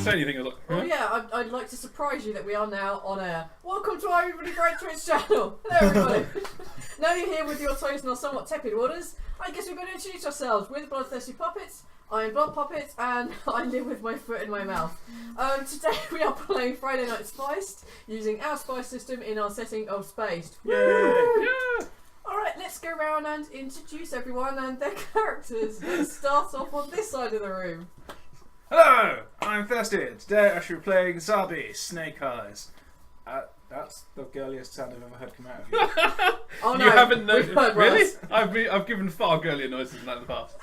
didn't say anything. I was like, huh? Well, yeah, I'd like to surprise you that we are now on air. Welcome to our Everybody Great Twitch channel. Hello, everybody. Now you're here with your toast and our somewhat tepid waters. I guess we're going to introduce ourselves. We're the Bloodthirsty Puppets. I am Blood Puppet, and I live with my foot in my mouth. Today we are playing Friday Night Spiced, using our spice system in our setting of Spaced. Yay! Yeah! Alright, let's go around and introduce everyone and their characters. Let's start off on this side of the room. Hello, I'm Thirsty. Today I shall be playing Zabi, Snake Eyes. That's the girliest sound I've ever heard come out of you. Oh no, you haven't noticed? Really? worse. I've given far girlier noises than that in the past.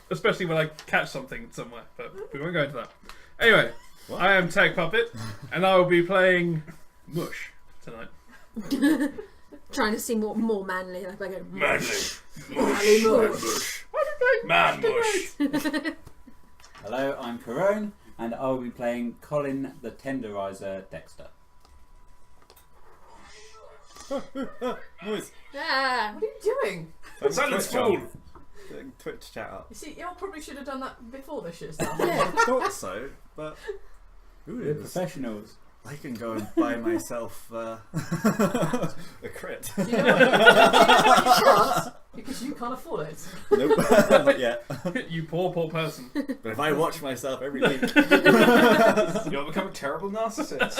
Especially when I catch something somewhere, but we won't go into that. Anyway, what? I am Tag Puppet, and I will be playing Mush tonight. Trying to seem more manly, like I go Manly. Manly Mush. Man Mush. Hello, I'm Carone, and I will be playing Colin the Tenderizer Dexter. Noise. Ah. What are you doing? Silence fool. Twitch chat up. You see, y'all probably should have done that before this shit started. Yeah. I thought so, but We're professionals. I can go and buy myself a crit. Do you know what you can't? Because you can't afford it. Nope, not yet. You poor person. But if I watch myself every week, You'll become a terrible narcissist.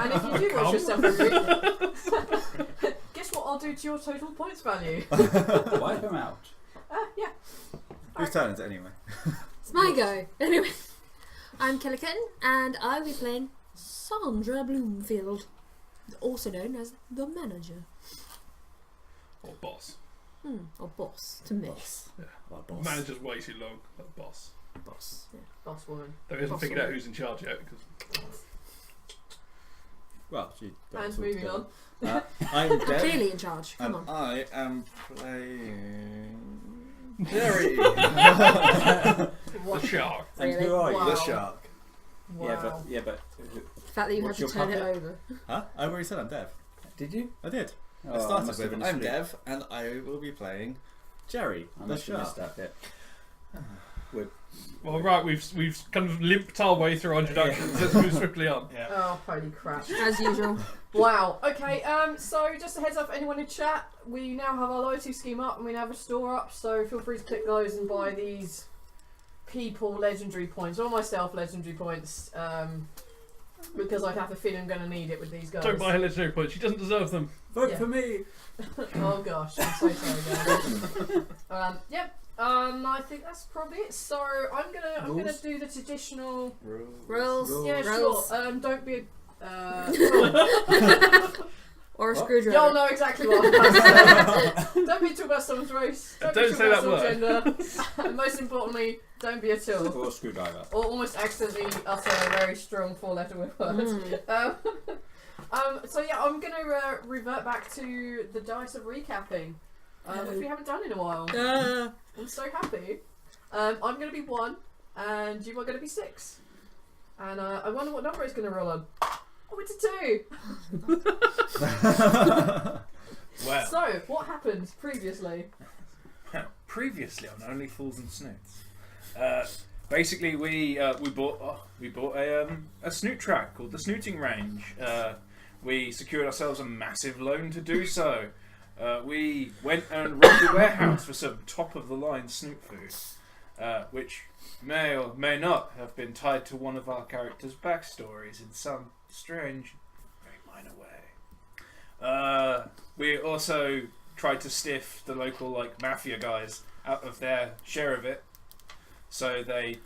And if you do watch yourself every week, guess what I'll do to your total points value? Wipe him out. Yeah. whose turn is it anyway? It's my go. Anyway, I'm Killican, and I will be playing Sandra Bloomfield, also known as the manager. Or boss. Or boss to me. Yeah. Well, boss. Manager's way too long. Like boss. Boss. Yeah. Boss woman. Though he hasn't Boss figured out woman. who's in charge yet. Because Well, she got And us all moving together. on. I'm Dev, Clearly in charge. Come and on. I am playing Jerry, the shark. And Really? who are you? Wow. the shark. Wow. Yeah, but The fact that you had What's to your turn it puppet? over. Huh? I already said I'm Dev. did you? I did. Oh, I started must have with been I'm asleep. Dev, and I will be playing Jerry, I the must have missed shark. that bit. Well, right, we've kind of limped our way through our introductions. Let's move swiftly on. Yeah. Oh, holy crap. As usual. Wow. Okay, so just a heads up for anyone in chat, we now have our loyalty scheme up and we now have a store up, so feel free to click those and buy these people legendary points, or myself legendary points, because I have a feeling I'm going to need it with these guys. Don't buy her legendary points. She doesn't deserve them. Vote Yeah. for me! Oh gosh, I'm so sorry guys. Yep. I think that's probably it. So I'm gonna Rules? do the traditional. Rolls. Yeah, Rolls. sure. Don't be. Or a What? screwdriver. Y'all know exactly what I'm about to say. Don't be talking about someone's race. Don't, Don't be say talking about that someone's gender. And most importantly, don't be a tool. Or a screwdriver. Or almost accidentally utter a very strong four-letter word. So yeah, I'm gonna revert back to the dice of recapping, which we haven't done in a while. I'm so happy. I'm going to be 1, and you are going to be 6. And I wonder what number it's going to roll on. Oh, it's a 2! Well, So, what happened previously? previously on Only Fools and Snoots, basically we bought a snoot track called the Snooting Range. We secured ourselves a massive loan to do so. We went and robbed a warehouse for some top-of-the-line snoot food, which may or may not have been tied to one of our characters' backstories in some strange, very minor way. We also tried to stiff the local mafia guys out of their share of it, so they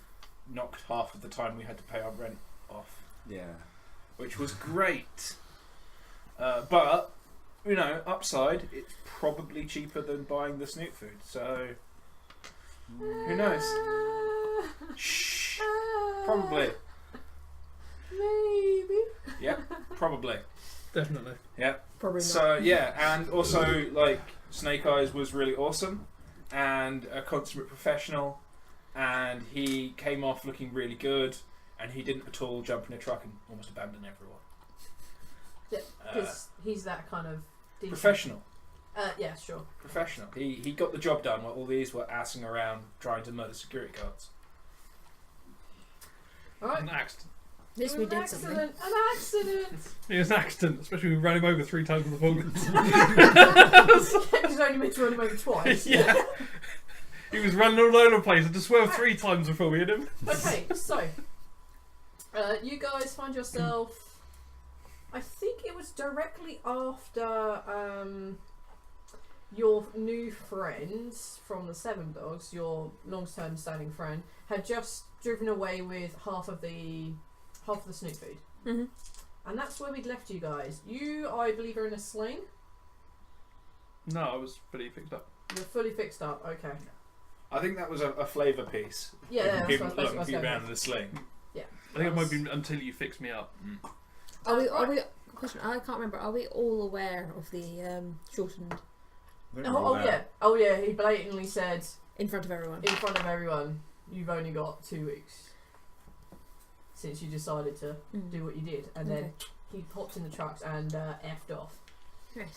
knocked half of the time we had to pay our rent off, Yeah. which was great. But upside, it's probably cheaper than buying the snoot food, so who knows? Shh. Probably. Maybe. Yep, probably. Definitely. Yep. Probably not. So yeah, and also Snake Eyes was really awesome and a consummate professional, and he came off looking really good, and he didn't at all jump in a truck and almost abandon everyone. Yeah, because he's that kind of decent. Professional. Yeah, sure. Professional. He got the job done while all these were assing around trying to murder security guards. Alright. An accident. At least we An did something. accident. An accident. It was an accident, especially when we ran him over 3 times with the forklift. He's only meant to run him over twice. Yeah. He was running all over the place and just swerved 3 times before we hit him. Okay, so you guys find yourself. I think it was directly after your new friends from the Seven Dogs, your long-term standing friend, had just driven away with half of the snoot food. Mm-hmm. And that's where we'd left you guys. You, I believe, are in a sling. No, I was fully fixed up. You're fully fixed up. Okay. I think that was a flavour piece. Yeah, that's People what I was lumping you going down with. in the sling. I think it might be until you fix me up. Are we? Question. I can't remember. Are we all aware of the shortened Oh yeah. He blatantly said in front of everyone? in front of everyone, "You've only got 2 weeks since you decided to do what you did," and then he popped in the trucks and effed off. Right.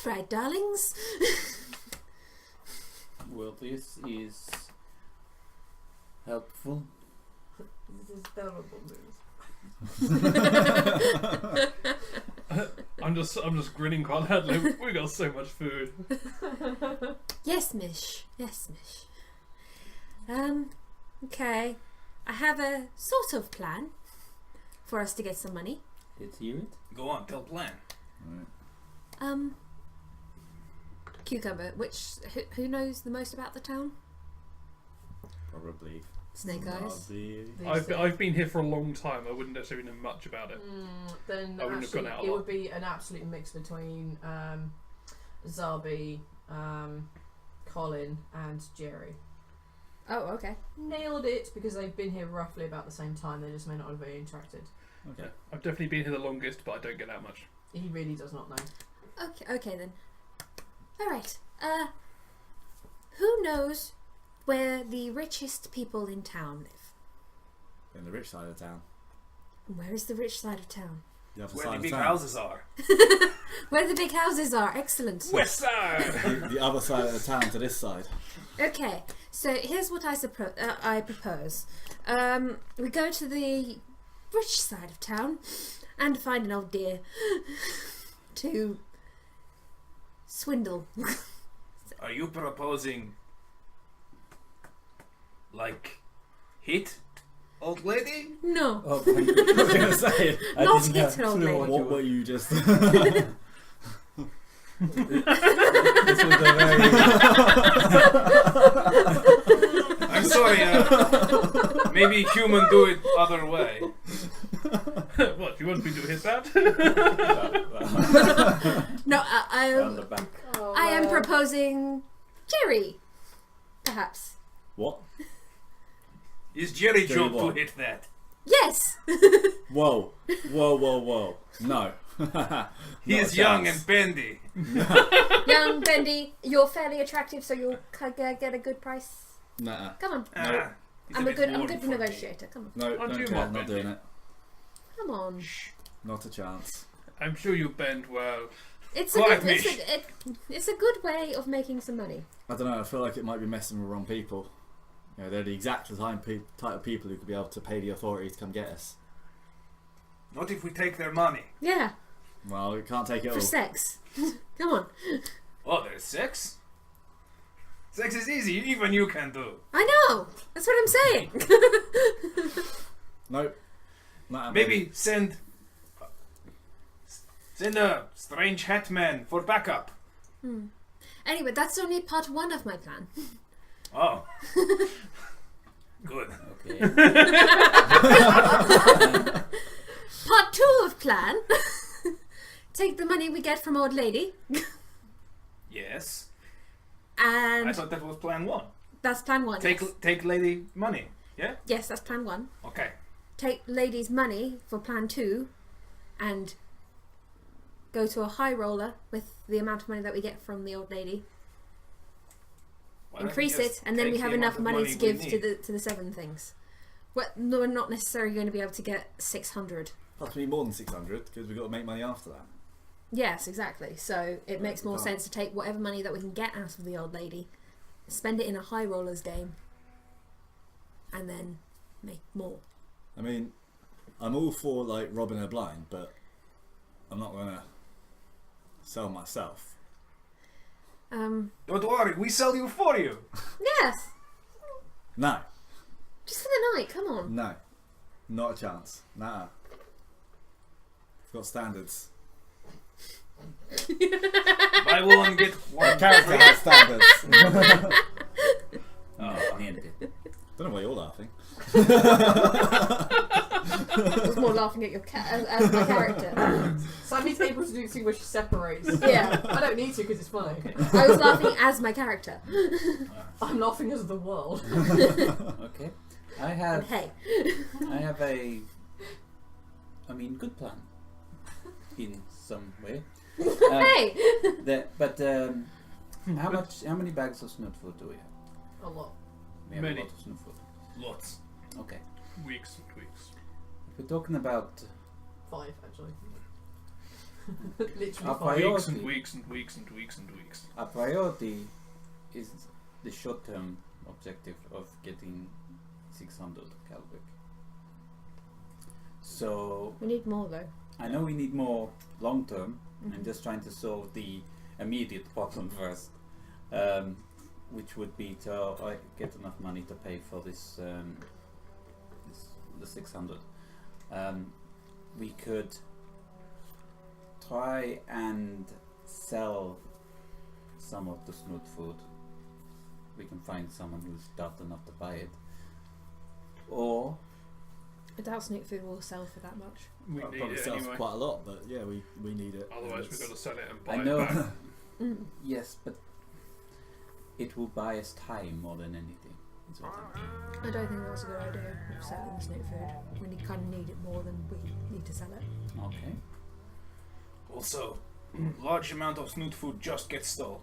Right, darlings. Well, this is helpful. This is terrible news. I'm just grinning quite loudly. We got so much food. Yes, miss. Yes, miss. Okay. I have a sort of plan for us to get some money. Let's hear it. Go on, tell plan. Right. Cucumber. Who knows the most about the town? Probably. Snake Eyes. I've been here for a long time. I wouldn't necessarily know much about it. Then I wouldn't have gone out a it lot. would be an absolute mix between Zabi, Colin, and Jerry. Oh, okay. Nailed it because they've been here roughly about the same time. They just may not have really interacted. Okay. I've definitely been here the longest, but I don't get out much. He really does not know. Okay then. Alright. Who knows where the richest people in town live? In the rich side of town. Where is the rich side of town? The other Where side the of big town. houses are. Where the big houses are. Excellent. West side! The other side of the town to this side. Okay, so here's what I propose. We go to the rich side of town and find an old dear to swindle. Are you proposing, like, hit old lady? No. Oh, I was going to say. Not hit an old lady. What were you just... This was a very... I'm sorry, maybe human do it other way. What, you want me to hit that? No, Down the back. Oh, I am man. proposing Jerry, perhaps. What? Is Jerry Jerry job to what? hit that? Yes. Whoa. Whoa, whoa, whoa. No. He is young and bendy. Young Bendy, you're fairly attractive, so you'll get a good price. Nah. Come on. He's I'm a bit good warm for me. negotiator. Come on. No, Aren't don't you care. Mark Not Bendy? doing it. Come on. Not a chance. I'm sure you bend well. It's Quiet, a it's a good way of making some money. I don't know. I feel like it might be messing with the wrong people. You know, they're the exact type of people who could be able to pay the authorities to come get us. Not if we take their money. Yeah, Well, we can't take it for all. sex. Come on. Oh, there's sex? Sex is easy, even you can do. I know. That's what I'm saying. Nope. Not Maybe send a strange hat man for backup. Anyway, that's only part one of my plan. Oh. Good. Okay. Part two of plan. Take the money we get from old lady, Yes. and I thought that was plan one. that's plan one. Yes. Take lady money. Yeah? Yes, that's plan one. Okay. Take lady's money for plan two, and go to a high roller with the amount of money that we get from the old lady. Why don't we Increase just it, and then take we have the enough amount of money to we give to need? the 7 things. Well, no, we're not necessarily going to be able to get 600. Plus, we need more than 600 because we've got to make money after that. Yes, exactly. So it makes we more can't. sense to take whatever money that we can get out of the old lady, spend it in a high rollers game, and then make more. I mean, I'm all for like robbing her blind, but I'm not gonna sell myself. Don't worry, we sell you for you. Yes, No, just for the night. Come on. no, not a chance. Nah. I've got standards. Buy one, get My one. character has standards. Oh. Don't know why you're laughing. I was more laughing at your as my character. Sammy's able to do the thing where she separates. Yeah. I don't need to because it's funny. I was laughing as my character. I'm laughing as the world. Okay. I have Hey. a good plan in some way. Hey. How many bags of snoot food do we have? A lot. We have Many. a lot of snoot food. Lots. Okay. Weeks and weeks. If we're talking about 5, actually. Literally Our 5. Weeks priority. and weeks and weeks and weeks and weeks. our priority is the short-term objective of getting 600 Calvic. So We need more though. I know we need more long-term. I'm just trying to solve the immediate problem first, which would be to get enough money to pay for this, the 600. We could try and sell some of the snoot food. We can find someone who's daft enough to buy it, or I doubt Snoot Food will sell for that much. We I'll need probably it sell anyway. quite a lot, but yeah, we need it. Otherwise, It's- we've got to sell it and buy I it know. back. Yes, but it will buy us time more than anything. Is what I'm thinking. I don't think that's a good idea of selling the Snoot Food. We kind of need it more than we need to sell it. Okay. Also, large amount of snoot food just gets stole.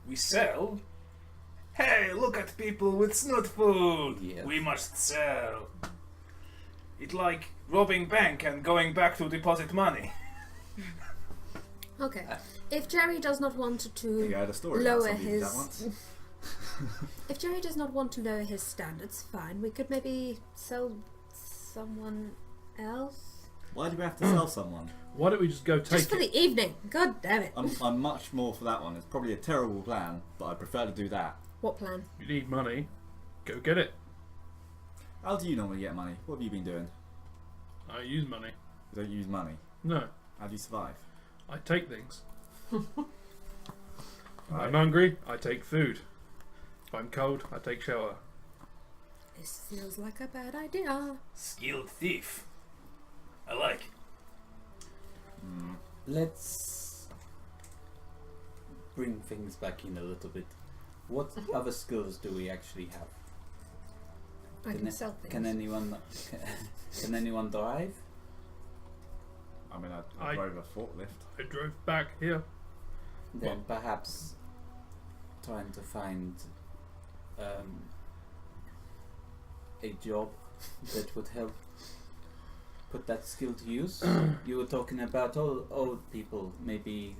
We sell. Hey, look at people with snoot food. Yes. We must sell. It's like robbing bank and going back to deposit money. Okay. If Jerry does not want I think to I had a story about lower somebody who did that his, once. if Jerry does not want to lower his standards, fine. We could maybe sell someone else. Why do we have to sell someone? Why don't we just go Just take for it? the evening. God damn it. I'm much more for that one. It's probably a terrible plan, but I prefer to do that. What plan? You need money. Go get it. How do you normally get money? What have you been doing? I use money. You don't use money. No, How do you survive? I take things. If I'm hungry, I take food. If I'm cold, I take shelter. This feels like a bad idea. Skilled thief. I like it. Let's bring things back in a little bit. What other skills do we actually have? I Can can I- sell things. Can anyone drive? I mean, I I- drove a forklift. I drove back here. Then perhaps trying to find a job that would help put that skill to use. You were talking about old people maybe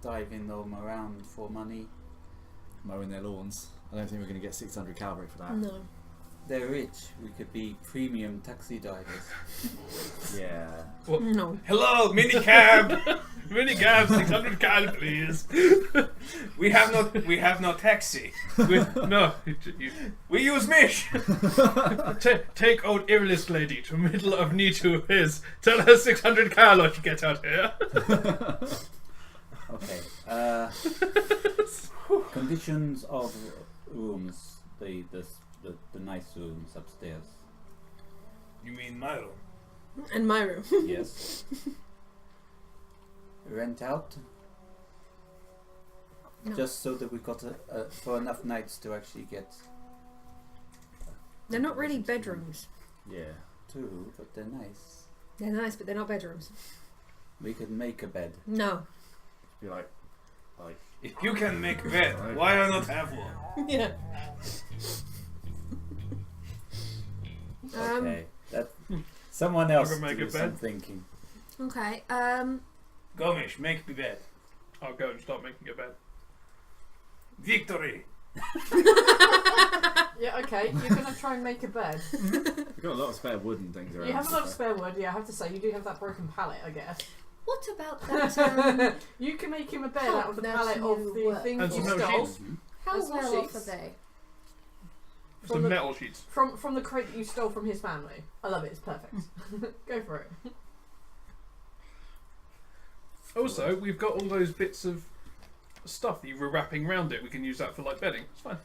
driving them around for money. Mowing their lawns. I don't think we're going to get 600 cavalry for that. No. They're rich. We could be premium taxi drivers. Yeah. No. Hello, minicab. Minicab, 600 cal, please. we have no taxi. No, We use Mish. take old earless lady to middle of Netu is. Tell her 600 cal or she gets out here. Okay. Conditions of rooms. The nice rooms upstairs. You mean my room? And my room. Yes. Rent out. No. Just so that we got for enough nights to actually get. They're not really bedrooms. Yeah. Two, but they're nice. They're nice, but they're not bedrooms. We could make a bed. No. Be like, If you can make bed, why not have one? Yeah. Okay. That someone else Never make do a some bed. thinking. Okay. Go Mish, make me bed. I'll go and start making a bed. Victory. Yeah, okay. You're going to try and make a bed. We've got a lot of spare wood and things around. You have a lot of spare wood, yeah, I have to say. You do have that broken pallet, I guess. What about that? You can make him a bed How out of the does pallet you of the work? thing And you some metal stole. sheets. How That's well what off are sheets. they? Some the- metal sheets. From the crate that you stole from his family. I love it, it's perfect. Go for it. Also, we've got all those bits of stuff that you were wrapping around it. We can use that for like bedding. It's fine.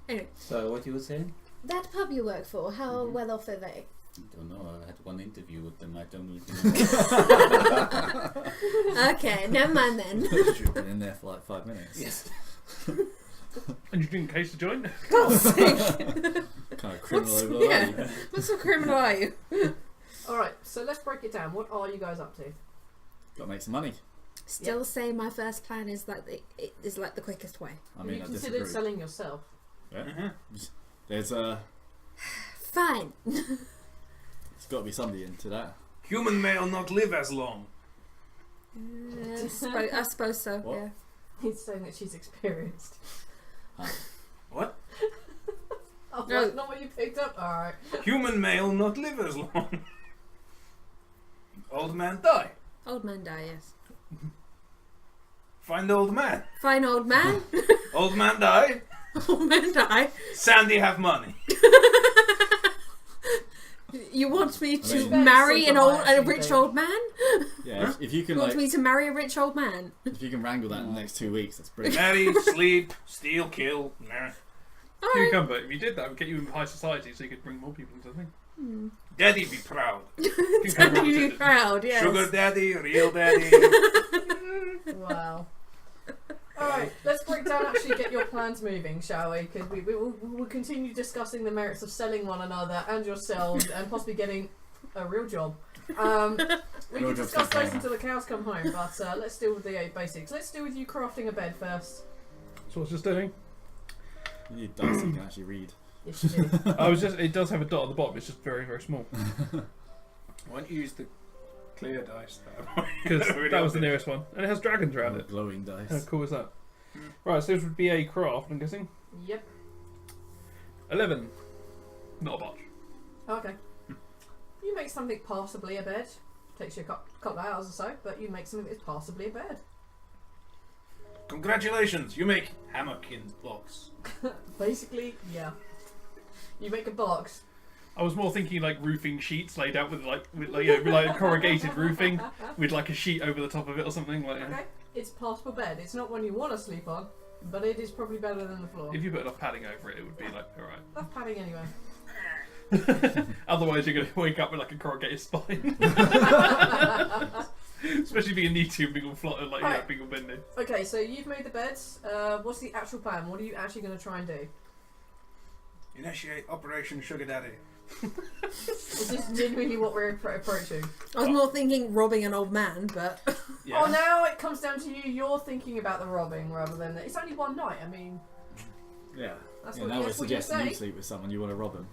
Anyway, So what you were saying? that pub you work for, how well off are they? I don't know. I had one interview with them. I don't really know. Okay, never mind then. You've been in there for like 5 minutes. Yes. And you didn't case the joint? God's sake. Kind of criminal What's- over yeah. there. What sort of criminal are you? Alright, so let's break it down. What are you guys up to? Got to make some money. Still say my first plan is like the quickest way. I mean, you I considered disagree. selling yourself. Yeah. There's Fine. got to be somebody into that. Human male not live as long. I suppose so. What? Yeah. He's saying that she's experienced. What? Oh, No. that's not what you picked up? Alright. Human male not live as long. Old man die. Old man die. Yes. Find old man. Fine, old man. Old man die. Old man die. Sandy have money. You want me to mean- marry a Actually, rich babe. old man? Yeah, if you You can want like, me to marry a rich old man? if you can wrangle that in the next 2 weeks, that's brilliant. Marry, sleep, steal, kill. Nah. All right. Cucumber, if you did that, it would get you in high society so you could bring more people into the thing. Daddy be proud. Cucumber Don't you be represented. proud? Yes. Sugar daddy, real daddy. Wow. Alright, let's break down actually get your plans moving, shall we? Because we'll continue discussing the merits of selling one another and yourselves and possibly getting a real job. We Real can job's discuss okay, those man. until the cows come home, but let's deal with the basics. Let's deal with you crafting a bed first. So what's just doing? You need dice so you can actually read. Yes, you do. It does have a dot on the bottom, it's just very, very small. Why don't you use the clear dice there? Because that was the nearest one. And it has dragons around it. Glowing dice. How cool is that? Right, so this would be a craft, I'm guessing. Yep. 11. Not a botch. Okay. You make something passably a bed. Takes you a couple of hours or so, but you make something that's passably a bed. Congratulations, you make hammock in blocks. Basically, yeah. You make a box. I was more thinking like roofing sheets laid out with like corrugated roofing with like a sheet over the top of it or something like. Okay. It's a passable bed. It's not one you want to sleep on, but it is probably better than the floor. If you put enough padding over it, it would be like alright. Enough padding anyway. Otherwise, you're going to wake up with like a corrugated spine. Especially being Netu, being all flat, like Alright. being all bendy. Okay, so you've made the beds. What's the actual plan? What are you actually going to try and do? Initiate Operation Sugar Daddy. Is this genuinely what we're approaching? I was more thinking robbing an old man, but Yeah. Oh, now it comes down to you. You're thinking about the robbing rather than it's only one night. I mean, Yeah. that's Yeah, what, now we're that's what you suggesting say. you sleep with someone, you want to rob them.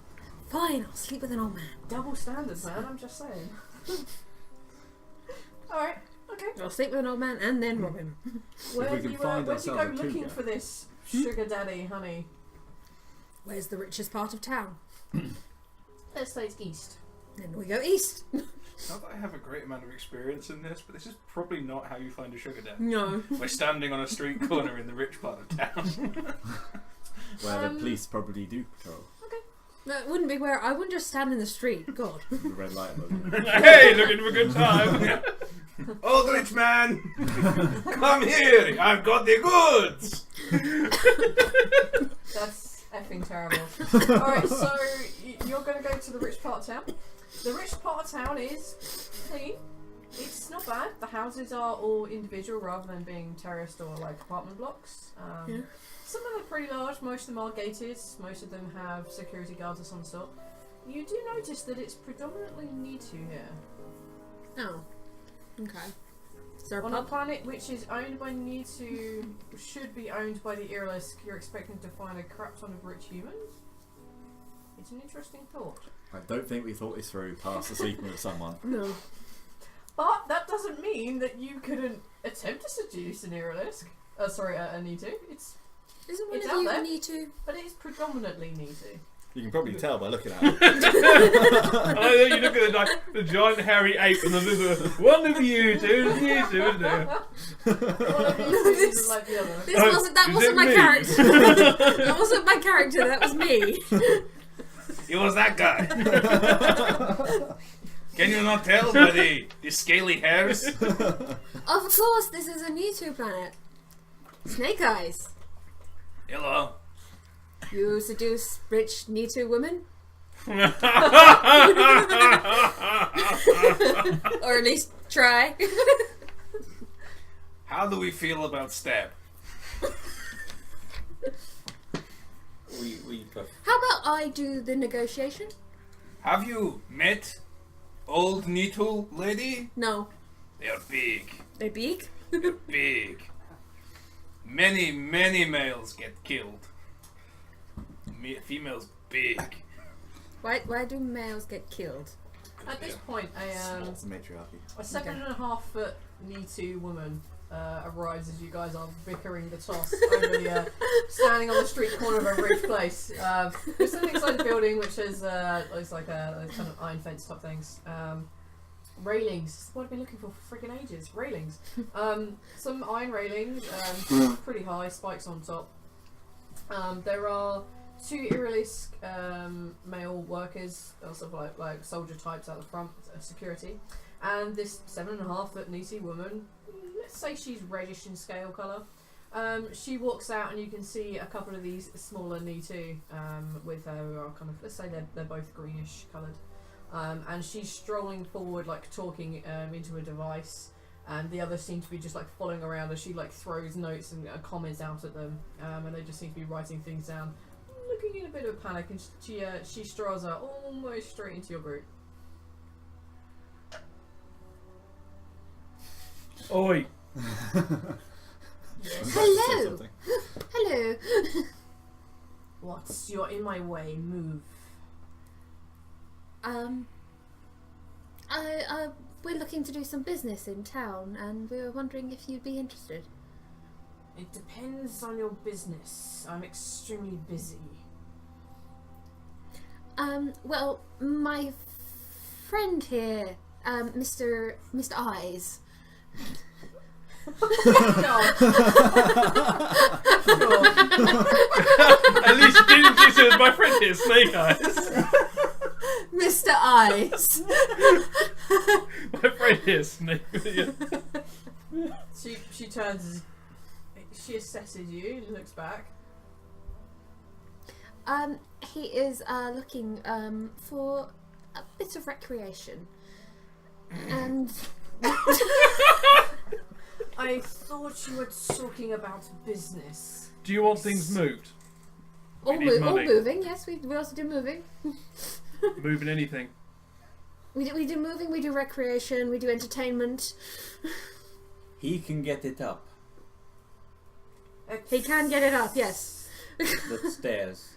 fine, I'll sleep with an old man. Double standards, man. I'm just saying. All right. Okay. I'll sleep with an old man and then rob him. Where we do can you find where do you go ourselves a looking cougar. for this sugar daddy, honey? Where's the richest part of town? Let's say it's east. Then we go east. Not that I have a great amount of experience in this, but this is probably not how you find a sugar daddy. No. We're standing on a street corner in the rich part of town. Where the police probably do patrol. That wouldn't be where I wouldn't just stand in the street. God. The red light above you. Hey, looking for a good time. Old rich man, come here! I've got the goods. That's effing terrible. Alright, so you're going to go to the rich part of town. The rich part of town is clean. It's not bad. The houses are all individual rather than being terraced or like apartment blocks. Yeah. Some of them are pretty large. Most of them are gated. Most of them have security guards of some sort. You do notice that it's predominantly Netu here. Oh. Okay. Is there a On a pub? planet which is owned by Netu, should be owned by the Iralisk, you're expecting to find a crap ton of rich humans? It's an interesting thought. I don't think we thought this through past the sleeping with someone. No. But that doesn't mean that you couldn't attempt to seduce an Iralisk. A Netu. It's Isn't one It's of out you there. Netu? But it is predominantly Netu. You can probably tell by looking at it. And then you look at the giant hairy ape, and then there's one of you two, isn't it? One of you two isn't like the other. This Oh, wasn't. That is wasn't it my me? character. That wasn't my character. That was me. It was that guy. Can you not tell by the scaly hairs? Of course, this is a Netu planet. Snake Eyes. Hello. You seduce rich Netu women, or at least try. How do we feel about stab? We prefer. How about I do the negotiation? Have you met old Netu lady? No, They're big. they're big. They're big. Many males get killed. Females big. Why do males get killed? At this point, It's the matriarchy. a 7.5-foot Netu woman arrives as you guys are bickering the toss over the standing on the street corner of a rich place. There's something inside the building which is looks like those kind of iron fence type things. Railings. What I've been looking for friggin' ages. Railings. Some iron railings, pretty high, spikes on top. There are 2 Irilisk male workers, sort of like soldier types out the front, security, and this 7.5-foot Netu woman. Let's say she's reddish in scale colour. She walks out, and you can see a couple of these smaller Netu with her kind of, let's say they're both greenish coloured, and she's strolling forward, like talking into a device. And the others seem to be just like following around as she like throws notes and comments out at them, and they just seem to be writing things down, looking in a bit of a panic. And she strolls out almost straight into your group. Oi. Hello. Hello. What's you're in my way? Move. We're looking to do some business in town, and we were wondering if you'd be interested. It depends on your business. I'm extremely busy. Well, my friend here, Mr. Eyes. God. Sure. At least you didn't introduce it as my friend here, Snake Eyes. Mr. Eyes. My friend here, Snake. Yeah. She turns. She assesses you. Looks back. He is looking for a bit of recreation, and I thought you were talking about business. Do you want things moved? all need money. moving. Yes, we also do moving. Moving anything? We do moving. We do recreation. We do entertainment. He can get it up He can get it up. Yes. the stairs.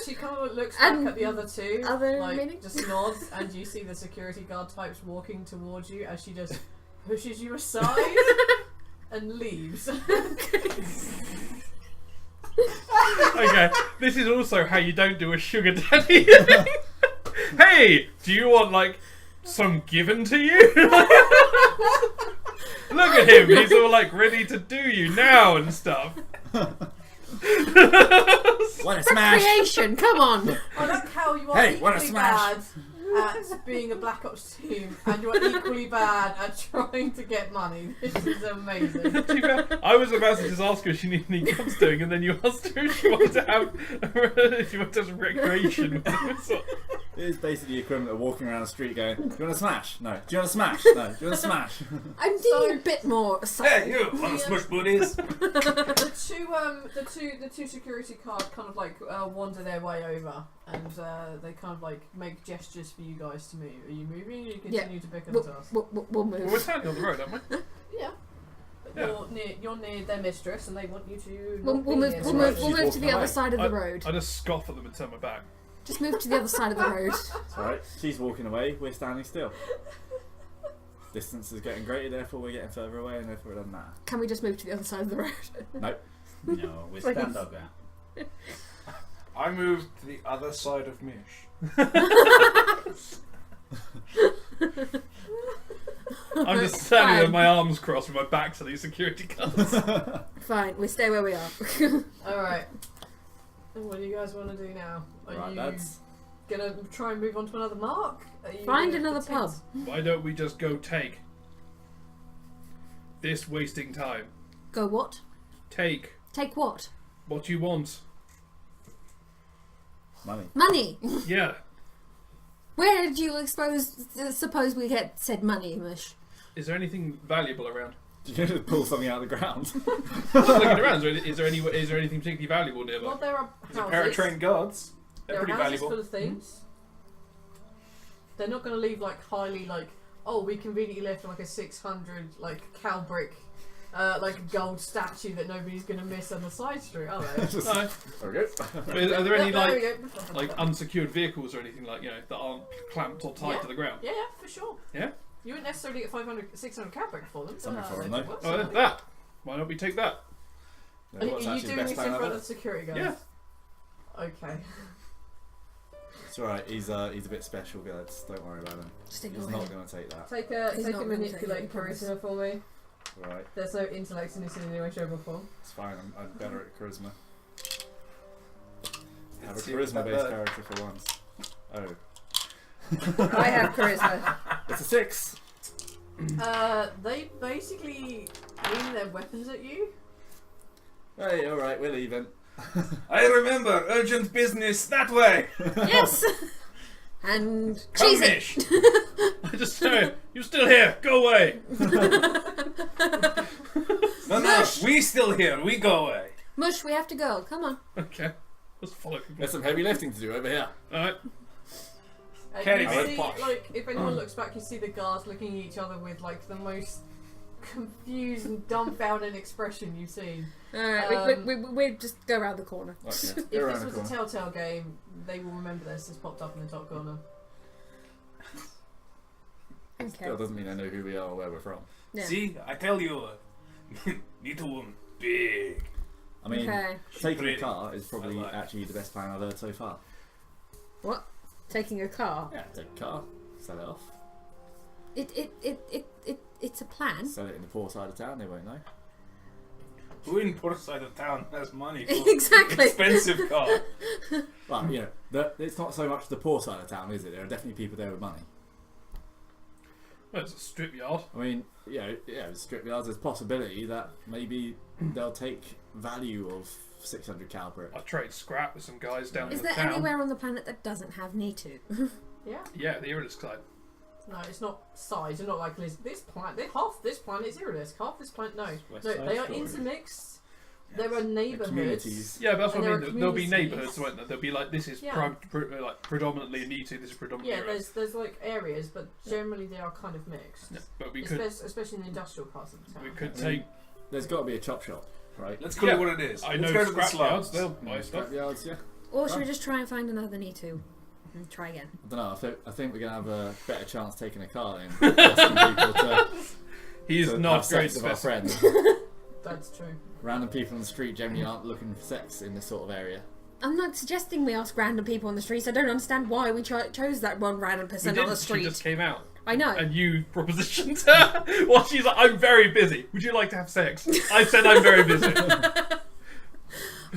She kind of looks back And at the other two, other like meaning? just nods, and you see the security guard types walking towards you as she just pushes you aside and leaves. Okay, this is also how you don't do a sugar daddy. Hey, do you want like some given to you? Look at him, he's all like ready to do you now and stuff. Want to smash? Recreation. Come on. I like how you are Hey, wanna equally smash? bad at being a Black Ops team, and you are equally bad at trying to get money. This is amazing. I was about to just ask her if she needed any guns doing, and then you asked her if she wanted to have some recreation. It is basically the equivalent of walking around the street going, "Do you want to smash? No. Do you want to smash? No. Do you want to smash?" I'm thinking a bit more. Hey, you want to smush booties? The two security guards kind of like wander their way over, and they kind of like make gestures for you guys to move. Are you moving? Or you continue to bicker with us? We'll Well, we're move. standing on the road, aren't we? Yeah. But Yeah. you're near their mistress, and they want you to. We'll not be move. near We'll them. move. She's We'll move to walking the other away. side of the road. I just scoff at them and turn my back. Just move to the other side of the road. It's alright. She's walking away. We're standing still. Distance is getting greater, therefore we're getting further away, and therefore it doesn't matter. Can we just move to the other side of the road? Nope. No, we stand our ground. I moved to the other side of Mish. I'm just standing there with my arms crossed with my back to these security guards. Fine, we stay where we are. Alright. What do you guys want to do now? Are Right, you lads. gonna try and move on to another mark? Are you Find gonna another pub. attempt- Why don't we just go take this wasting time? Go what? Take Take what? what you want. Money. Money! Yeah. Where did you suppose we get said money, Mush? Is there anything valuable around? Did you just pull something out of the ground? Just looking around. Is there anything particularly valuable nearby? Well, there are There's a pair of houses. trained guards. They're There are pretty houses valuable. full of things. They're not going to leave like highly like, oh, we conveniently left like a 600 like cow brick, like a gold statue that nobody's going to miss on the side street, are they? Just, No. there we go. Are there any There we like go. unsecured vehicles or anything like that aren't clamped or tied Yeah. to the ground? Yeah, for sure. Yeah? You wouldn't necessarily get 500, 600 cow brick for them. Something for them, they though. work, Oh, something. that. Why don't we take that? Are What's you actually the doing best this plan in front ever? of security guards? Yeah. Okay. It's alright, he's a bit special, guys. Don't worry about him. Just He's ignore not him. going to take that. Take He's a not gonna manipulate take it, I promise. charisma for me. Right, There's no intellect in this in any way, shape, or form. it's fine. I'm better at charisma. Have a Let's see what's charisma-based that character for once. Oh. I have charisma. It's a 6! They basically aim their weapons at you. Hey, alright, we're leaving. I remember urgent business that way. Yes! And Come, cheese it! Mish. I just say, you're still here. Go away. No, we still here. We go away. Mush, we have to go. Come on. Okay. Let's follow people. There's some heavy lifting to do over here. All right. Carry You me. see, Posh. like, if anyone looks back, you see the guards looking at each other with like the most confused and dumbfounded expression you've seen. Alright, we just go around the corner. Okay, If go around this the was a corner. Telltale game, they will remember this. It's popped up in the top corner. Okay. Still doesn't mean I know who we are or where we're from. Yeah. See, I tell you, Netu big. I mean, Okay. taking a Pretty. car is probably I like. actually the best plan I've heard so far. What? Taking a car? Yeah, take a car, sell it off, It's a plan. sell it in the poor side of town, they won't know. Who in poor side of town has money for Exactly. expensive car? Well, it's not so much the poor side of town, is it? There are definitely people there with money. Well, it's a strip yard. I mean, with strip yards, there's a possibility that maybe they'll take value of 600 cow brick. I trade scrap with some guys down Is in there the town. anywhere on the planet that doesn't have Netu? Yeah. Yeah, the Iridus side. No, it's not size. You're not like this planet. Half this planet is Iridus. Half this planet, no. West No, Side they are Story. intermixed. There are The neighbourhoods. communities. Yeah, but that's what And I there mean. are There'll be communities. neighbourhoods, won't there? There'll be like this is Yeah. predominantly Netu, this is predominantly Yeah, Iridus. there's like areas, but generally they are kind of mixed. Yeah, but we could Especially in the industrial parts of the town. we could I take. mean, there's got to be a chop shop, right? Let's call Yeah. it what it is. I Let's know go to the scrap yards. slums. They'll buy stuff. Scrap yards, yeah. Or should we just try and find another Netu? And try again. I don't know. I think we're gonna have a better chance taking a car than asking people to He's have not great sex with our specimen. friends. That's true. Random people on the street generally aren't looking for sex in this sort of area. I'm not suggesting we ask random people on the streets. I don't understand why we chose that one random We person on didn't. the She street. just came out, I know. and you propositioned her. Well, she's like, "I'm very busy. Would you like to have sex?" I said, "I'm very busy."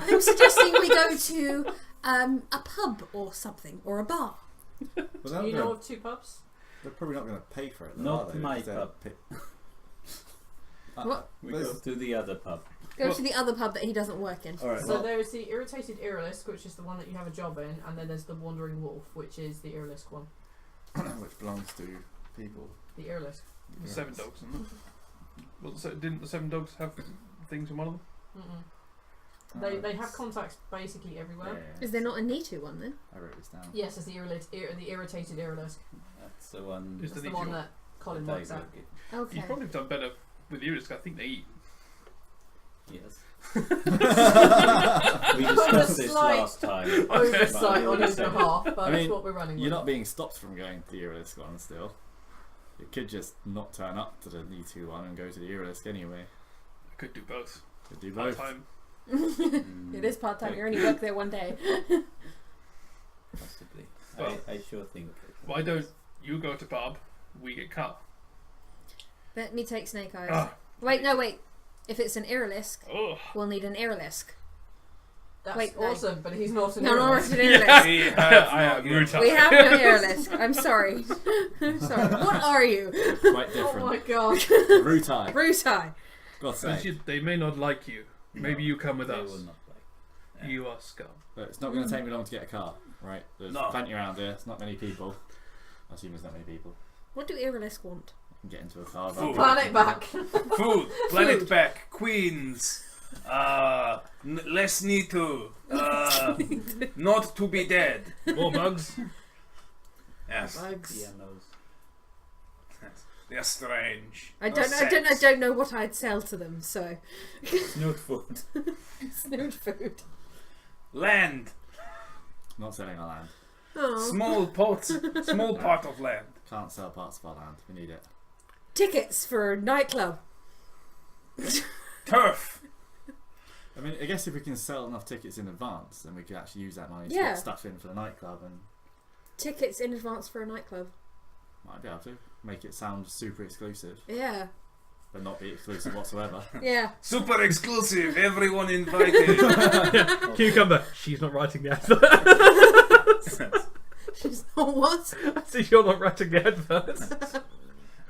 I'm suggesting we go to a pub or something, or a bar. Well, Do you know of two pubs? they're probably not going to pay for it. Though, Not are they? my Because they're pub. What? We go to the other pub. Go to the other pub that he doesn't work in. All right. So there is the Irritated Irrelisk, which is the one that you have a job in, and then there's the Wandering Wolf, which is the Irrelisk one. which belongs to people. The Irrelisk. The 7 dogs. Didn't the 7 dogs have things in one of them? Mm-mm. They have contacts basically everywhere. Is there not a Netu one then? I wrote this down. Yes, it's the Irritated Irrelisk. That's the one. Is That's the the one Netu that Colin that I works at. work in. Okay. You probably have done better with the Iridus. I think they eat. Yes. We We discussed this last time. Oversight on his Okay. behalf, but I that's mean, what we're running You're with. not being stopped from going to the Irilisk one still. You could just not turn up to the Netu one and go to the Irilisk anyway. I could do both. Could do Part both. time. It is part time. You only work there one day. Possibly. Well- I sure think. Why don't you go to pub? We get cut. Let me take Snake Eyes. Ah. Wait, no, wait. If it's an Irilisk, Oh. we'll need an Irilisk. That's Wait, no. awesome, but he's not an No, no, Irilisk. it's an Irilisk. We I have am Rutai. We have no Irilisk. I'm sorry. Sorry. What are you? Quite Oh different. my god. Rutai. Brutai. God's Since sake. they may not like you. Maybe you come with They us. will not like. Yeah. You are scum. But it's not going to take me long to get a car, right? There's No. plenty around here. It's not many people. I assume there's not many people. What do Irilisk want? Get into a car. Food. Planet back. Food, planet back, queens, less Netu, not to be dead. More bugs. Yes, Pianos. they're strange. I No don't know what I'd sell to them. So Snoot food. snoot food. Land, Not selling our land. Oh. small part of land. Can't sell parts of our land. We need it. Tickets for a nightclub. Turf. I mean, I guess if we can sell enough tickets in advance, then we could actually use that money to Yeah. get stuff in for the nightclub, and Tickets in advance for a nightclub. might be able to make it sound super exclusive, Yeah. but not be exclusive whatsoever. Yeah. Super exclusive. Everyone invited. Cucumber. She's not writing the advert. She's not what? So you're not writing the adverts.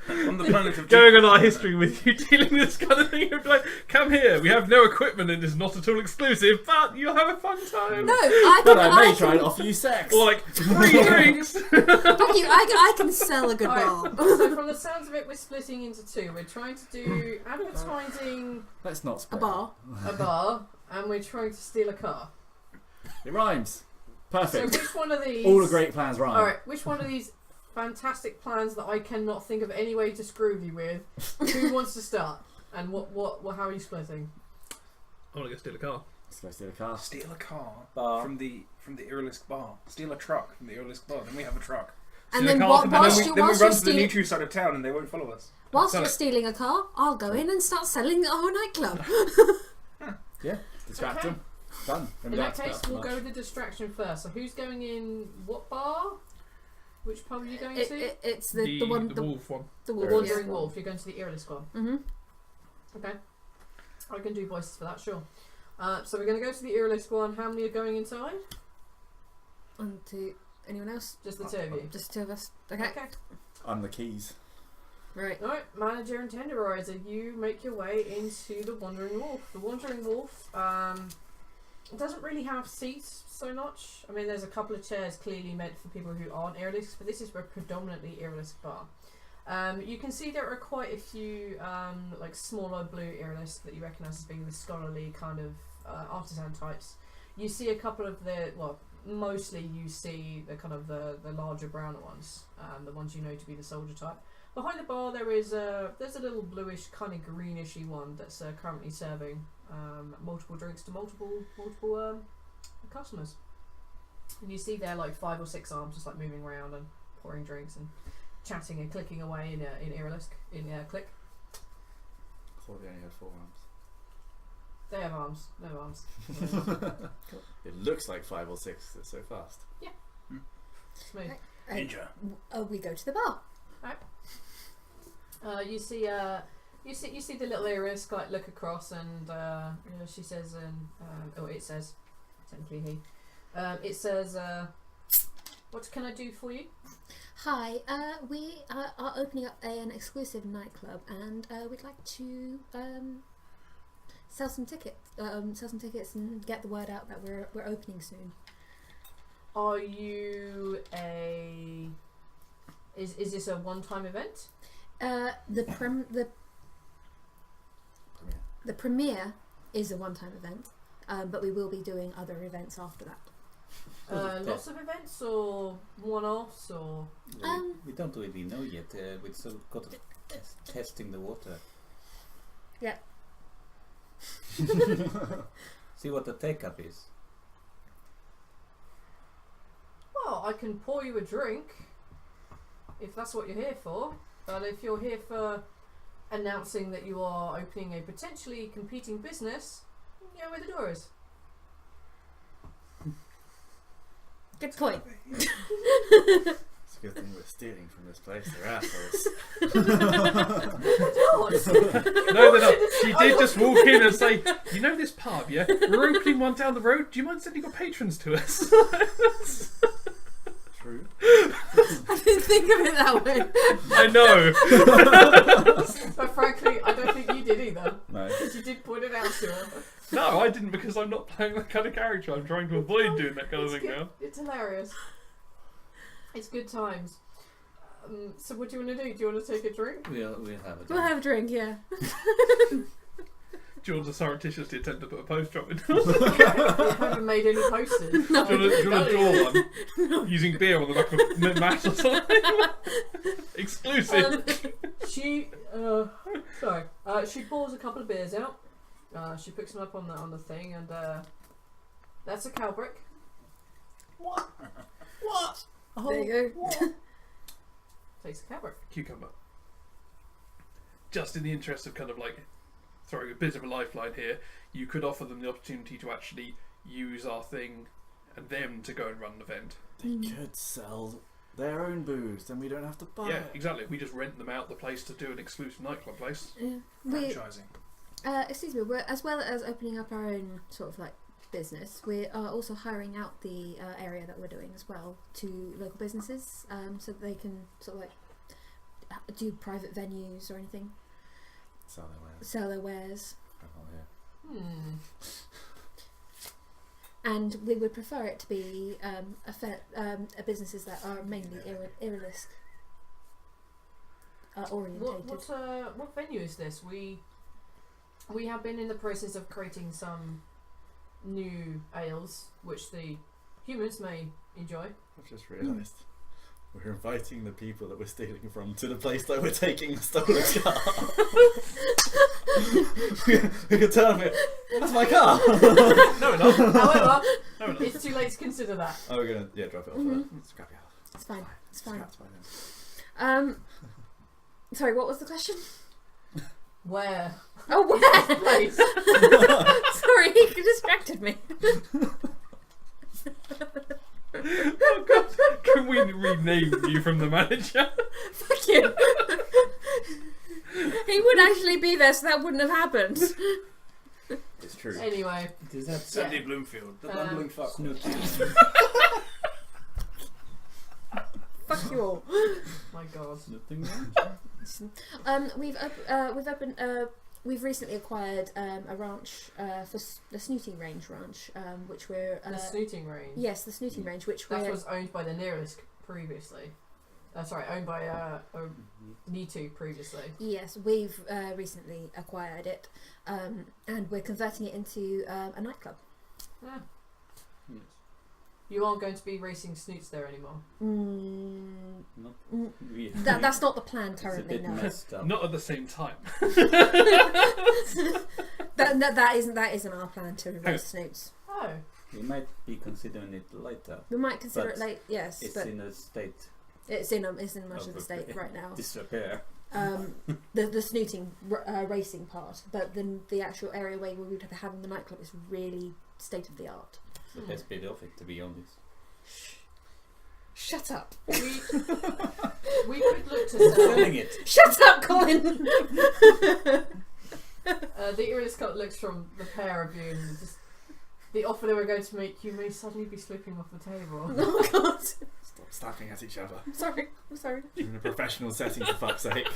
On the planet of Going on our history with you dealing this kind of thing. You're like, come here. We have no equipment and it's not at all exclusive, but you'll have a fun time. No, I But can. I may I try can, and offer you sex. Or like 3 drinks. I can sell a good bar. Alright, so from the sounds of it, we're splitting into two. We're trying to do advertising Let's not A split. bar. a bar, and we're trying to steal a car. It rhymes. So Perfect. which one of these? All the great plans rhyme. Alright, which one of these fantastic plans that I cannot think of any way to screw you with? Who wants to start? And how are you splitting? I want to go steal a car. Let's go steal a car. Steal a car Bar. from the Irilisk bar. Steal a truck from the Irilisk bar. Then we have a truck. And Steal a then car what, from- And whilst, then you, we whilst, run you're to the stealing, Netu side of town and they won't follow us. whilst Sell you're it. stealing a car, I'll go in and start selling our nightclub. Yeah, distract Okay. them. Done. Then we In don't that have to case, split we'll up go too with the distraction first. So who's going in what bar? Which pub are you going to? It's the one, the wolf one. the The wolf. Wandering Wolf. You're going to the Irilisk one. Mm-hmm. Okay. I can do voices for that, sure. So we're going to go to the Irilisk one. How many are going inside? On to anyone else? Just the two of you. Just two of us. Okay. Okay. much. I'm the keys. Right. Alright, manager and tenderizer, you make your way into the Wandering Wolf. The Wandering Wolf doesn't really have seats so much. I mean, there's a couple of chairs clearly meant for people who aren't Irilisk, but this is a predominantly Irilisk bar. You can see there are quite a few like smaller blue Irilisk that you recognise as being the scholarly kind of artisan types. You see a couple of the, well, mostly you see the kind of the larger browner ones, the ones you know to be the soldier type. Behind the bar there is there's a little bluish kind of greenish-y one that's currently serving multiple drinks to multiple customers. And you see there like 5 or 6 arms just like moving around and pouring drinks and chatting and clicking away in Irilisk, in Click. I thought we only had 4 arms. They have arms, no arms. It looks like 5 or 6. It's so fast. Smooth. Ninja. We go to the bar. You see the little Irilisk like look across and she says it says technically he it says what can I do for you? Hi, we are opening up an exclusive nightclub, and we'd like to sell some tickets and get the word out that we're opening soon. Are you is this a one-time event? The premiere is a one-time event, but we will be doing other events after that. Lots of events or one-offs or We don't really know yet. We're still got to testing the water. Yeah. See what the take-up is. well, I can pour you a drink if that's what you're here for. But if you're here for announcing that you are opening a potentially competing business, Yeah, where the door is. Good point. It's a good thing we're stealing from this place. They're assholes. No, they're not. She did just walk in and say, "You know this pub, yeah? We're opening one down the road. Do you mind sending your patrons to us?" True. I didn't think of it that way. I know. But frankly, I don't think you did either. No. Because you did point it out to her. No, I didn't, because I'm not playing that kind of character. I'm trying to avoid doing that kind of It's thing good. now. It's hilarious. It's good times. So what do you want to do? Do you want to take a drink? We'll have it. We'll have a drink, yeah. Do you want to surreptitiously attempt to put a post drop in? We haven't made any posters. No. Do you want to draw one? Using beer on the back of mat or something? Exclusive. She pours a couple of beers out. She picks them up on the thing, and that's a cowbrick. What? There you go. Takes a cowbrick. Cucumber. Just in the interest of kind of like throwing a bit of a lifeline here, you could offer them the opportunity to actually use our thing and them to go and run an event. They could sell their own booze, then we don't have to buy Yeah, it. exactly. We just rent them out the place to do an exclusive nightclub place. Yeah. We, Franchising. excuse me, we're, as well as opening up our own sort of like business, we are also hiring out the area that we're doing as well to local businesses, so that they can sort of like do private venues or anything, Sell their wares. sell their wares. Oh, yeah. And we would prefer it to be a businesses that are mainly Irilisk orientated. What venue is this? We have been in the process of creating some new ales, which the humans may enjoy. I've just realised we're inviting the people that we're stealing from to the place that we're taking the stolen car. we could tell them, that's my car! No, we're not. However, No, we're not. it's too late to consider that. Oh, we're going to drop it off. Let's grab it off. It's fine. It's fine. Scrapped by then. Sorry, what was the question? Where? Oh, where? Place. Sorry, you distracted me. Oh, God. Can we rename you from the manager? Fuck you. He would actually be there, so that wouldn't have happened. It's true. Anyway, Is that Sandy Bloomfield, the bumbling fuck. Snoots? Fuck you all. my God. We've recently acquired a ranch for the Snooting Range ranch, which we're The snooting range. yes, the Snooting Range, which That we're was owned by the nearest previously. Owned by Netu previously. yes, we've recently acquired it, and we're converting it into a nightclub. Ah, Yes. you aren't going to be racing snoots there anymore. Not Mm, really. that's not the plan It's a currently. bit No, messed up. Not at the same time. that isn't our plan to race Snoots. Oh, We might be considering it later. We might consider But it late, yes, It's but in a state it's in much of the state right now. disrepair. The snooting racing part, but then the actual area where we would have having the nightclub is really state of the art. The best bit of it, to be honest. Shut up! we could look to sell. Selling it. Shut up, Colin! The Iris cut looks from the pair of you, and just the offer they were going to make you may suddenly be slipping off the table. Oh God! Stop snapping at each other. I'm sorry. I'm sorry. You're in a professional setting, for fuck's sake.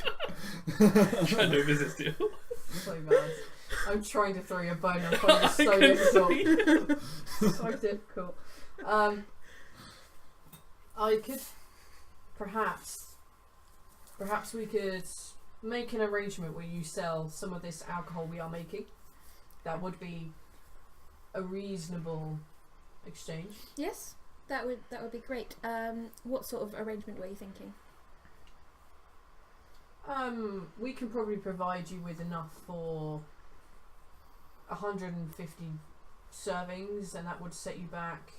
Trying to do a business deal. So bad. I'm trying to throw you a bone. I'm finding it so difficult. So difficult. I could perhaps we could make an arrangement where you sell some of this alcohol we are making. That would be a reasonable exchange. Yes, that would be great. What sort of arrangement were you thinking? We can probably provide you with enough for 150 servings, and that would set you back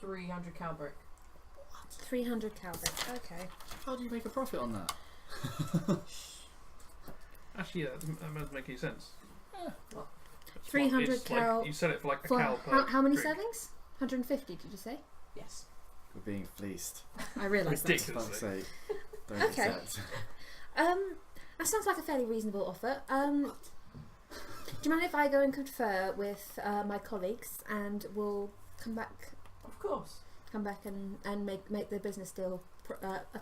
300 cowbrick. 300 cowbrick. Okay. How do you make a profit on that? Actually, yeah, that doesn't make any sense. It's 300 it's carol. Like, you said it for like a For cow per how many drink. servings? 150, did you say? Yes. We're being fleeced. I realised that. Ridiculous. Fuck's sake. Don't Okay. accept. That sounds like a fairly reasonable offer. Do you mind if I go and confer with my colleagues, and we'll come back Of course. and make the business deal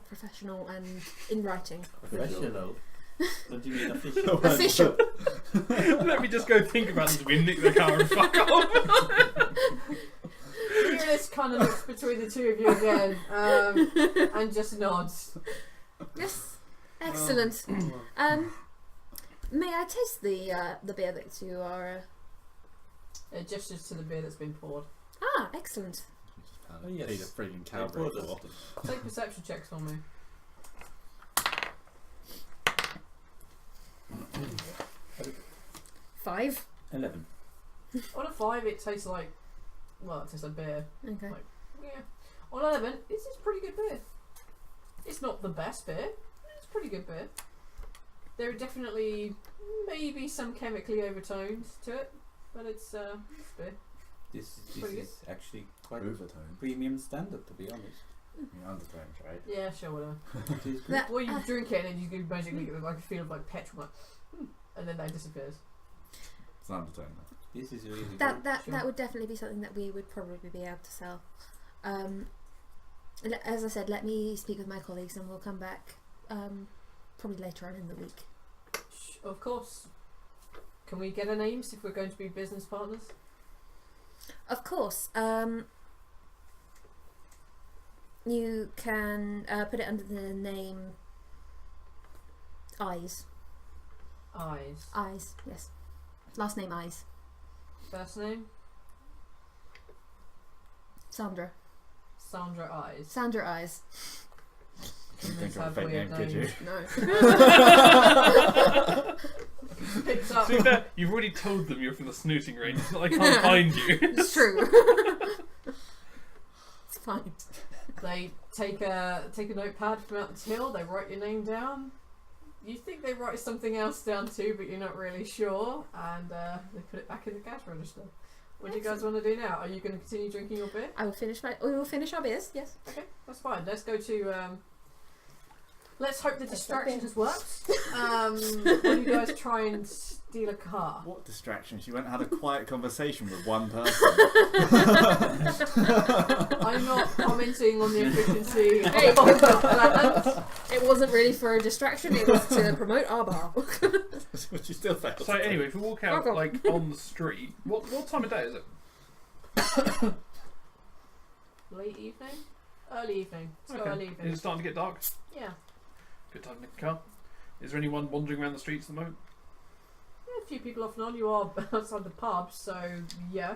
professional and in writing. Professional. Don't you mean official? Official. Let me just go think about this. We nick the car and fuck off. Fearless kind of looks between the two of you again, and just nods. Yes, excellent. May I taste the beer that you are? It gestures to the beer that's been poured. Excellent. Oh, yes. Paid a frigging They cowboy brought us for. them. Take perception checks for me. Five. 11. On a 5, it tastes like, well, it tastes like beer. Okay. Like, yeah. On 11, this is pretty good beer. It's not the best beer. It's pretty good beer. There are definitely maybe some chemically overtones to it, but it's beer. This Pretty is actually quite Overtone. premium standard, to be honest. You undertones, right? Yeah, sure, whatever. It is good. That- Well, you drink it and you can basically get like a feel of like petrol, like, and then that disappears. It's an undertone. Though. This is really That good. Sure. that would definitely be something that we would probably be able to sell. As I said, let me speak with my colleagues, and we'll come back probably later on in the week. Of course. Can we get a names if we're going to be business partners? Of course. You can put it under the name Eyes. Eyes. Eyes, yes. Last name Eyes. First name? Sandra. Sandra Eyes. Sandra Eyes. Couldn't think Humans of a have fake weird name, could you? No. Picks up. To be fair, you've already told them you're from the snooting range, so they can't find you. It's true. It's fine. They take a notepad from out the till. They write your name down. You think they write something else down too, but you're not really sure. And they put it back in the cash register. What do you guys want to do now? Are you going to continue drinking your beer? I will finish we will finish our beers, yes. Okay, that's fine. Let's go to. Let's hope the distraction has worked. Will you guys try and steal a car? What distraction? She went and had a quiet conversation with one person. I'm not commenting on the efficiency of Hey. the plan. It wasn't really for a distraction, it was to promote our bar. But she still failed. So anyway, if we walk out Okay. like on the street, what time of day is it? Late evening? Early evening. Let's go early Is evening. it starting to get dark? Yeah. Good time to nick a car. Is there anyone wandering around the streets at the moment? A few people off and on. You are outside the pub, so yeah.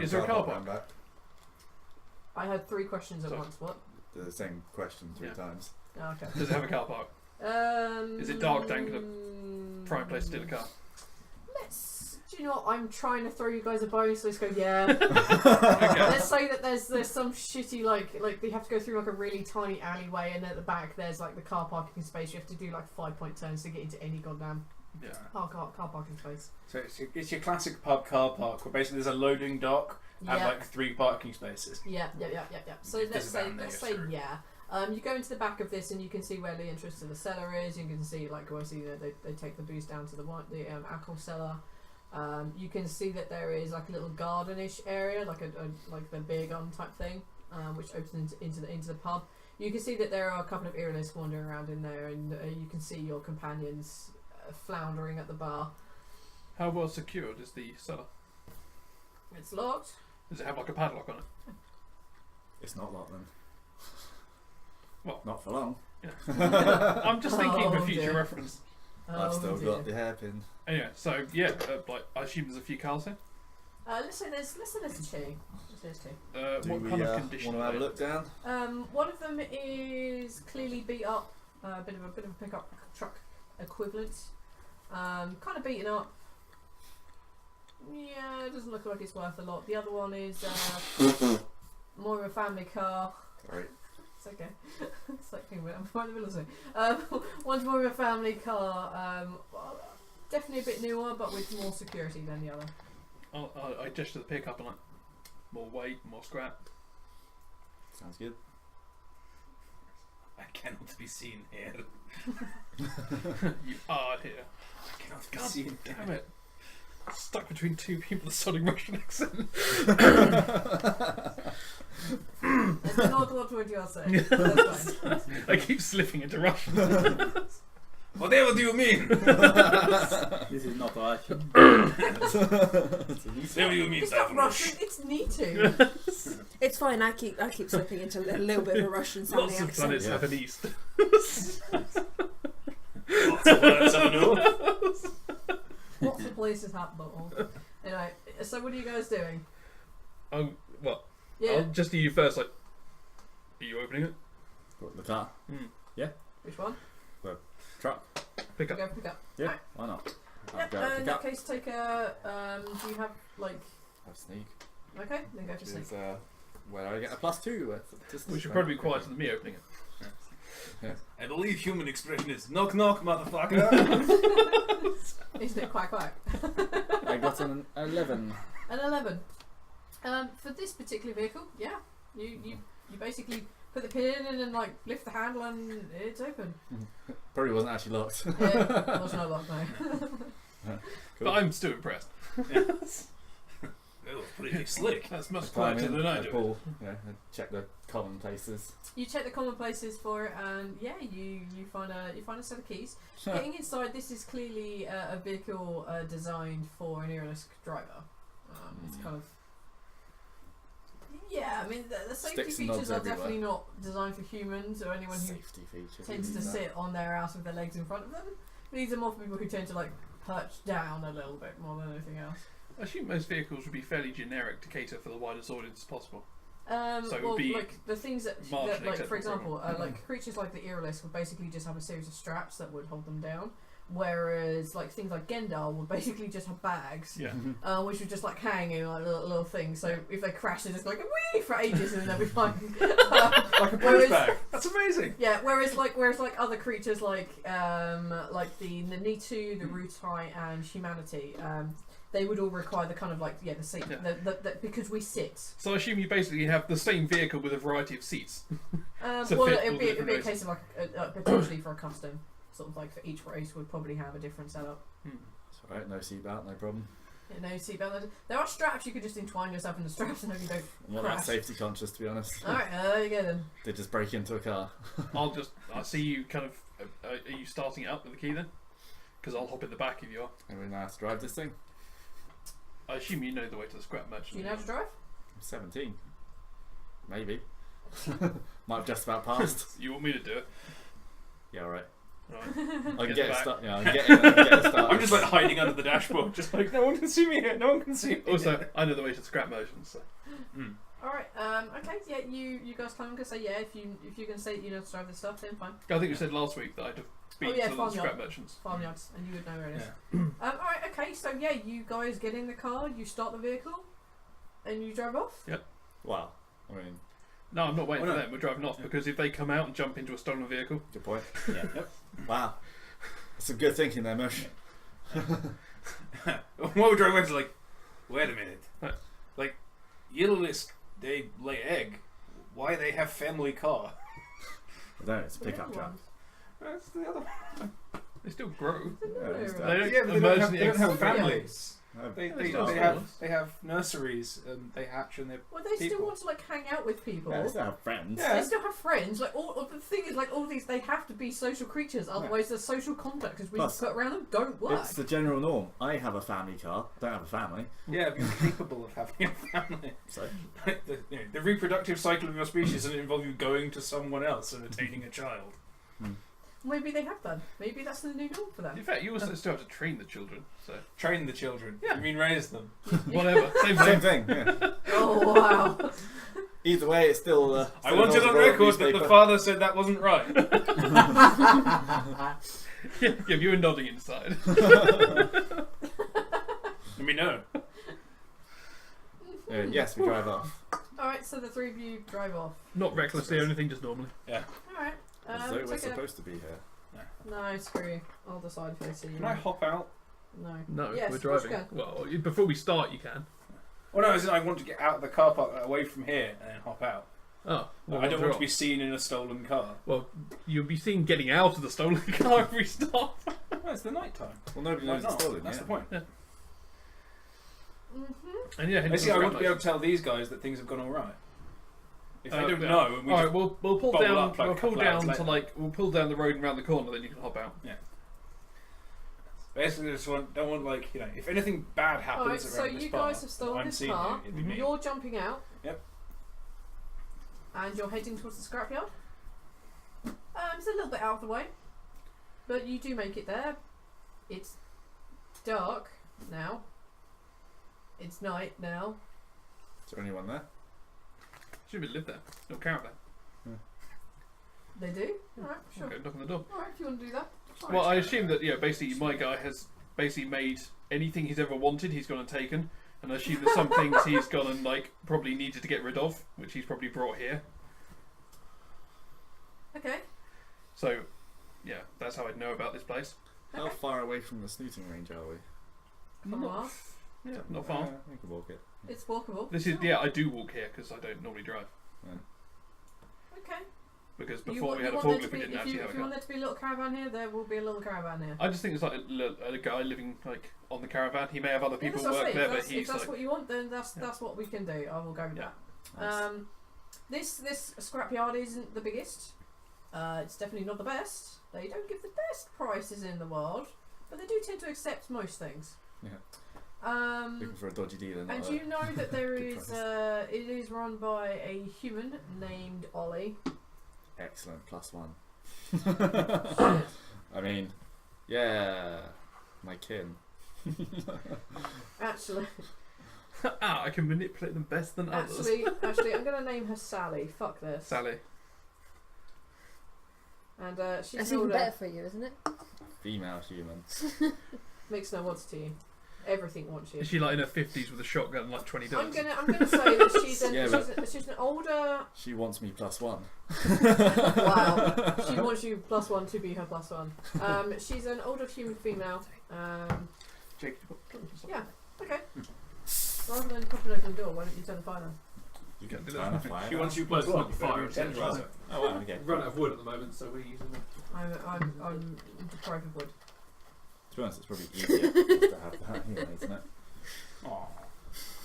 Is there a car park? Back? I had 3 questions at Sorry. once. What? The same question 3 times. Oh, okay. Does it have a car park? Is it dark down to prime place to steal a car? Do you know what? I'm trying to throw you guys a bone, so let's go, yeah. Okay. Let's say that there's some shitty, like you have to go through like a really tiny alleyway, and at the back there's like the car parking space. You have to do like 5-point turns to get into any goddamn Yeah. car parking space. So it's your classic pub car park where basically there's a loading dock and Yeah. like 3 parking spaces. Yeah. So If let's there's a van say, there, let's you're say screwed. yeah. You go into the back of this and you can see where the entrance to the cellar is. You can see like obviously they take the booze down to the alcohol cellar. You can see that there is like a little gardenish area, like like the beer garden type thing, which opens into the pub. You can see that there are a couple of Irilists wandering around in there, and you can see your companions floundering at the bar. How well secured is the cellar? It's locked. Does it have like a padlock on it? It's not locked then. What? Not for long. I'm just thinking for Oh, future dear. reference. I've still dear. got the hairpin. Anyway, so yeah, like I assume there's a few cars here. Listen, there's 2. There's 2. Do What we kind of want condition to are have a they? look down? One of them is clearly beat up, a bit of a pickup truck equivalent, kind of beaten up. Yeah, it doesn't look like it's worth a lot. The other one is more of a family car. Sorry. It's okay. It's like I'm right in the middle of something. One's more of a family car. definitely a bit newer, but with more security than the other. I gesture the pickup and like, more weight, more scrap. Sounds good. I cannot be seen here. You are here. I cannot be God seen. damn it. Stuck between two people with a sodding Russian accent. It's not what you're saying. That's fine. I keep slipping into Russian. Whatever do you mean? This is not Russian. Whatever you mean, It's not Russian, it's Netu. It's fine. I keep slipping into a little bit of a Russian sounding Lots of accent. planets have an east. Lots of words I know. Lots of places have them all. Anyway, so what are you guys doing? Oh, what? Yeah. I'll just do you first. Like, are you opening it? What, the car? Which one? Truck? Pick up. Go pick up. Yeah, Alright. why not? Yep, Go in pick that up. case, take a. Do you have, like. Have sneak. Okay, then go for Which sneak. is, where do I get a +2? We should probably be quieter than me opening it. I believe human expression is knock knock, motherfucker. Isn't it quack quack? I got an 11. An 11. For this particular vehicle, yeah, you basically put the pin in and like lift the handle and it's open. Probably wasn't actually locked. Yeah, there was no lock now. But I'm still impressed. That was pretty slick. That's much Climb quieter in, than I do. pull, yeah, and check the common places. You check the common places for it, and yeah, you find a set of keys. Getting inside, this is clearly a vehicle designed for an earless driver. It's kind of I mean the safety Sticks and features knobs are everywhere. definitely not designed for humans or anyone who Safety feature. tends to sit on their ass with their legs in front of them. These are more for people who tend to like perch down a little bit more than anything else. I assume most vehicles would be fairly generic to cater for the widest audience as possible. So it Well, would be like the things that marginally like for acceptable, example, like creatures like the earless would basically just have a series of straps that would hold them down, whereas like things like Gendar would basically just have bags, Yeah. which would just like hang in like little things. So if they crash, they just like wee for ages and then they'll be fine. Like a Whereas- push bag. That's amazing. Yeah, whereas like other creatures like the Netu, the Rutai, and Humanity, they would all require the kind of like the seat, Yeah. the because we sit. So I assume you basically have the same vehicle with a variety of seats. Well, fit all it'd the be a different case of like potentially for a custom sort of like for each race would probably have a different setup. It's alright, no seatbelt, no problem. Yeah, no seatbelt. There are straps you could just entwine yourself in the straps and hope you don't. I'm not that Crash. safety conscious, to be honest. All right, there you go then. They just break into a car. I see you kind of. Are you starting it up with the key then? Because I'll hop in the back if you are. And we know how to drive this thing. I assume you know the way to the scrap merchant. Do you know how to drive? I'm 17. Maybe. Might have just about passed. You want me to do it? Yeah, alright. Right. I can Get get it back. started. Yeah, I can get it started. I'm just like hiding under the dashboard, just like no one can see me here. No one can see me. Also, I know the way to the scrap merchant. So. All right. Okay. Yeah. You guys come and go say yeah. If you're gonna say that you know how to drive this stuff, then fine. I think we said last week that I'd have beat yeah, to the farmyard. scrap merchants. Farmyards, and you would know where it is. Yeah. All right. Okay. So yeah, you guys get in the car, you start the vehicle, and you drive off. Wow. I mean, No, I'm not waiting Oh, for no. them. We're driving off because if they come out and jump into a stolen vehicle, good point. Yeah. Wow. That's some good thinking there, Mush. What we're driving away is like, wait a minute. Right. Like, Yellowisk, they lay egg. Why they have family car? I don't know, it's a The pickup little truck. ones. That's the other one. they still grow. Yeah, it's They They don't Yeah, but they don't emerge have, in the they don't eggs have from the ground. families. They They have nurseries and they hatch and they. Well, they still People. want to like hang out with people. Yeah, they still have friends. Yeah. They still have friends. Like all the thing is, like all these, they have to be social creatures. Otherwise, the social contacts we Plus, put around them don't work. It's the general norm. I have a family car. Don't have a family. Yeah, but you're capable of having a family. So Like the reproductive cycle of your species doesn't involve you going to someone else and attaining a child. Maybe they have done. Maybe that's the new norm for them. In fact, you also still have to train the children. So Train the children. Yeah. You mean raise them? whatever, same same thing. thing. Yeah. Oh wow! Either way, it's still. I want it on record that the father said that wasn't right. Yeah, you were nodding inside. Let me know. Yes, we drive off. All right, so the three of you drive off. Not recklessly or anything, just normally. All right. As though we're Take a... supposed to be here. No, screw you. I'll decide if I see you. Can I hop out No. No, Yes, we're of course driving. you Well, before we start, you can. Well, no, as in I want to get out of the car park away from here and then hop out. Oh, well, I don't want to off. be seen in a stolen car. Well, you'll be seen getting out of the stolen car if we stop. No, it's the night time. Well, nobody Why knows it's not? stolen. That's yeah. the point. Mm-hmm. And yeah, Basically, I want to be able to tell these guys that things have gone all right. If they don't know, and we all just right, we'll pull bubble down. up like We'll a pull couple hours down to later. we'll pull down the road and round the corner, then you can hop out. basically just don't want like if anything bad happens Alright, so around this you bar, guys have stolen I'm this seeing car. you, it'd be me. You're jumping out. Yep. And you're heading towards the scrapyard. It's a little bit out of the way, but you do make it there. It's dark now. It's night now. Is there anyone there? Should we live there? No caravan. They do? Alright, sure. Okay, knock on the door. Alright, if you want to do that. Fine. Well, I assume that basically my guy has basically made anything he's ever wanted, he's gone and taken, and I assume that some things he's gone and probably needed to get rid of, which he's probably brought here. Okay. So, yeah, that's how I'd know about this place. How Okay. far away from the snooting range are we? From Not, us. yeah, not far. We can walk it. It's walkable. This is I do walk here because I don't normally drive. Okay. Because You before want- we had you a want there forklift, to we be- didn't if actually you, have if a you want car. there to be a little caravan here, there will be a little caravan here. I just think it's like a guy living on the caravan. He may have other Yeah, people that's what I work say. there, If but he's that's what you want, then that's what we can do. I will go with Yeah. that. This scrapyard isn't the biggest. It's definitely not the best. They don't give the best prices in the world, but they do tend to accept most things. Yeah. Looking for a dodgy dealer. And you know that there Good is price. it is run by a human named Ollie. Excellent, +1. I mean, yeah, my kin. Actually, I can manipulate them best than others. actually, I'm gonna name her Sally. Fuck this. Sally. And she's That's an even older. better for you, isn't it? Female human. Makes no odds to you. Everything wants you. Is she in her 50s with a shotgun and 20 I'm guns? gonna say that she's an, Yeah, she's an older. She wants me +1. Wow. She wants you +1 to be her +1. She's an older human female. Jake, Yeah. Okay. Rather than popping open the door, why don't you turn the fire on? You can do turn that. a fire. She wants you Well, it's +1. not fire, it's Ten central. rather. Oh, wow, okay. Run out of wood at the moment, so we're using them. I'm deprived of wood. To be honest, it's probably easier just to have that anyway, isn't it? Aw.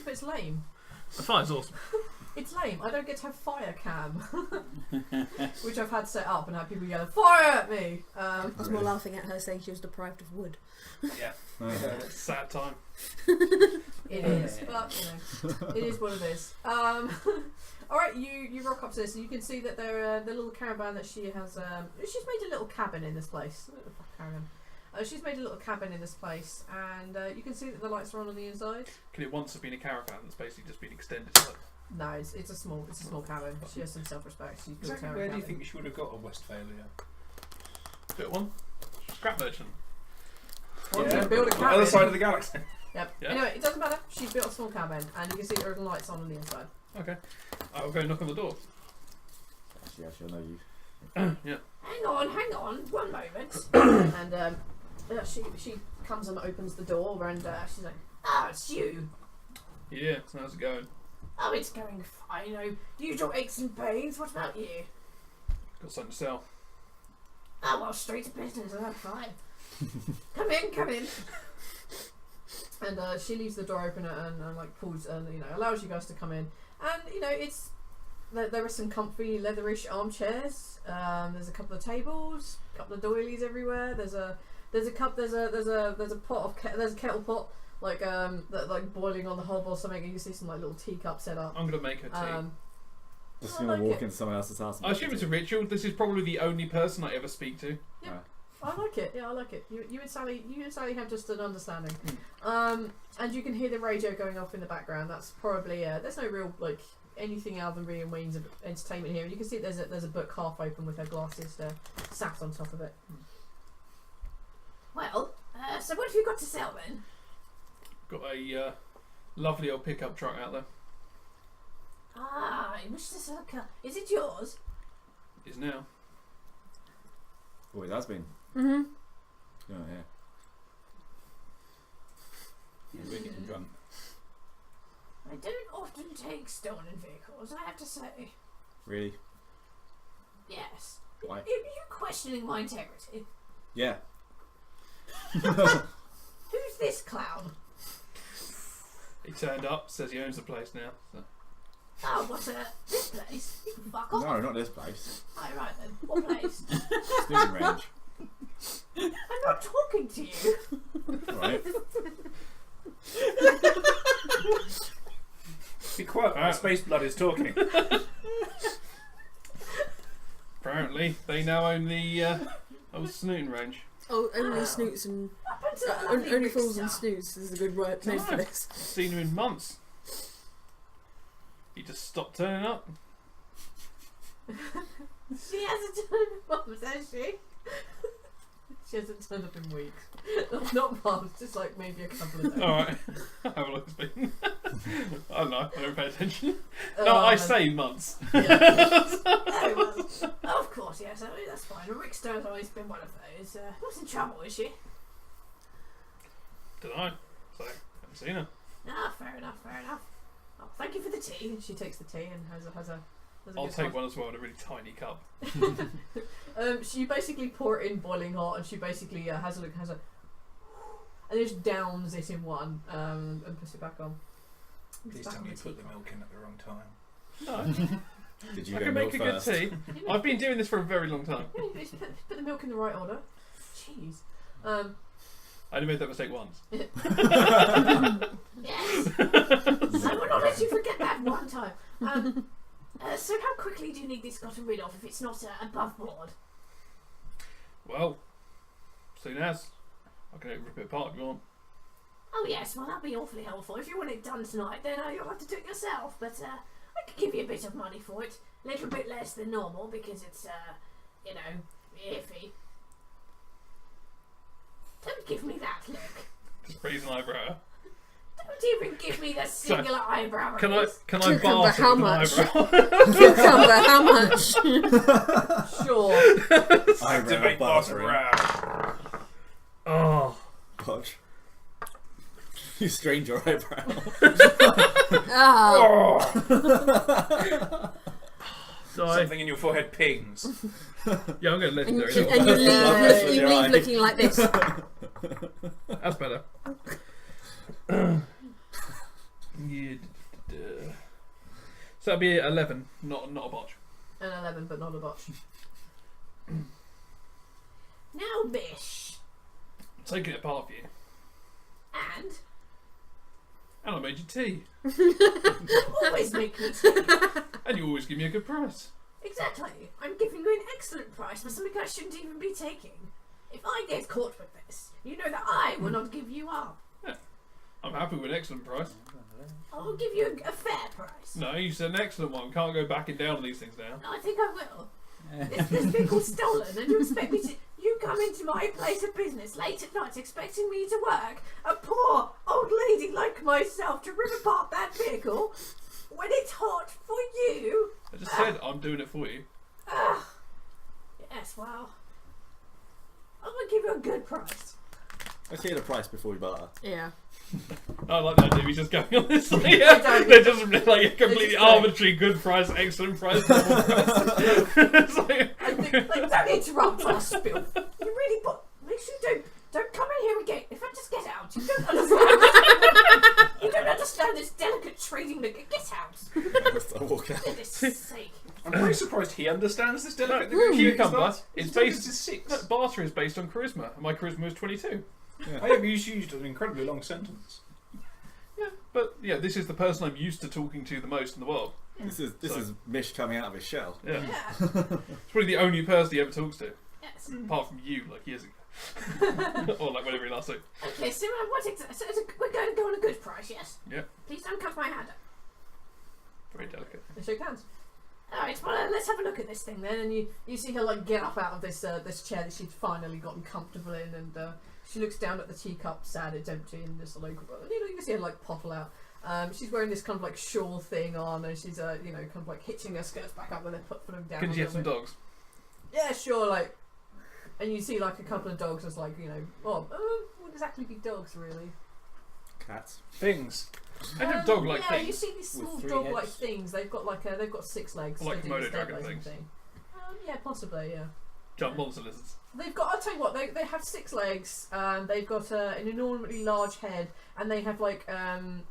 But it's lame. The fire's awesome. It's lame. I don't get to have fire cam, which I've had set up and had people yell fire at me. I was more laughing at her saying she was deprived of wood. Yeah. Sad time. It is, but it is what it is. All right, you rock up to this, and you can see that the little caravan that she has. She's made a little cabin in this place. Caravan. She's made a little cabin in this place, and you can see that the lights are on the inside. Could it once have been a caravan that's basically just been extended? No, it's a small cabin. She has some self-respect. She's built Exactly her own where do you cabin. think she would have got a Westphalia? Bit one. Scrap merchant. Well, you build a cabin. Other side of the galaxy. Yep. Yeah. Anyway, it doesn't matter. She's built a small cabin, and you can see there are lights on the inside. Okay. I'll go knock on the door. Actually, I shall know you. Yeah. Hang on, one moment. And she comes and opens the door, and she's like, "Ah, it's you. Yeah, so how's it going? Oh, it's going fine. Oh, usual aches and pains. What about you? Got something to sell. Oh, well, straight to business. I'm fine. Come in. And she leaves the door open and pulls and allows you guys to come in. And it's there are some comfy leatherish armchairs. There's a couple of tables, a couple of doilies everywhere. There's a cup. There's a pot of there's a kettle pot that boiling on the hob or something. And you see some little teacups set up. I'm gonna make her tea. Just I gonna like walk it. into someone else's house. And I make assume a it's a tea. ritual. This is probably the only person I ever speak to. Yeah. Right. I like it. Yeah, I like it. You and Sally have just an understanding. And you can hear the radio going off in the background. That's probably there's no real anything other than real means of entertainment here. And you can see there's a book half open with her glasses sat on top of it. Well, so what have you got to sell then? Got a lovely old pickup truck out there. Ah, I wish to sell a car. Is it yours? Is now. Oh, it has been. Mm-hmm. Oh, yeah. Yeah, we're getting drunk. I don't often take stolen vehicles, I have to say. Really? Yes. Why? Are you questioning my integrity? Yeah. Who's this clown? He turned up, says he owns the place now. So. Oh, what's this place? You can fuck off. No, not this place. Oh, right then. What place? Snooting range. I'm not talking to you. Right. Be quiet while Space Blood is talking. Apparently, they now own the old snooting range. Oh, only Snoots and Happened to that lovely only Fools and Rickster. Snoots is a good word name for this. Seen him in months. He just stopped turning up. She hasn't turned up, has she? She hasn't turned up in weeks. Not months, just like maybe a couple of days. Alright. How long it's been? I don't know, I don't pay attention. No, I say months. Yeah. Oh, well, of course, yes, I mean, that's fine. Rickster's always been one of those. What's in trouble, is she? Dunno. So, haven't seen her. Ah, fair enough, fair enough. Oh, thank you for the tea. She takes the tea and has a I'll good take time. one as well in a really tiny cup. She basically pour it in boiling hot, and she basically has a and just downs it in one and puts it back on. Please tell me you put the milk in at the wrong time. No, Did you I go can milk make a good first? tea. I've been doing this for a very long time. Yeah, just put the milk in the right order. Jeez. I only made that mistake once. Yes. I will not let you forget that one time. So how quickly do you need this gotten rid of if it's not above board? Well, soon as. I can rip it apart if you want. Oh yes, well that'd be awfully helpful. If you want it done tonight, then you'll have to do it yourself. But I could give you a bit of money for it, a little bit less than normal because it's you know, iffy. Don't give me that look. Just raise an eyebrow. Don't even give me the singular eyebrow. Can I raise. barter how with an much? eyebrow? Cucumber, how much? Sure. Activate bartering. brow. Oh. Podge. You strained your eyebrow. Oh. So Something in your forehead pings. yeah, I'm going And, legendary. and you That's leave, right. looking like this. That's better. Yeah, so that'll be 11, not a botch. An 11, but not a botch. Now, Bish. Taking it apart for you. And I made you tea. always make me tea. And you always give me a good price. Exactly. I'm giving you an excellent price for something I shouldn't even be taking. If I get caught with this, you know that I will not give you up. I'm happy with an excellent price. I'll give you a fair price. No, you said an excellent one. Can't go backing down on these things now. I think I will. This vehicle's stolen, and you expect me to... You come into my place of business late at night expecting me to work, a poor old lady like myself, to rip apart that vehicle when it's hot for you? I just said I'm doing it for you. Yes, well... I'm going to give you a good price. Let's hear the price before we barter. Yeah. I like that dude. He's just going on this. don't. They're just like a completely just don't. arbitrary good price, excellent price. It's like, I think, like, don't interrupt our spill. You really put... Make sure you don't come in here again. If I just get out, you don't understand. You don't understand this delicate trading. Get out. I'll walk out. For goodness sake. I'm very surprised he understands this delicate cucumber is It's based. six. No, barter is based on charisma, and my charisma is 22. I have used an incredibly long sentence. Yeah, but yeah, this is the person I'm used to talking to the most in the world. This is So- Mish coming out of his shell. Yeah, Yeah. it's probably the only person he ever talks to, Yes. apart from you, like years ago, or like whenever he last saw. Okay, so we're going to go on a good price, yes? Yeah. Please don't cut my hand up. Very delicate. They shake hands. Alright, well, let's have a look at this thing then. And you see her like get up out of this chair that she'd finally gotten comfortable in, and she looks down at the teacup, sad it's empty, and just like, you can see her like pottle out. She's wearing this kind of like shawl thing on, and she's kind of like hitching her skirts back up when they put them down. Can a you have little some bit. dogs? Yeah, sure. Like, and you see like a couple of dogs as like, well, wouldn't exactly be dogs really. Cats. Things. I have dog-like yeah, things. you see these With small 3 dog-like heads. things. They've got they've got 6 legs. Like they do Komodo the dragon stabilising things. thing. Yeah, possibly. Yeah. Giant monster lizards. They've got. I'll tell you what. They have 6 legs. They've got an enormously large head, and they have like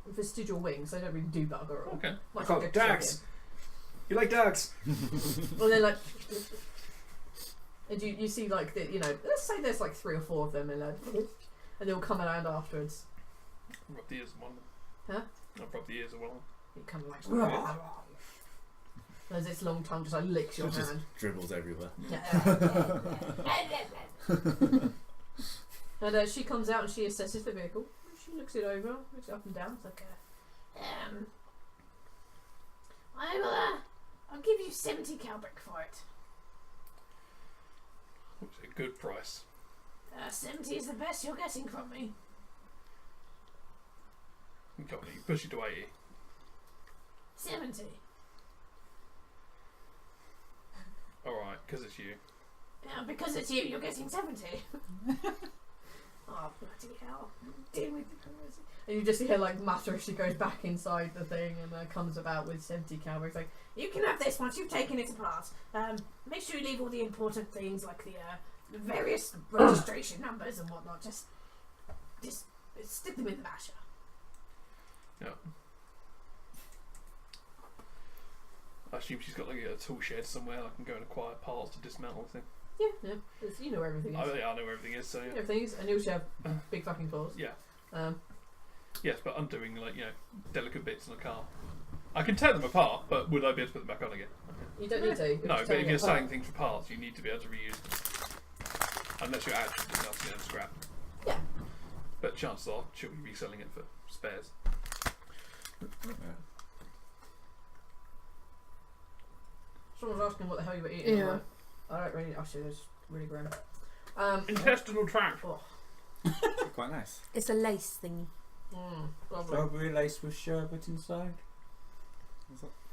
vestigial wings. They don't really do bugger all. Okay. Like I call a it dogs. You like dogs? Well, they're like. And you see like let's say there's like 3 or 4 of them, and they'll come around afterwards. Rub the ears of one of them. Huh? I'll rub the ears of one of them. It kind of like. As its long tongue just like licks your It just hand. dribbles everywhere. And she comes out and she assesses the vehicle. She looks it over, looks it up and down. It's like, I'll give you 70 cowbrick for it. Which is a good price. 70 is the best you're getting from me. You push it to 80. 70. Alright, because it's you. Now, because it's you, you're getting 70. Oh, bloody hell. Deal with the and you just hear like mutter as she goes back inside the thing and comes about with 70 cowbacks. Like, You can have this once you've taken it apart. Make sure you leave all the important things like the various registration numbers and whatnot. Just stick them in the masher. Yeah. I assume she's got like a tool shed somewhere I can go and acquire parts to dismantle the thing. yeah. You know where everything is. I know where everything is, so yeah. Everything is, and you also have big fucking claws. Yeah. Yes, but undoing delicate bits in a car. I can tear them apart, but would I be able to put them back on again? You don't need to. No, but if you're selling things for parts, you need to be able to reuse them. Unless you're actually discussing it as scrap. Yeah. But chances are she'll be reselling it for spares. Someone's asking what the hell you were eating. Yeah. I don't really. Actually, it's really grim. Intestinal tract. Quite nice. It's a lace thingy. Lovely. Strawberry lace with sherbet inside.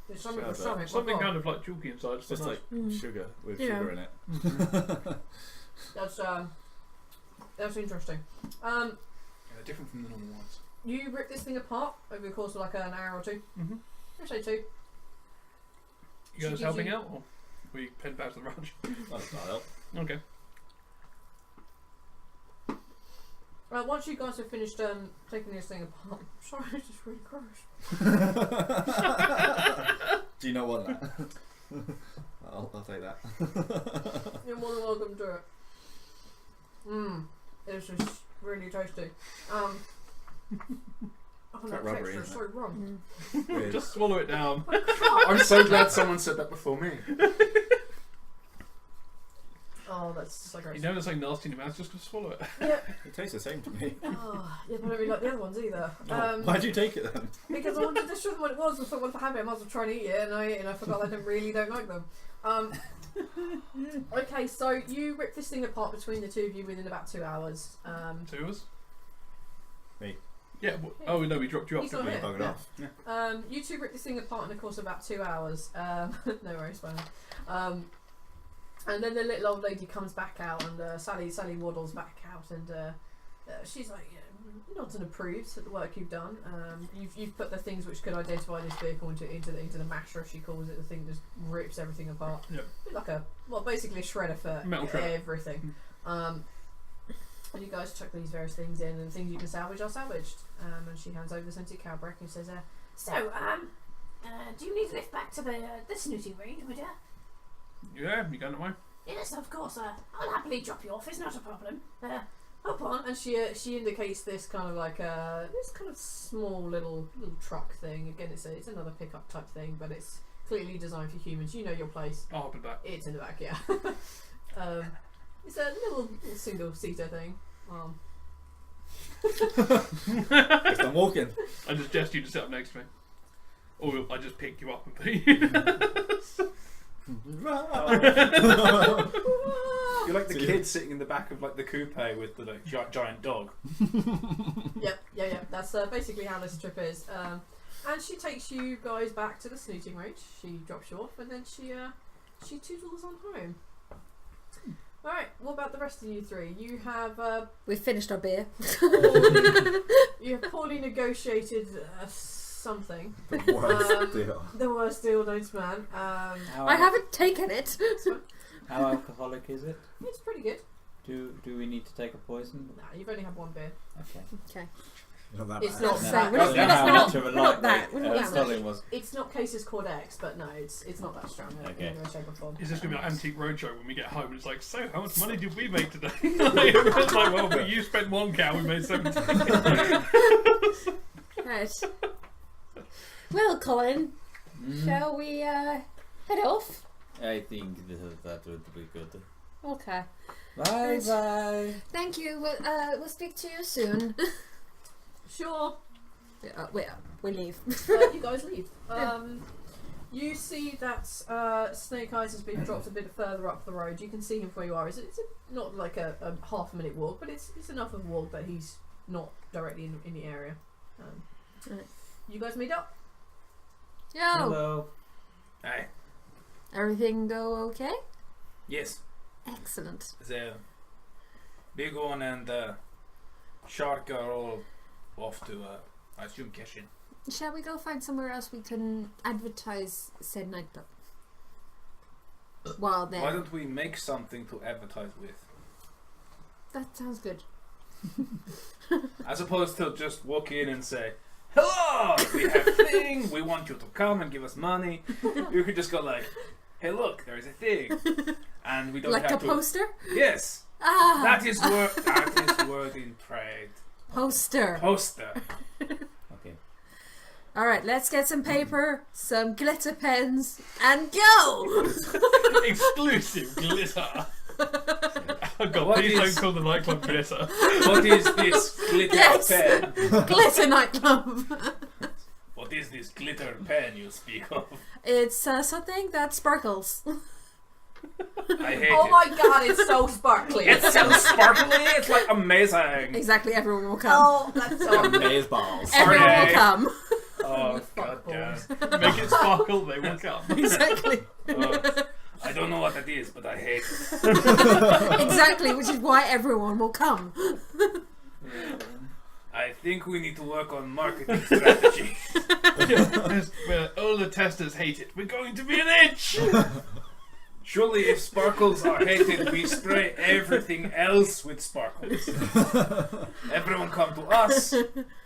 It's something with Sherbet. something. Something kind of like chalky inside. It's just like sugar with Yeah. sugar in it. That's interesting. Yeah, different from the normal ones. You rip this thing apart over the course of like an hour or 2. Mm-hmm. Let's say 2. You guys helping out, or we head back to the ranch? That'll help. Okay. Once you guys have finished taking this thing apart, sorry, it's just really gross. Do you not want that? I'll take that. You're more than welcome to it. It's just really tasty. Oh, Quite that rubbery, texture is isn't so wrong. Weird. Just swallow it down. I'm so glad someone said that before me. Oh, that's so gross. You know there's something nasty in your mouth, just gonna swallow it. Yeah. It tastes the same to me. Oh, yeah, but I don't really like the other ones either. Why'd you take it then? Because I wanted to show them what it was and thought, well, if I have it, I might as well try and eat it, and I ate it and I forgot I don't like them. Okay, so you rip this thing apart between the two of you within about 2 hours. 2 hours? Me. Yeah. Oh no, we dropped you off. He's Didn't not we? here. Buggered off. You two rip this thing apart in the course of about 2 hours. No worries, fine. And then the little old lady comes back out, and Sally waddles back out, and she's like, nods and approves of the work you've done. You've put the things which could identify this vehicle into the masher, she calls it. The thing just rips everything apart. Yep. Like basically a shredder for Metal shredder. everything. And you guys chuck these various things in, and the things you can salvage are salvaged. And she hands over the scented cowbrick and says, So, do you need a lift back to the snooting range, would you? Yeah, you going that way? Yes, of course. I'll happily drop you off. It's not a problem. hop on, and she indicates this kind of like this kind of small little truck thing. Again, it's another pickup type thing, but it's clearly designed for humans. You know your place. I'll hop in back. It's in the back, yeah. It's a little single seater thing. If I'm walking. I just gesture you to sit up next to me. Or I just pick you up and put you. You're like the kid sitting in the back of like the coupe with the giant dog. Yep. That's basically how this trip is. And she takes you guys back to the snooting range. She drops you off, and then she toodles on home. Alright, what about the rest of you three? You have We've finished our beer. poorly negotiated something. The worst deal. The worst deal known to man. I haven't taken it. How alcoholic is it? It's pretty good. Do we need to take a poison? Nah, you've only had one beer. Okay. Okay. Not that It's bad. not So that. we're not- I don't know how we're not- much of a we're not that- lightweight, we're not that Stalin was. It's not cases called X, but no, it's not that strong in Okay. any way, shape or form. Is this going to be an antique roadshow when we get home? It's like, so how much money did we make today? It's like, well, but you spent 1 cow, we made 17. Right. Well, Colin, shall we head off? I think that would be good. Okay. Bye bye. Thank you. We'll speak to you soon. Sure. We leave. You guys leave. You see that Snake Eyes has been dropped a bit further up the road. You can see him from where you are. It's not like a half a minute walk, but it's enough of a walk that he's not directly in the area. Right. You guys meet up? Yo, Hello. Aye. everything go okay? Yes. Excellent. The Big One and Shark are all off to, I assume, Keshin. Shall we go find somewhere else we can advertise said nightclub? While Why there. don't we make something to advertise with? That sounds good. As opposed to just walk in and say, hello, we have a thing, we want you to come and give us money. You could just go like, hey look, there is a thing. And we don't Like a have to... poster? Yes, Ah! that is word in trade. Poster. Poster. Okay. Alright, let's get some paper, some glitter pens, and go! Exclusive glitter. Oh god, What please is- don't call the nightclub glitter. What is this glitter Yes. pen? Glitter nightclub! What is this glitter pen you speak of? It's something that sparkles. I hate Oh it. my god, it's so sparkly. It's so sparkly, it's like amazing. Exactly, everyone will come. Oh, that's so Amaze balls. Everyone will Sorry. come. Oh, Fuck god damn. balls. Make it sparkle, they will come. Exactly. I don't know what that is, but I hate it. Exactly, which is why everyone will come. I think we need to work on marketing strategy. Well, all the testers hate it. We're going to be an itch! Surely if sparkles are hated, we spray everything else with sparkles. Everyone come to us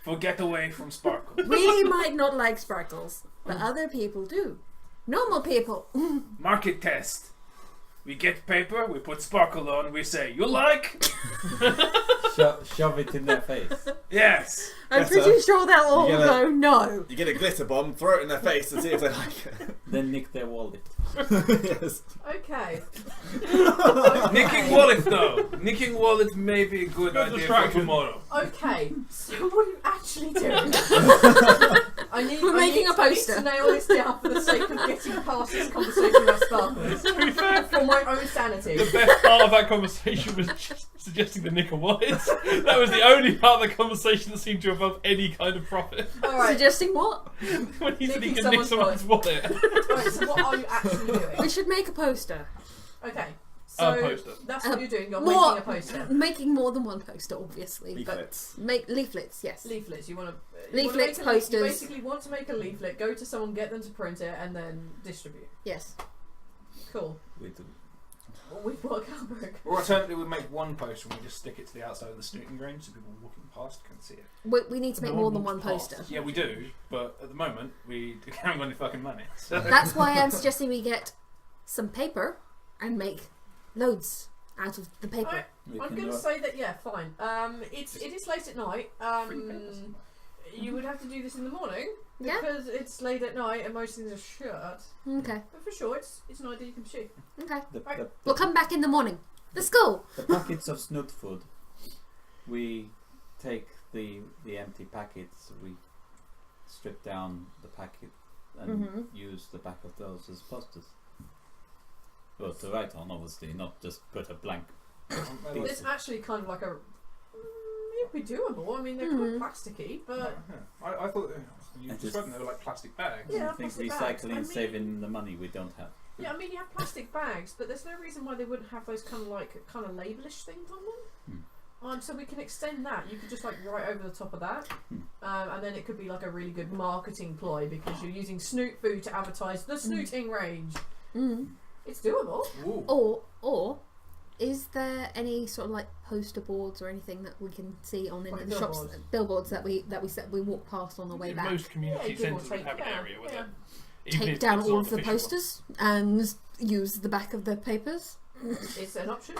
for get away from sparkles. We might not like sparkles, but other people do. Normal people. Market test. We get paper, we put sparkle on, we say, you like? Shove it in their face. Yes. I'm Better. pretty sure they'll all You get go no. You get a glitter bomb, throw it in their face and see if they like it. Then nick their wallet. Yes. Okay. Nicking wallet though. Nicking wallet may be a good Good idea for distraction. tomorrow. Okay, so what are you actually doing? We're making a poster. I need to nail this down for the sake of getting past this conversation about sparkles. To be fair, For my own sanity. the best part of that conversation was just suggesting the nick of wallets. That was the only part of the conversation that seemed to involve any kind of profit. Alright, Suggesting what? When he said he Nicking could nick someone's someone's wallet. right, so what are you actually We doing? should make a poster. Okay, so poster. that's what you're doing. You're More- making a poster. Making more than one poster, obviously. Leaflets. But make leaflets, yes. Leaflets. You want to Leaflets, You posters. basically want to make a leaflet. Go to someone, get them to print it, and then distribute. Yes. Cool. We do. We've got Calbrick. Or alternatively, we make one poster and we just stick it to the outside of the snooting range so people walking past can see it. We need to make No more one than one walks past. poster. Yeah, we do, but at the moment, we haven't got any fucking money. So. That's why I'm suggesting we get some paper and make loads out of the paper. Alright, We I'm can going do to it. say that it is late at night. You would have to do this in the morning Yeah? because it's late at night and most things are shut. Okay. But for sure, it's an idea you can pursue. Okay. Right. We'll come back in the morning. Let's go! The packets of snoot food. We take the empty packets, we strip down the packet and Mhm. use the back of those as posters. Well, to write on, obviously, not just put a blank. It's actually kind of like a. It'd be doable. I mean, they're quite plasticky, but I thought you I just- described them, they were like plastic bags. Yeah, I think plastic bags. recycling I mean- saving the money we don't have. Yeah, I mean you have plastic bags, but there's no reason why they wouldn't have those kind of labelish things on them. So we can extend that. You could just like write over the top of that, and then it could be like a really good marketing ploy because you're using Snoot food to advertise the snooting range. It's doable. Or is there any sort of like poster boards or anything that we can see on in Like the shops, billboards that we walk past on the way back? Most community give or centres would take, have an area with it. Take down all of the posters and use the back of the papers. It's an option.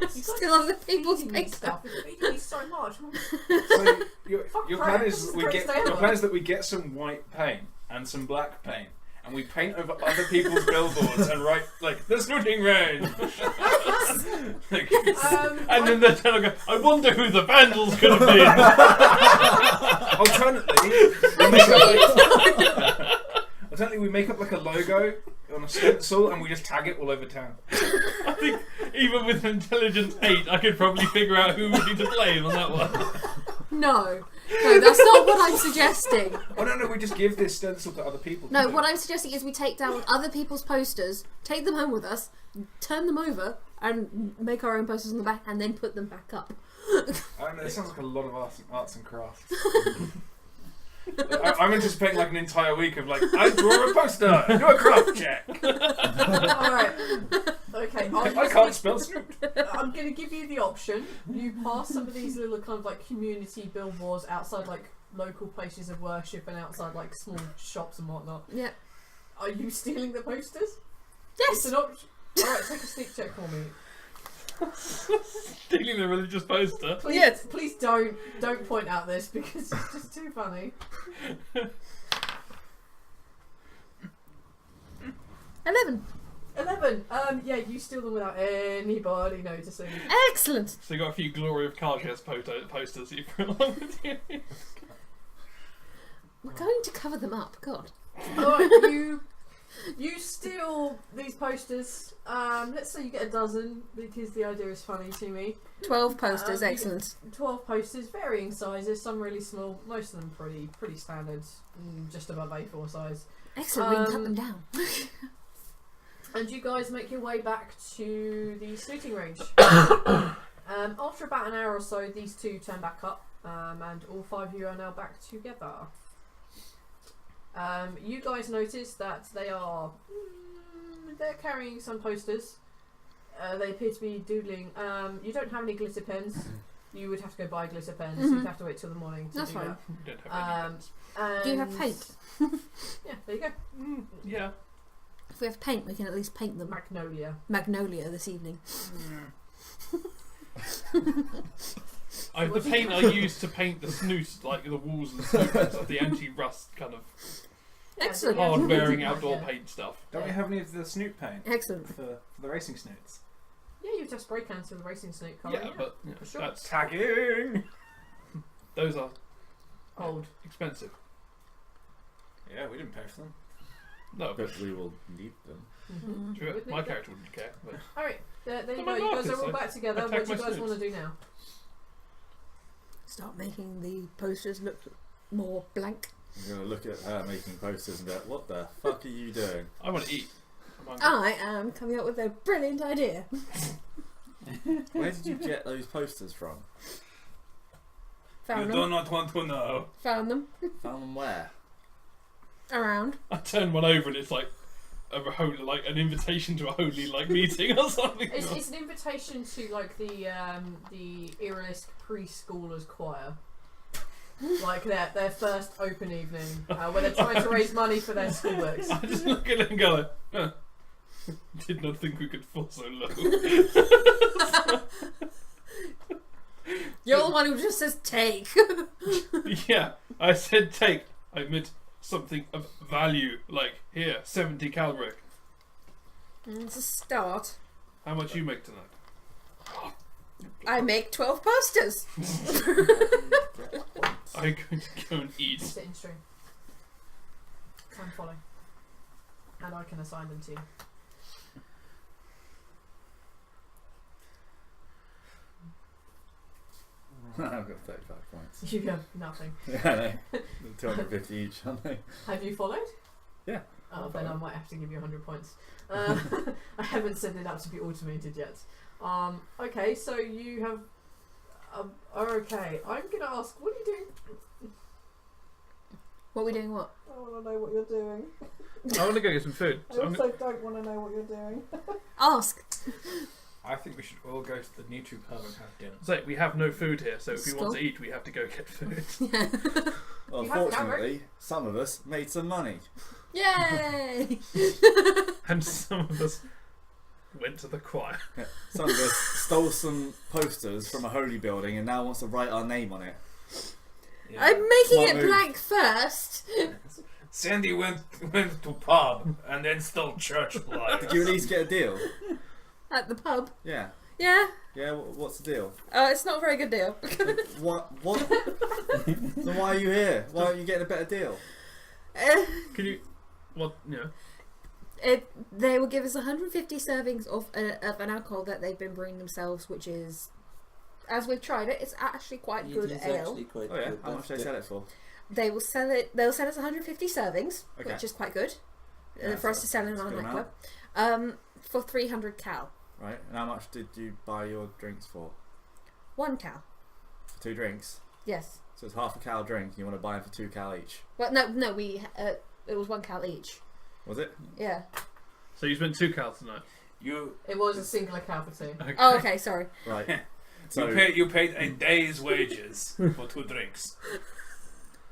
Still other people's feeding me paper. stuff. It's feeding me so much. So your Fuck plan crap, is this is we the get greatest day your ever. plan is that we get some white paint and some black paint. And we paint over other people's billboards and write like the snooting range. Like, And then the channel go, I wonder who the vandals could have been. Alternately, we make up like a logo on a stencil and we just tag it all over town. I think even with intelligence 8, I could probably figure out who would need to play on that one. No, that's not what I'm suggesting. Oh no, we just give this stencil to other people. No, what I'm suggesting is we take down other people's posters, take them home with us, turn them over, and make our own posters on the back, and then put them back up. I don't know, it sounds like a lot of arts and crafts. I'm anticipating like an entire week of like, I draw a poster, do a craft check. Alright. Okay. I can't spell Snoot. I'm going to give you the option. You pass some of these little kind of like community billboards outside like local places of worship and outside like small shops and whatnot. Yeah. Are you stealing the posters? Yes. It's an option. Alright, take a sneak check for me. Stealing the religious poster. Please, Yes. please don't point out this because it's just too funny. 11. 11. Yeah, you steal them without anybody noticing. Excellent. So you got a few Glory of Carcass posters you put along with you. We're going to cover them up. God. Alright, you steal these posters. Let's say you get a dozen because the idea is funny to me. 12 posters. You Excellent. get 12 posters, varying sizes. Some really small, most of them pretty standard, just above A4 size. Excellent. We can cut them down. And you guys make your way back to the snooting range. After about an hour or so, these two turn back up, and all 5 of you are now back together. You guys notice that they're carrying some posters. They appear to be doodling. You don't have any glitter pens. You would have to go buy glitter pens. You'd have to wait till the morning to That's do fine. that. You don't have any pens. Do you have paint? Yeah, there you go. Yeah. If we have paint, we can at least paint them. Magnolia this evening. The paint I used to paint the snoots, like the walls and snoots of the anti-rust kind of Excellent. hard-wearing outdoor Yeah. paint stuff. Don't we have any of the Snoot paint Excellent. for the racing Snoots? Yeah, you just spray cans with the racing snoot colour. Yeah, but sure. that's Tagging! those are Old. expensive. Yeah, we didn't pay for them. No, but But we will need them. sure, With me, my yeah. character wouldn't care. But Alright, there you Well, go. my You guys markers, are all I back together. attack What do you my guys snoots. want to do now? Start making the posters look more blank. I'm going to look at her making posters and be like, what the fuck are you doing? I want to eat. I'm hungry. I am coming up with a brilliant idea. Where did you get those posters from? Found You do them. not want to know. Found them. Found them where? Around. I turn one over and it's like an invitation to a holy meeting or something. It's an invitation to like the Iralisk preschoolers choir. Like their first open evening where they're trying to raise money for their school books. I just look at it and go like, huh. Did not think we could fall so low. You're the one who just says take. Yeah, I said take. I meant something of value. Like, here, 70 Calbrick. It's a start. How much you make tonight? I make 12 posters. I'm going to go and eat. Sit in stream. And follow. And I can assign them to you. I've got 35 points. You have nothing. Yeah, I know. 250 each, aren't they? Have you followed? Yeah. Oh, then I might have to give you 100 points. I haven't set it up to be automated yet. Okay, so you have. Okay, I'm gonna ask. What are you doing? What are we doing? What? I want to know what you're doing. I want to go get some food. I So also don't want to know what you're doing. Ask. I think we should all go to the Netu pub and have dinner. so we have no food here, so if we want Skull. to eat, we have to go get food. Yeah. Well, You have unfortunately, some of us made some money. Yay! And some of us went to the choir. Yeah. Some of us stole some posters from a holy building and now wants to write our name on it. Yeah. I'm making Smart it move. blank first. Sandy went to pub and then stole church blood. Did you at least get a deal? At the pub. Yeah. Yeah. Yeah, what's the deal? It's not a very good deal. What? Then why are you here? Why aren't you getting a better deal? Can you? What? You know. They will give us 150 servings of an alcohol that they've been brewing themselves, which is, as we've tried it, it's actually quite good It is ale. actually quite Oh yeah, good. how much do they sell it for? They will sell it. They'll sell us 150 servings, Okay. which is quite good Yeah, for us to sell in that's a our good nightclub. For 300 cal, Right, and how much did you buy your drinks for? 1 cal. For 2 drinks? Yes. So it's half a cal drink, you want to buy them for 2 cal each? Well, no, we it was 1 cal each. Was it? Yeah. So you spent 2 cows tonight. It was a singular cow for 2. Okay. Oh, okay. Sorry. Right. So, You paid a day's wages for 2 drinks.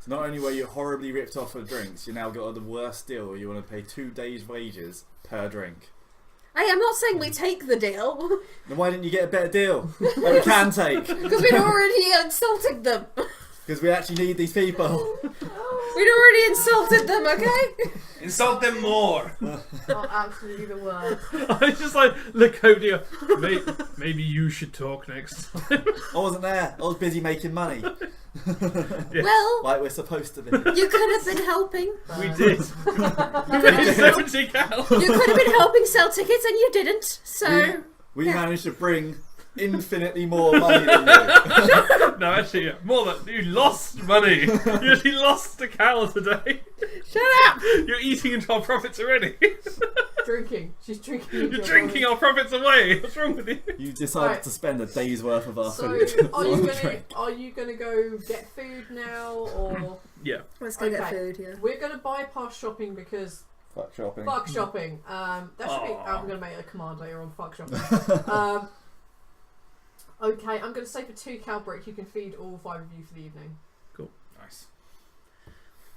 so not only were you horribly ripped off for drinks, you now got the worst deal where you want to pay 2 days' wages per drink. Hey, I'm not saying we take the deal Then why didn't you get a better deal that we can take? because we'd already insulted them. Because we actually need these people. We'd already insulted them. Okay. Insult them more. Oh, absolutely the worst. I was just like, look over you. Maybe you should talk next time. I wasn't there. I was busy making money. Yeah. Well, Like we're supposed to be. you could have been helping. We did. We made 70 cows. You could have been helping sell tickets, and you didn't. So We Yeah. managed to bring infinitely more money than you. No, actually, yeah, more than you lost money. You actually lost a cow today. shut up. You're eating into our profits already. Drinking. She's drinking. You're drinking our profits away. What's wrong with you? You decided Right. to spend a day's worth of our So, food. are you gonna go get food now, or Yeah. Let's go get Okay. food. Yeah. we're gonna bypass shopping because Fuck shopping. fuck shopping. That should be. Aw. I'm gonna make a command later on. Fuck shopping. Okay, I'm gonna say for 2 cal brick you can feed all 5 of you for the evening. Nice.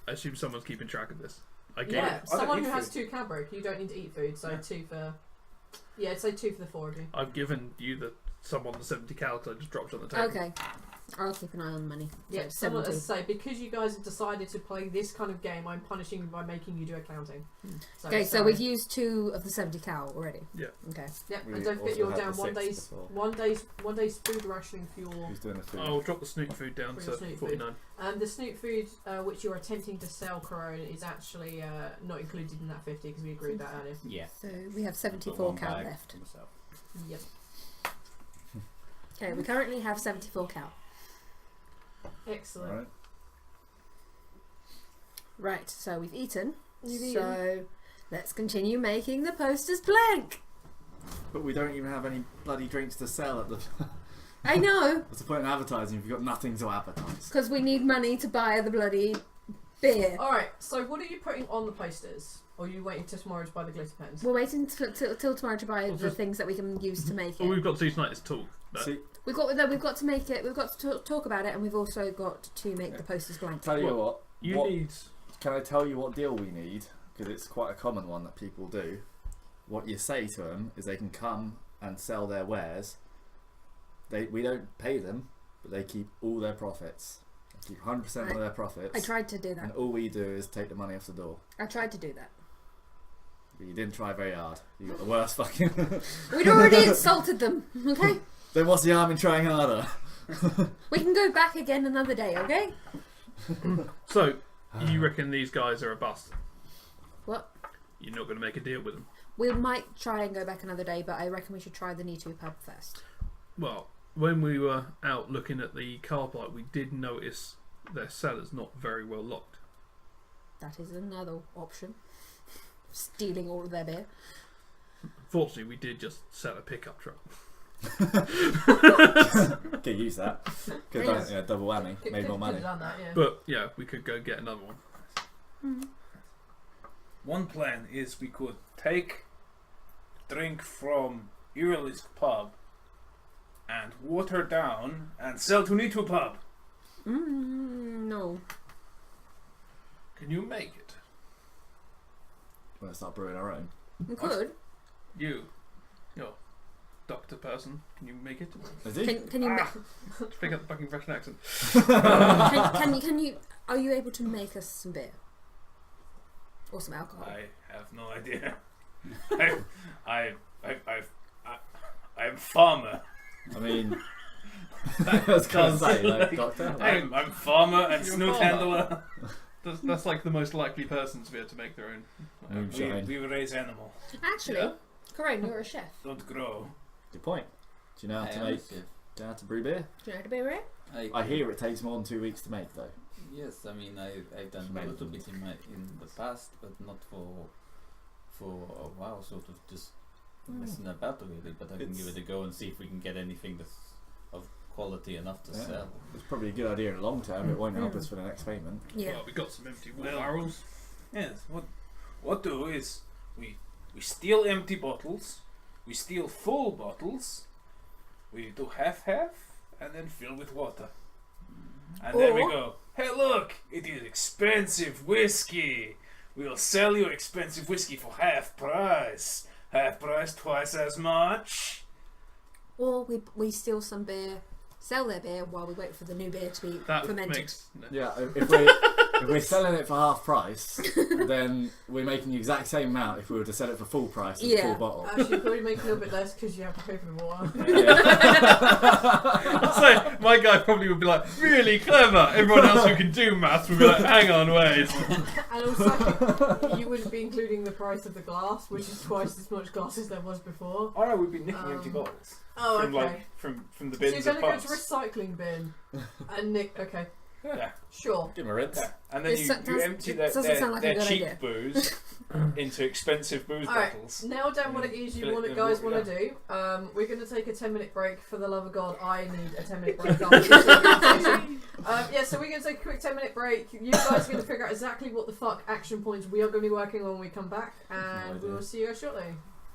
I assume someone's keeping track of this. I get Yeah, it. I don't someone need who has food. 2 cal brick, you don't need to eat food. So Yeah. 2 for. Yeah, say 2 for the 4 of you. I've given you someone the 70 cows I just dropped on the table. Okay. I'll keep an eye on the money. Yeah, So someone, 70. as I say, because you guys have decided to play this kind of game, I'm punishing you by making you do accounting. Okay, so sorry. we've used 2 of the 70 cal already. Yeah. Okay. Yep, We and don't forget also you're had down the 1 six day's before. one day's food rationing for your. Who's doing the food? I'll drop the snoot food down For to your snoot food. 49. The snoot food which you're attempting to sell, Corona, is actually not included in that 50 because we agreed that earlier. Yeah. So we have 74 cal left. Yep. Okay, we currently have 74 cal. Excellent. Right. Right, so we've eaten. You've So let's continue making the posters blank. But we don't even have any bloody drinks to sell at the. I know, What's the point in advertising if you've got nothing to advertise? because we need money to buy the bloody beer. Alright, so what are you putting on the posters? Or are you waiting till tomorrow to buy the glitter pens? We're waiting till tomorrow to buy Well, the just- things that we can use to make All it. we've got to do tonight is talk. But See, We've got to make it. We've got to talk about it, and we've also got to make the posters blank. tell you Well, what. you what- need. Can I tell you what deal we need? Because it's quite a common one that people do. What you say to them is they can come and sell their wares. We don't pay them, but they keep all their profits. They keep 100% of their profits. I tried to do that. And all we do is take the money off the door. I tried to do that. But you didn't try very hard. You got the worst fucking. We'd already insulted them. Okay, Then what's the harm in trying harder? we can go back again another day. Okay. So, you reckon these guys are a bust? What? You're not going to make a deal with them? We might try and go back another day, but I reckon we should try the Netu pub first. Well, when we were out looking at the car park, we did notice their cellar's not very well locked. That is another option. stealing all of their beer. Fortunately, we did just sell a pickup truck. Could use that. Could have done double whammy, made more money. Could've done that, yeah. But yeah, we could go get another one. One plan is we could take drink from Irilisk pub and water down and sell to Netu pub. No. Can you make it? We'll start brewing our own. We could. You, your doctor person, can you make it? Is he? Can you Pick up the fucking Russian accent. can you are you able to make us some beer? Or some alcohol? I have no idea. I'm farmer. I mean, I was going to say, like, doctor. I'm farmer and You're a snoot farmer. handler. That's like the most likely person to be able to make their own. Moonshine. We raise animal. Actually, Yeah. Corinne, you're a chef. Don't grow. Good point. Do you know how I to am make? chef. Do you know how to brew beer? Do you know how to be beer? I hear it takes more than 2 weeks to make, though. Yes, I mean I've done a Made little them. bit in the past, but not for a while. Sort of just messing about really. But I can give it a go and see if we can get anything that's of quality enough to Yeah. sell. It's probably a good idea in the long term. It won't help us for the next payment. Yeah. Well, we got some empty water Well, barrels. Yes. What do is we steal empty bottles, we steal full bottles, we do half, and then fill with water. And then we Or- go, hey look, it is expensive whiskey. We'll sell you expensive whiskey for half price. Half price, twice as much. Or we steal some beer, sell their beer while we wait for the new beer to be That fermented. makes. No. Yeah, if we're selling it for half price, then we're making the exact same amount if we were to sell it for full price as a full Yeah. bottle. Actually, you probably make a little bit less because you have to pay for the water. So my guy probably would be like, really clever. Everyone else who can do maths would be like, hang on, wait. And also, you wouldn't be including the price of the glass, which is twice as much glass as there was before. Oh no, we'd be nicking empty Um, bottles. Oh, from okay. like from the So you're bins going of to go to pubs. recycling bin and nick. Okay, Yeah. sure. Give him a rinse. Yeah. And then It you does- empty it their, doesn't their, sound like a their good cheap idea. booze into expensive booze Alright, bottles. nail down what it is Fill you it want in guys water, want to do. We're going to take a 10-minute break. For the love of God, I need a 10-minute break after this conversation. Yeah, so we're going to take a quick 10-minute break. You guys are going to figure out exactly what the fuck action points we are going to be working on when we come back, and we will see you guys shortly.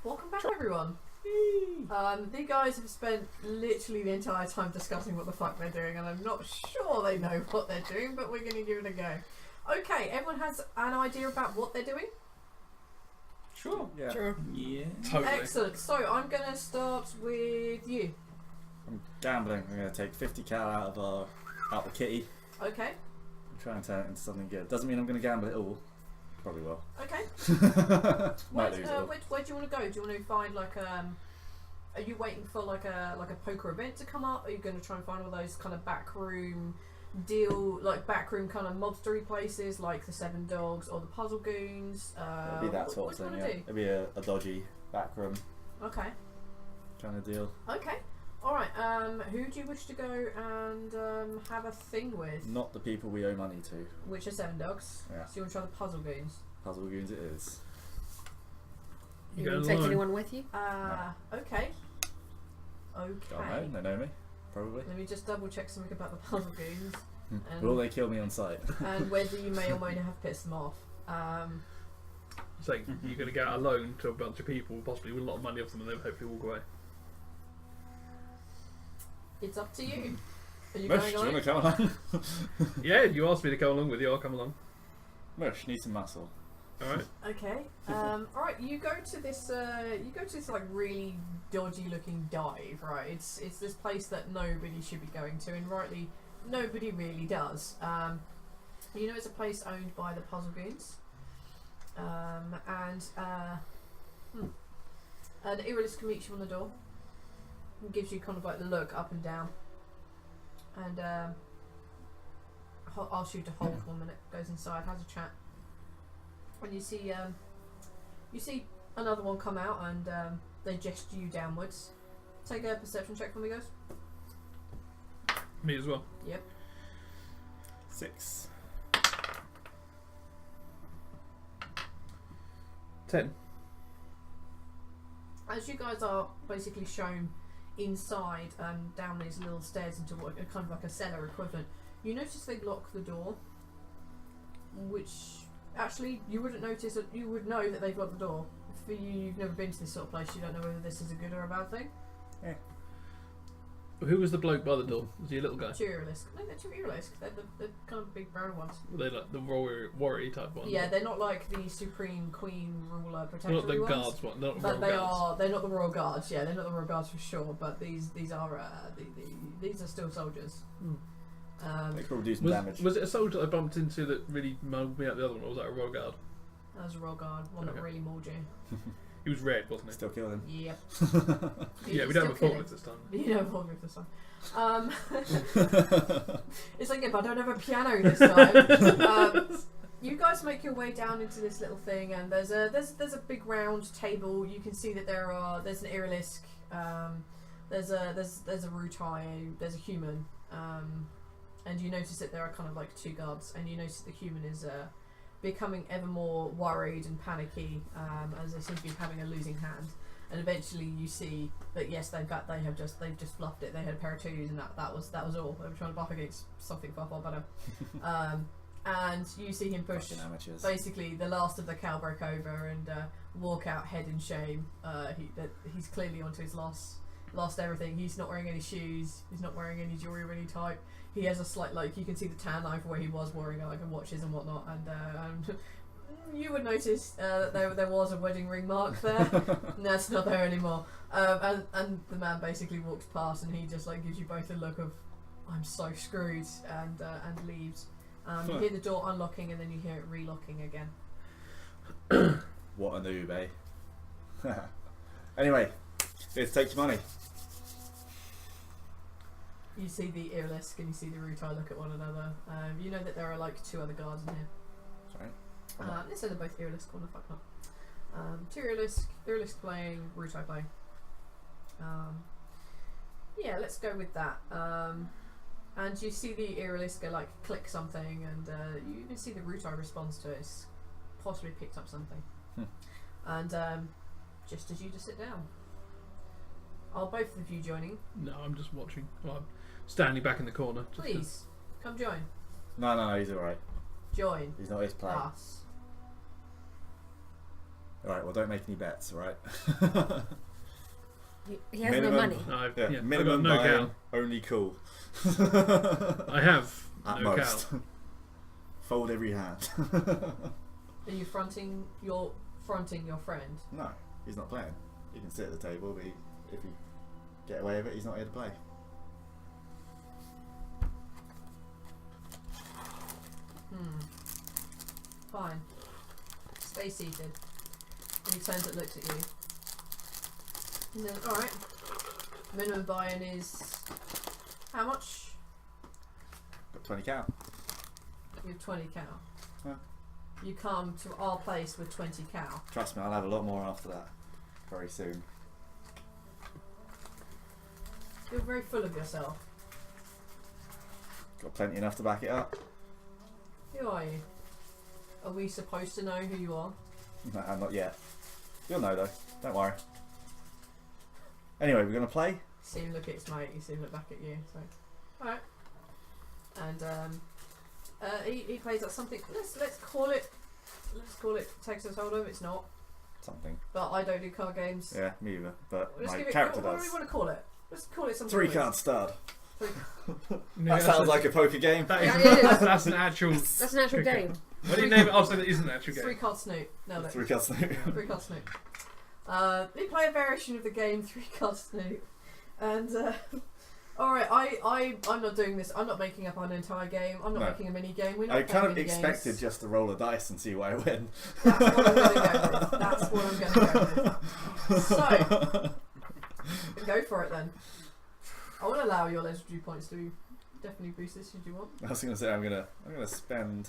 Welcome back, everyone. The guys have spent literally the entire time discussing what the fuck they're doing, and I'm not sure they know what they're doing, but we're going to give it a go. Okay, everyone has an idea about what they're doing? Sure. Yeah. Sure. Yeah. Totally. Excellent. So I'm going to start with you. I'm gambling. I'm going to take 50 cal out the kitty. Okay. and try and turn it into something good. Doesn't mean I'm going to gamble it all. Probably will. Okay. Might lose it all. Where do you want to go? Do you want to find like Are you waiting for like a poker event to come up? Are you going to try and find all those kind of backroom kind of mobstery places like the Seven Dogs or the Puzzle Goons? It'd be that sort of what do thing, you yeah. want It'd be a dodgy backroom to do? Okay. kind of deal. Okay. All right. Who do you wish to go and have a thing with? Not the people we owe money to. Which are Seven Dogs. Yeah. So you want to try the Puzzle Goons? Puzzle Goons it is. You You go gonna take alone. anyone with you? Okay. Don't Okay. know. They know me. Probably. Let me just double check something about the Puzzle Goons Will they kill me on sight? and whether you may or may not have pissed them off. So you're going to get a loan to a bunch of people, possibly with a lot of money off them, and then hopefully walk away. It's up to you. Are you Mush, going do you along? want to come along? Yeah, you asked me to go along with you. I'll come along. Mush, need some muscle. All right. Okay. All right. You go to this. Like really dodgy looking dive. Right. It's this place that nobody should be going to, and rightly, nobody really does. You know, it's a place owned by the Puzzle Goons. And Irilis can meet you on the door. And gives you kind of like the look up and down. And asks you to hold for 1 minute. Goes inside, has a chat. And you see another one come out, and they gesture you downwards. Take a perception check for me, guys. Me as well. Yep. 6. 10. As you guys are basically shown inside, down these little stairs into what kind of like a cellar equivalent, you notice they lock the door, which actually you wouldn't notice. You would know that they've locked the door. For you, you've never been to this sort of place. You don't know whether this is a good or a bad thing. Who was the bloke by the door? Was he a little guy? Materialist. No, they're Materialist. They're the kind of big brown ones. Were they like the warrior type ones? Yeah, they're not like the Supreme Queen Ruler They're Protector not the ones. guards one. Not But royal guards. they're not the Royal Guards. Yeah, they're not the Royal Guards for sure. But these are these are still soldiers. They could probably do some Was, damage. was it a soldier I bumped into that really mugged me out the other one, or was that a royal guard? That was a Royal Guard, one that Okay. really mauled you. He was red, wasn't he? Still kill them. Yep. Yeah, we don't have a forklift this time. You don't have a forklift this time. It's like, yeah, but I don't have a piano this time. You guys make your way down into this little thing, and there's a big round table. You can see that there's an Irilisk, there's a Rutai, there's a human, and you notice that there are kind of like two guards, and you notice the human is becoming ever more worried and panicky as they seem to be having a losing hand. And eventually you see that yes, they've just fluffed it. They had a pair of twos, and that was all. They were trying to buff against something far better. And you see him push Fucking amateurs. basically the last of the cow broke over and walk out head in shame. He's clearly onto his lost everything. He's not wearing any shoes. He's not wearing any jewelry of any type. He has a slight, like, you can see the tan line for where he was wearing like watches and whatnot, and you would notice that there was a wedding ring mark there. And that's not there anymore. And the man basically walks past, and he just like gives you both a look of I'm so screwed, and leaves. You hear the door unlocking, and then you hear it relocking again. What a noob, eh? Anyway, here to take your money. You see the Irilisk and you see the Rutai look at one another. You know that there are like two other guards in here. Sorry. They say they're both Irilisk, one the fuck not. Two Irilisk playing, Rutai playing. Yeah, let's go with that. And you see the Irilisk go like click something, and you even see the Rutai responds to it. It's possibly picked up something. And just as you just sit down. Are both of you joining? No, I'm just watching. Well, I'm standing back in the corner. Just Please, come join. No, he's alright. Join He's not his play. us. Alright, well, don't make any bets, alright? He has no money. No, Yeah, yeah, minimum I've got no buying, only cool. cow. I have At no most. cow. Fold every hand. Are you fronting your friend? No, he's not playing. He can sit at the table, but if you get away with it, he's not here to play. Fine. Stay seated. And he turns and looks at you. And then, alright. Minimum buy-in is how much? Got 20 cow. You have 20 cow. Yeah. You come to our place with 20 cow. Trust me, I'll have a lot more after that. Very soon. You're very full of yourself. Got plenty enough to back it up. Who are you? Are we supposed to know who you are? No, not yet. You'll know though. Don't worry. Anyway, we're gonna play. See him look at his mate, you see him look back at you. So, alright. And he plays at something. Let's call it Texas Hold'em. It's not, Something. but I don't do card games. Yeah, me either. But Let's my give it. character What do does. we want to call it? Let's call it something. 3 weird. card stud. Three- Yeah, That sounds like a poker game. That Yeah, is, it is. that's an actual. That's an actual Okay. game. Why do you name it? Oh, so that isn't an actual game. 3 card Snoot. No, 3 card snoot. 3 card Snoot. They play a variation of the game 3 card Snoot, and alright, I'm not doing this. I'm not making up an entire game. I'm not No. making a mini game. We're not I playing kind of mini expected games. just to roll a dice and see what I win. That's what I'm going to go with. That's what I'm going to go with. So, go for it then. I will allow your legendary points to definitely boost this if you want. I was gonna say I'm gonna spend.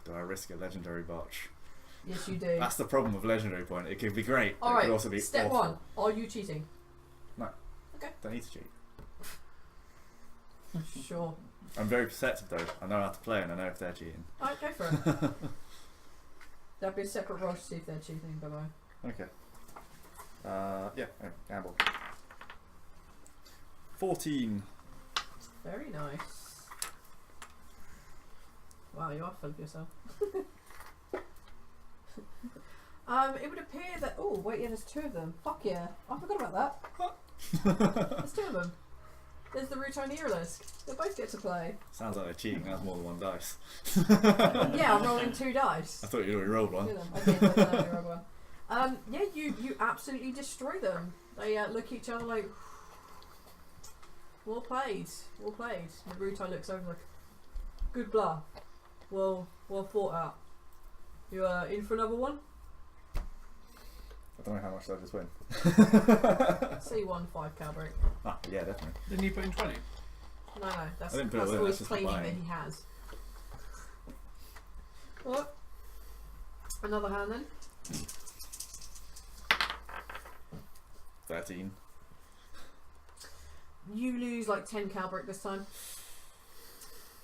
Do I risk a legendary botch? Yes, you do. That's the problem with legendary point. It could be great, but it Alright, could also be step awful. 1. Are you cheating? Don't need to cheat. Sure. I'm very perceptive though. I know how to play and I know if they're cheating. Alright, go for it. That'd be a separate roll to see if they're cheating, by the way. Okay. Yeah, gamble. 14. Very nice. Wow, you are full of yourself. It would appear that. Oh, wait, yeah, there's 2 of them. Fuck yeah. I forgot about that. There's 2 of them. There's the Rutai and the Iralisk. They both get to play. Sounds like they're cheating. That's more than 1 dice. Yeah, I'm rolling 2 dice. I thought you'd already rolled one. I did, but then I only rolled one. Yeah, you absolutely destroy them. They look at each other like, well played, well played. And Rutai looks over like, good bluff. Well thought out. You in for another one? I don't know how much did I just win. Say 1 5 Calbrick. Ah, yeah, definitely. Didn't you put in 20? No, that's I didn't put it in, always that's just claiming that buying. he has. What? Another hand then? 13. You lose like 10 Calbrick this time.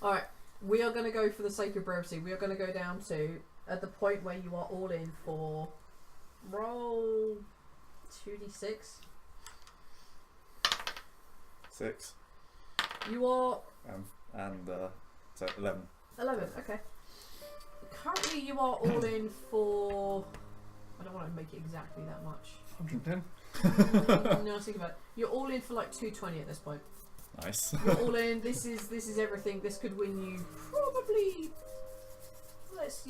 Alright, we are going to go for the sake of brevity. We are going to go down to, at the point where you are all in for, roll 2d6. 6. You are So 11. 11, okay. Currently you are all in for, I don't want to make it exactly that much. 110. No, think about it. You're all in for like 220 at this point. Nice. You're all in. This is everything. This could win you probably. Let's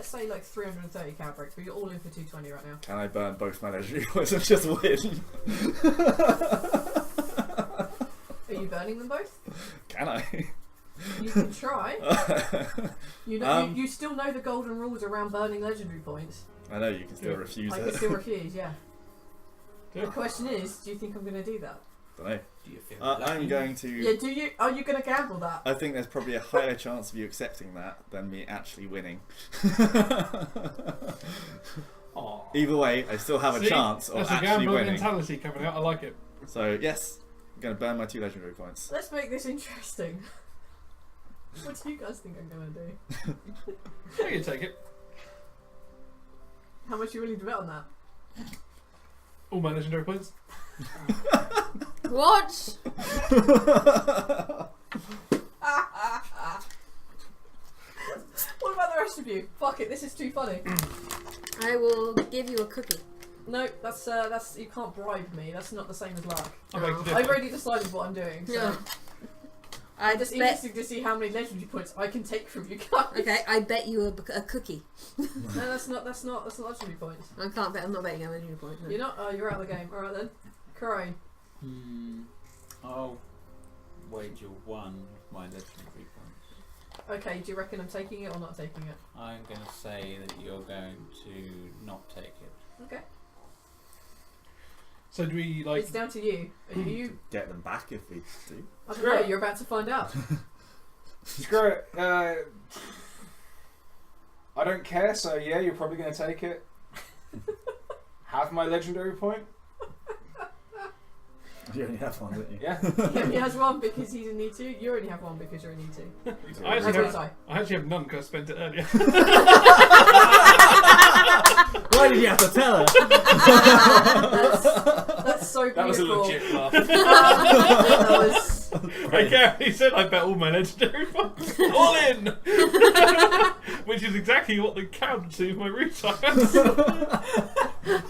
say like 330 Calbrick, but you're all in for 220 right now. Can I burn both my legendary points and just win? Are you burning them both? Can I? You can try. You know, you still know the golden rules around burning legendary points. I know you can still refuse I it. can still refuse. Yeah. Yeah. The question is, do you think I'm going to do that? Don't know. Do you feel I'm going to. Yeah. Do you? Are you going to gamble that? I think there's probably a higher chance of you accepting that than me actually winning. Aw. Either way, I still have a See? chance of That's a actually gambler winning. mentality coming out. I like it. So yes, I'm going to burn my 2 legendary points. Let's make this interesting. What do you guys think I'm going to do? I can take it. How much are you willing to bet on that? All my legendary points. What? What about the rest of you? Fuck it, this is too funny. I will give you a cookie. No, that's you can't bribe me. That's not the same as luck. I beg to I've differ. already decided what I'm doing. So Yeah. I I'm just bet. interested to see how many legendary points I can take from you guys. Okay, I bet you a cookie. No, that's not legendary points. I can't bet. I'm not betting a legendary point. No. You're not. Oh, you're out of the game. All right then. Corrine. I'll wager 1 of my legendary points. Okay. Do you reckon I'm taking it or not taking it? I'm going to say that you're going to not take it. Okay. So do we like? It's down to you. Are you? Get them back if we do. I don't know. You're about to find out. Screw it. I don't care, so yeah, you're probably going to take it. Have my legendary point? You only have one, don't you? Yeah. He only has 1 because he's a Netu. You only have 1 because you're a Netu. I That's actually, what have, I actually have none because I spent it earlier. Why did you have to tell her? That's so beautiful. That was a legit laugh. That was. I carefully said I bet all my legendary points. All in! Which is exactly what the count to my route has.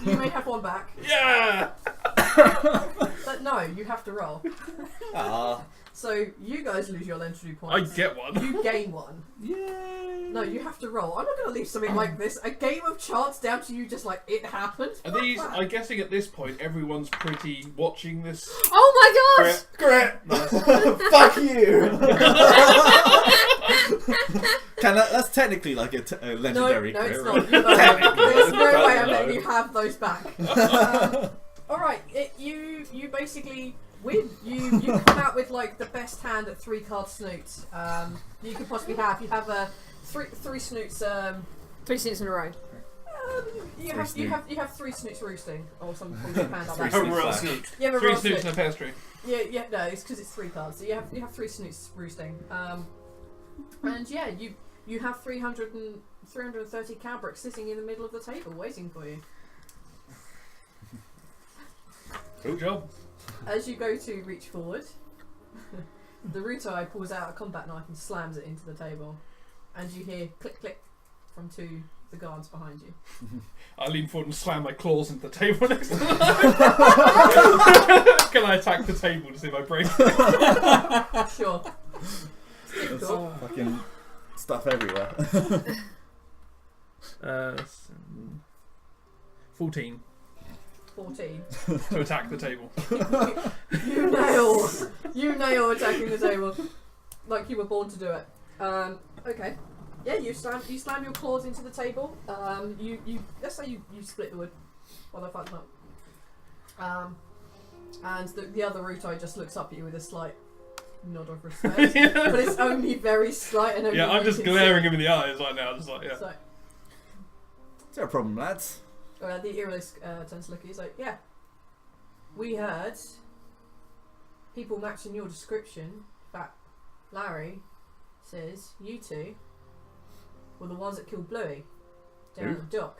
You may have 1 back. Yeah! But no, you have to roll. Ah. So you guys lose your legendary I points. get one. You gain 1. Yay! No, you have to roll. I'm not going to leave something like this. A game of chance down to you just like, it happened. Are these, I'm guessing at this point, everyone's pretty watching this. Oh my gosh! Grit! Fuck you! That's technically like a legendary no, crit, it's right? not. There's no Don't way I'm know. letting you have those back. Alright, you basically win. You come out with like the best hand at 3-card Snoots you could possibly have. You have three Snoots. 3 snoots in a row. You have 3 Snoots roosting or some form of hand like Three that. A royal Snoots snoot. You have a 3 royal snoots snoot. and a pastry. Yeah, no, it's because it's 3 cards. So you have 3 Snoots roosting. And yeah, You have 330 cambrics sitting in the middle of the table waiting for you. Good job. As you go to reach forward, the Rutai pulls out a combat knife and slams it into the table. And you hear click click from two of the guards behind you. I lean forward and slam my claws into the table next to mine. Can I attack the table to see if I break it? Sure. There's Cool. fucking stuff everywhere. 14 14. to attack the table. You nail attacking the table. Like you were born to do it. Okay. Yeah, you slam your claws into the table. You let's say you split the wood while they're fighting up. And the other Rutai just looks up at you with a slight nod of respect. But it's only very slight and only Yeah, I'm you just can glaring see. him in the eyes right now, just like, yeah. So, Is there a problem, lads? the Irilisk turns to look at you. He's like, yeah. We heard people matching your description. In fact, Larry says you two were the ones that killed Bluey down Who? at the dock.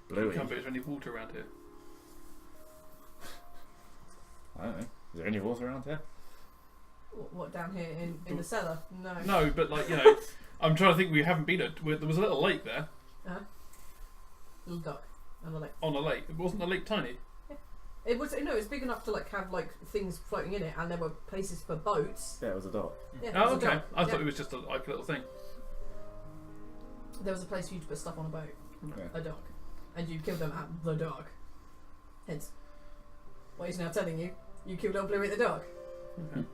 Bluey. Can't be there's any water around here. I don't know. Is there any water around here? What down here in the cellar? No. No, but like, you know, I'm trying to think. We haven't been there was a little lake there. Little dock on the lake. On a lake. Wasn't the lake tiny? It was it's big enough to like have like things floating in it, and there were places for boats. Yeah, it was a dock. Yeah, it Oh, was a okay. dock. I Yeah. thought it was just like a little thing. There was a place for you to put stuff on a boat, Okay. a dock, and you killed them at the dock. Hence, what he's now telling you, you killed old Bluey at the dock. Okay.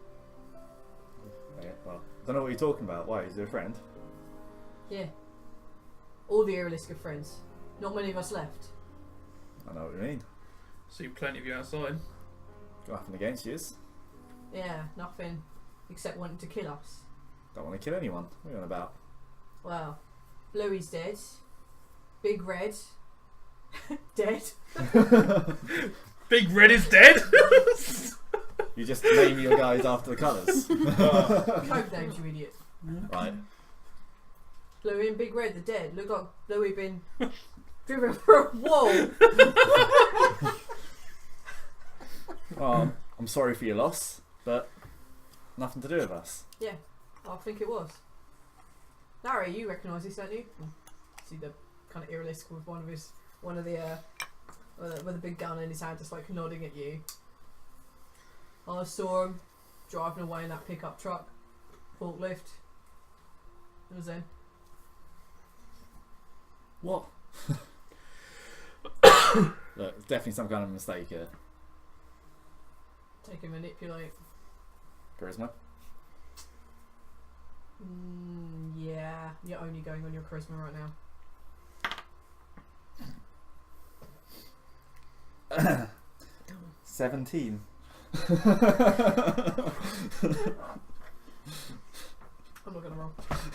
Okay, well, I don't know what you're talking about. Why? Is there a friend? Yeah. All the Irilisk are friends. Not many of us left. I know what you mean. See plenty of you outside. Got nothing against you. Yeah, nothing except wanting to kill us. Don't want to kill anyone. What are you on about? Well, Bluey's dead. Big Red dead. Big Red is dead. You just name your guys after the colours. Code names, you idiot. Right. Bluey and Big Red, they're dead. Look like Bluey been driven through a wall. Well, I'm sorry for your loss, but nothing to do with us. I think it was. Larry, you recognise this, don't you? See the kind of Irilisk with one of the with a big gun in his hand, just like nodding at you. I saw him driving away in that pickup truck, forklift. It was then. What? Look, it's definitely some kind of mistake here. Take and manipulate. Charisma. Yeah, you're only going on your charisma right now. 17. I'm not gonna roll.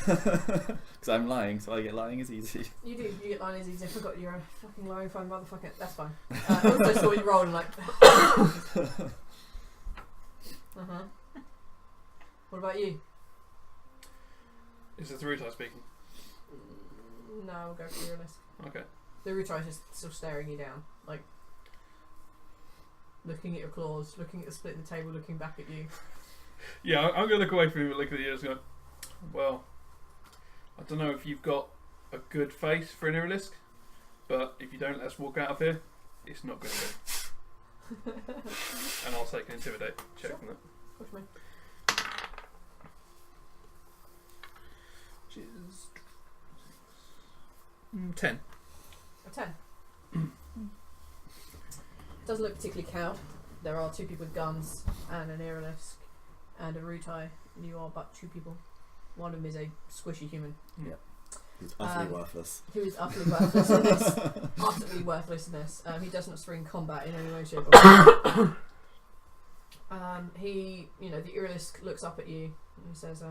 Because I'm lying, so I get lying is easy. You do. You get lying as easy. I forgot you're a fucking lying phone motherfucker. That's fine. I also saw you rolling like. What about you? Is this the Rutai speaking? No, we'll go for Irilisk. Okay. The Rutai is just still staring you down, like looking at your claws, looking at the split in the table, looking back at you. Yeah, I'm going to look away from him and look at the ears and go, well, I don't know if you've got a good face for an Irilisk, but if you don't, let's walk out of here. It's not going to be. And I'll take an intimidate check Sure. from that. Push me. Which is 10. A 10. Doesn't look particularly cowed. There are two people with guns and an Irilisk and a Rutai, and you are but two people. One of them is a squishy human He's utterly worthless. who is utterly worthless in this. Utterly worthless in this. He does not spring combat in any way, shape, or form. The Irilisk looks up at you and he says,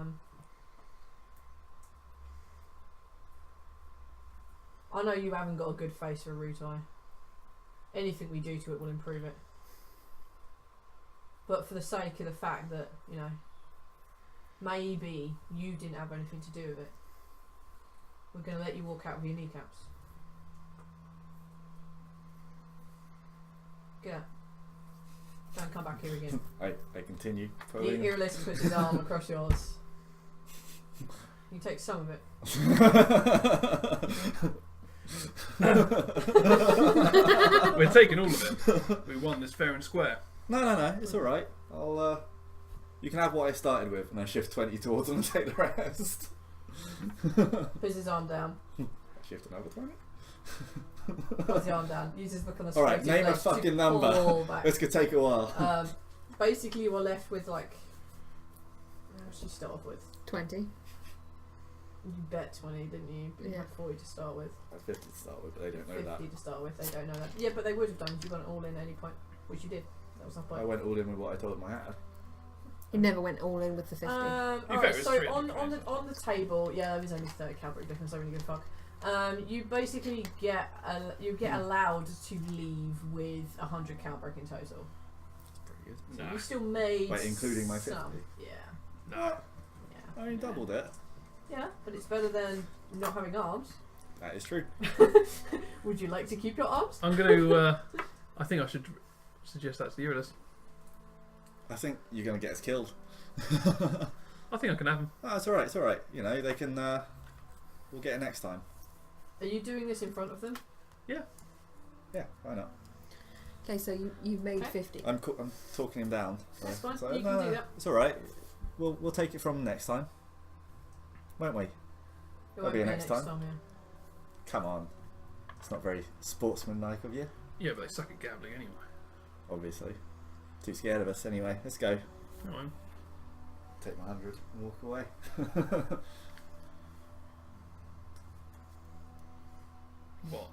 I know you haven't got a good face for a Rutai. Anything we do to it will improve it. But for the sake of the fact that, maybe you didn't have anything to do with it. We're going to let you walk out with your kneecaps. Get out. Don't come back here again. I continue. The Earless puts his arm across yours. You take some of it. We're taking all of it. We won this fair and square. No, it's alright. I'll, you can have what I started with, and I shift 20 towards them and take the rest. Puts his arm down. Shift another 20? Puts his arm down. Uses the kind of Alright, straight name a legs to fucking pull number. back. This could take a while. Basically, you were left with like. What did you start off with? 20. You bet 20, didn't you? But you had 40 to start with. That's 50 to start with, but they don't know 50 that. to start with, they don't know that. Yeah, but they would have done if you went all in at any point, which you did. That was not I point. went all in with what I told them I had. You never went all in with the 50. Alright, it so was on 300 the table, yeah, there was only 30 cavalry difference. I don't really give a fuck. You basically get allowed to leave with 100 cavalry in total. That's pretty good. So Nah. you still made Wait, including my 50? some. Yeah. No. Yeah. I only doubled it. Yeah, but it's better than not having arms. That is true. Would you like to keep your arms? I'm going to. I think I should suggest that to the Eurolist. I think you're going to get us killed. I think I can have him. Oh, it's alright. You know, they can, we'll get it next time. Are you doing this in front of them? Yeah, why not? Okay, so you've made Okay. 50. I'm talking him down. That's fine, So, you can do that. It's alright. We'll take it from next time. Won't we? It That'll won't be be next time. yeah. Come on. It's not very sportsmanlike of you, Yeah, but they suck at gambling anyway. obviously. Too scared of us anyway. Let's go. Come on. Take my 100 and walk away. What?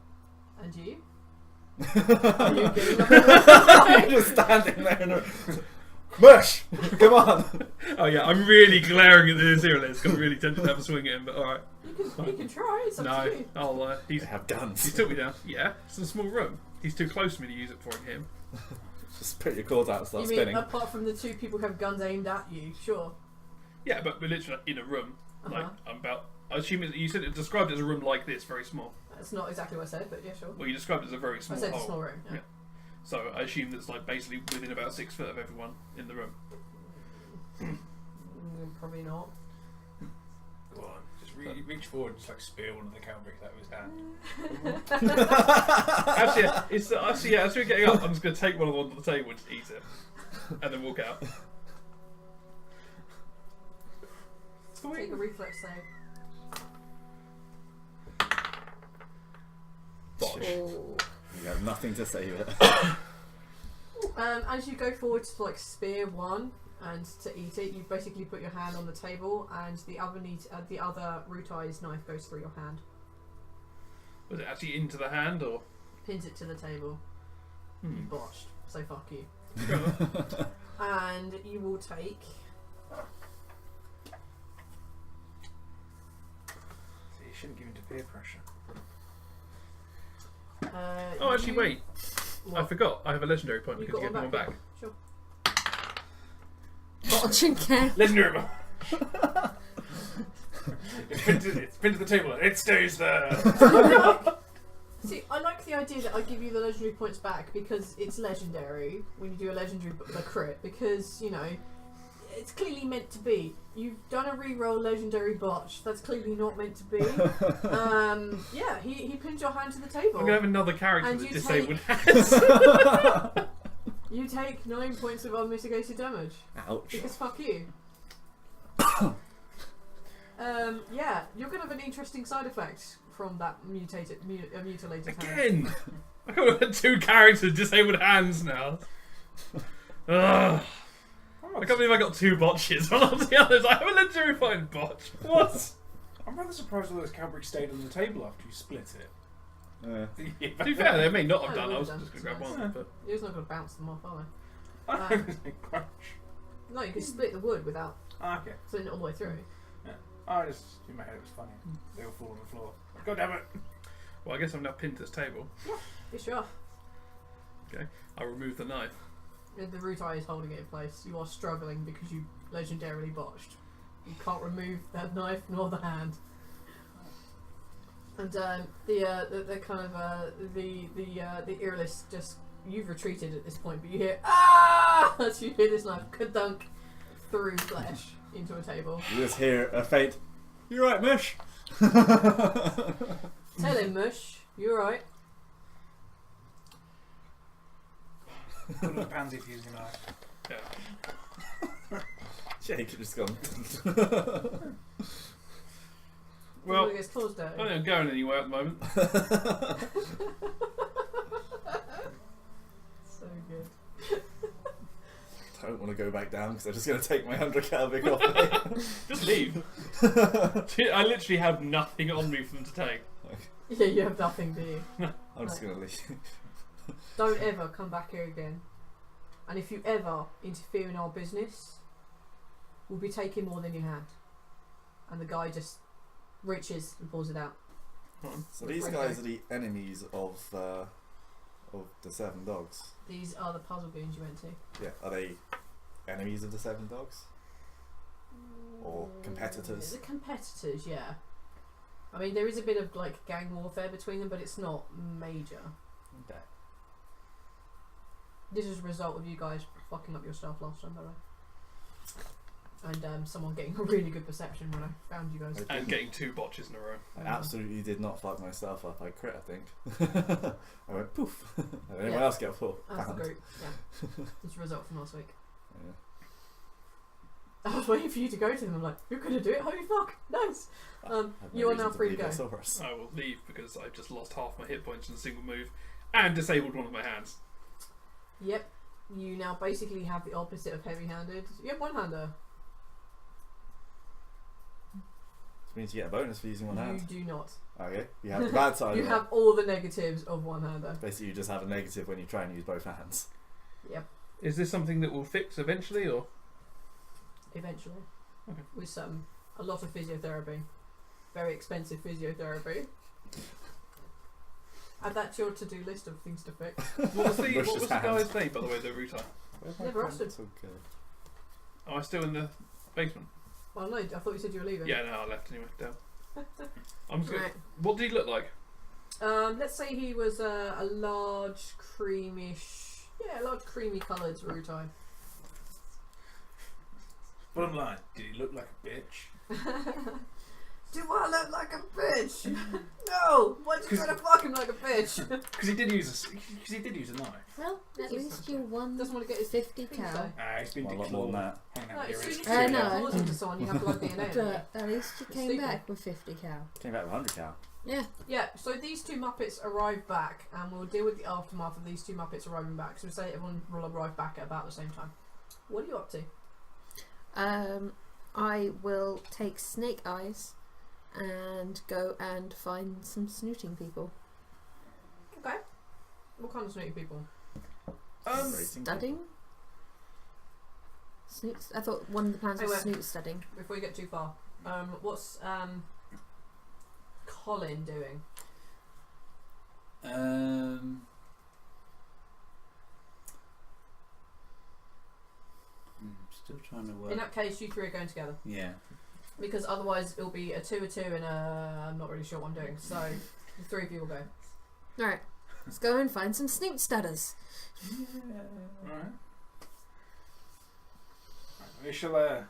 And you? Are you getting up? just standing there and mush! Come on! Oh yeah, I'm really glaring at the Eurolist. I'm really tempted to have a swing at him, but alright. You can try, it's up No, to you. I'll. They have guns. He took me down. Yeah, it's a small room. He's too close to me to use it for him. Just put your cords out and start You mean spinning. apart from the two people who have guns aimed at you, sure. Yeah, but we're literally in a room. Like Uh-huh. I'm about. I assume you said it described it as a room like this, very small. That's not exactly what I said, but yeah, sure. Well, you described it as a very I small said hole. a small room, yeah. Yeah. So I assume that's like basically within about 6 foot of everyone in the room. Probably not. Go on, just reach forward and just like spear one of the cowbricks out of his hand. Actually, as we're getting up, I'm just going to take one of the ones on the table and just eat it, and then walk out. Take a reflex save. Bosh. Oh. You have nothing to say with it. As you go forward to like spear one and to eat it, you basically put your hand on the table, and the other Rutai's knife goes through your hand, Was it actually into the hand or? pins it to the table. You botched, so fuck you. And you will take. So you shouldn't give in to peer pressure. Oh, actually, you- wait. What? I forgot. I have a legendary point You because you got get one one back. Sure. Botching care. Legendary. It's pinned to the table. It stays there. See, I like the idea that I give you the legendary points back because it's legendary when you do a legendary a crit, because, you know, it's clearly meant to be. You've done a reroll legendary botch. That's clearly not meant to be. Yeah, he pinned your hand to the table. I'm going to have another character And that you disabled take- hands. You take 9 points of unmitigated damage. Ouch. Because fuck you. Yeah, you're going to have an interesting side effect from that mutilated hand. Again! I can't have 2 characters disabled hands now. Ugh. I can't believe I got 2 botches. One of the others. I have a legendary point botch. What? I'm rather surprised all those cowbricks stayed on the table after you split it. Yeah. To be fair, they may not have Oh, done. they I was would just have going to grab done. one. But You're just not going to bounce them off, are I Um, crunch. they? No, you can split the wood without Okay. splitting it all the way through. I just in my head it was funny. They all fall on the floor. God damn it! well, I guess I'm now pinned to this table. You sure? I'll remove the knife. The root eye is holding it in place. You are struggling because you legendarily botched. You can't remove the knife nor the hand. And the kind of the earless just, you've retreated at this point, but you hear as you hear this knife ka-dunk through flesh into a table. You just hear a faint, "You right, Mush?" Tell him, Mush, you alright? Put on a pansy if you're using a knife. Yeah. Jake had just gone. Well, It gets claws dirty. I don't think I'm going anywhere at the moment. So good. I don't want to go back down because they're just going to take my 100 Calvic off me. Just leave. I literally have nothing on me for them to take. Yeah, you have nothing, do you? I'm just going to leave. Don't ever come back here again. And if you ever interfere in our business, we'll be taking more than your hand. And the guy just reaches and pulls it out. So these guys are the enemies of the 7 dogs. These are the puzzle goons you went to. Yeah, are they enemies of the 7 dogs? Or competitors? The competitors, yeah. I mean, there is a bit of like gang warfare between them, but it's not major. Okay. This is a result of you guys fucking up your stuff last time, by the way. And someone getting a really good perception when I found you guys. And getting 2 botches in a row. I absolutely did not fuck myself up. I crit, I think. I went poof. And anyone else get 4. That's the group, yeah. It's a result from last week. Yeah. I was waiting for you to go to them. I'm like, you're going to do it? Holy fuck. Nice. I have no You are reason now free to believe go. I saw us. I will leave because I've just lost half my hit points in a single move and disabled one of my hands. Yep. You now basically have the opposite of heavy-handed. You have one-hander. Which means you get a bonus for using one hand. You do not. Okay, you have the bad side You of it. have all the negatives of one-hander. Basically, you just have a negative when you try and use both hands. Yep. Is this something that will fix eventually, or? Eventually. Okay. With a lot of physiotherapy. Very expensive physiotherapy. Add that to your to-do list of things to fix. What was the Bush's guy's name, by the way, the router? Never asked him. Okay. Am I still in the basement? Well, no, I thought you said you were leaving. Yeah, no, I left anyway. Down. I'm just gonna, Right. What did he look like? Let's say he was a large, creamish... Yeah, large, creamy-coloured Rutai. Bottom line, did he look like a bitch? Do I look like a bitch? No! Why'd you try to fuck him like a bitch? Because he did use a knife. Well, at least you won Doesn't want to get his 50 thing cal. so. He's been Well, a lot more than that. hanging No, out as soon here. as I you know. get claws into someone, you have blood DNA. don't you? But at least you came Stupid. back with 50 cal. Came back with 100 cal. Yeah. Yeah, so these 2 Muppets arrive back, and we'll deal with the aftermath of these 2 Muppets arriving back. So say everyone will arrive back at about the same time. What are you up to? I will take Snake Eyes and go and find some snooting people. Okay. What kind of snooty people? Racing Studying? Snoots? I thought one of the plans Hey, was wait. snoot studying. Before you get too far, what's Colin doing? Still trying to work. In that case, you 3 are going together. Yeah. Because otherwise it'll be a 2 and I'm not really sure what I'm doing. So the 3 of you will go. Alright, let's go and find some snoot studders. Alright. We shall,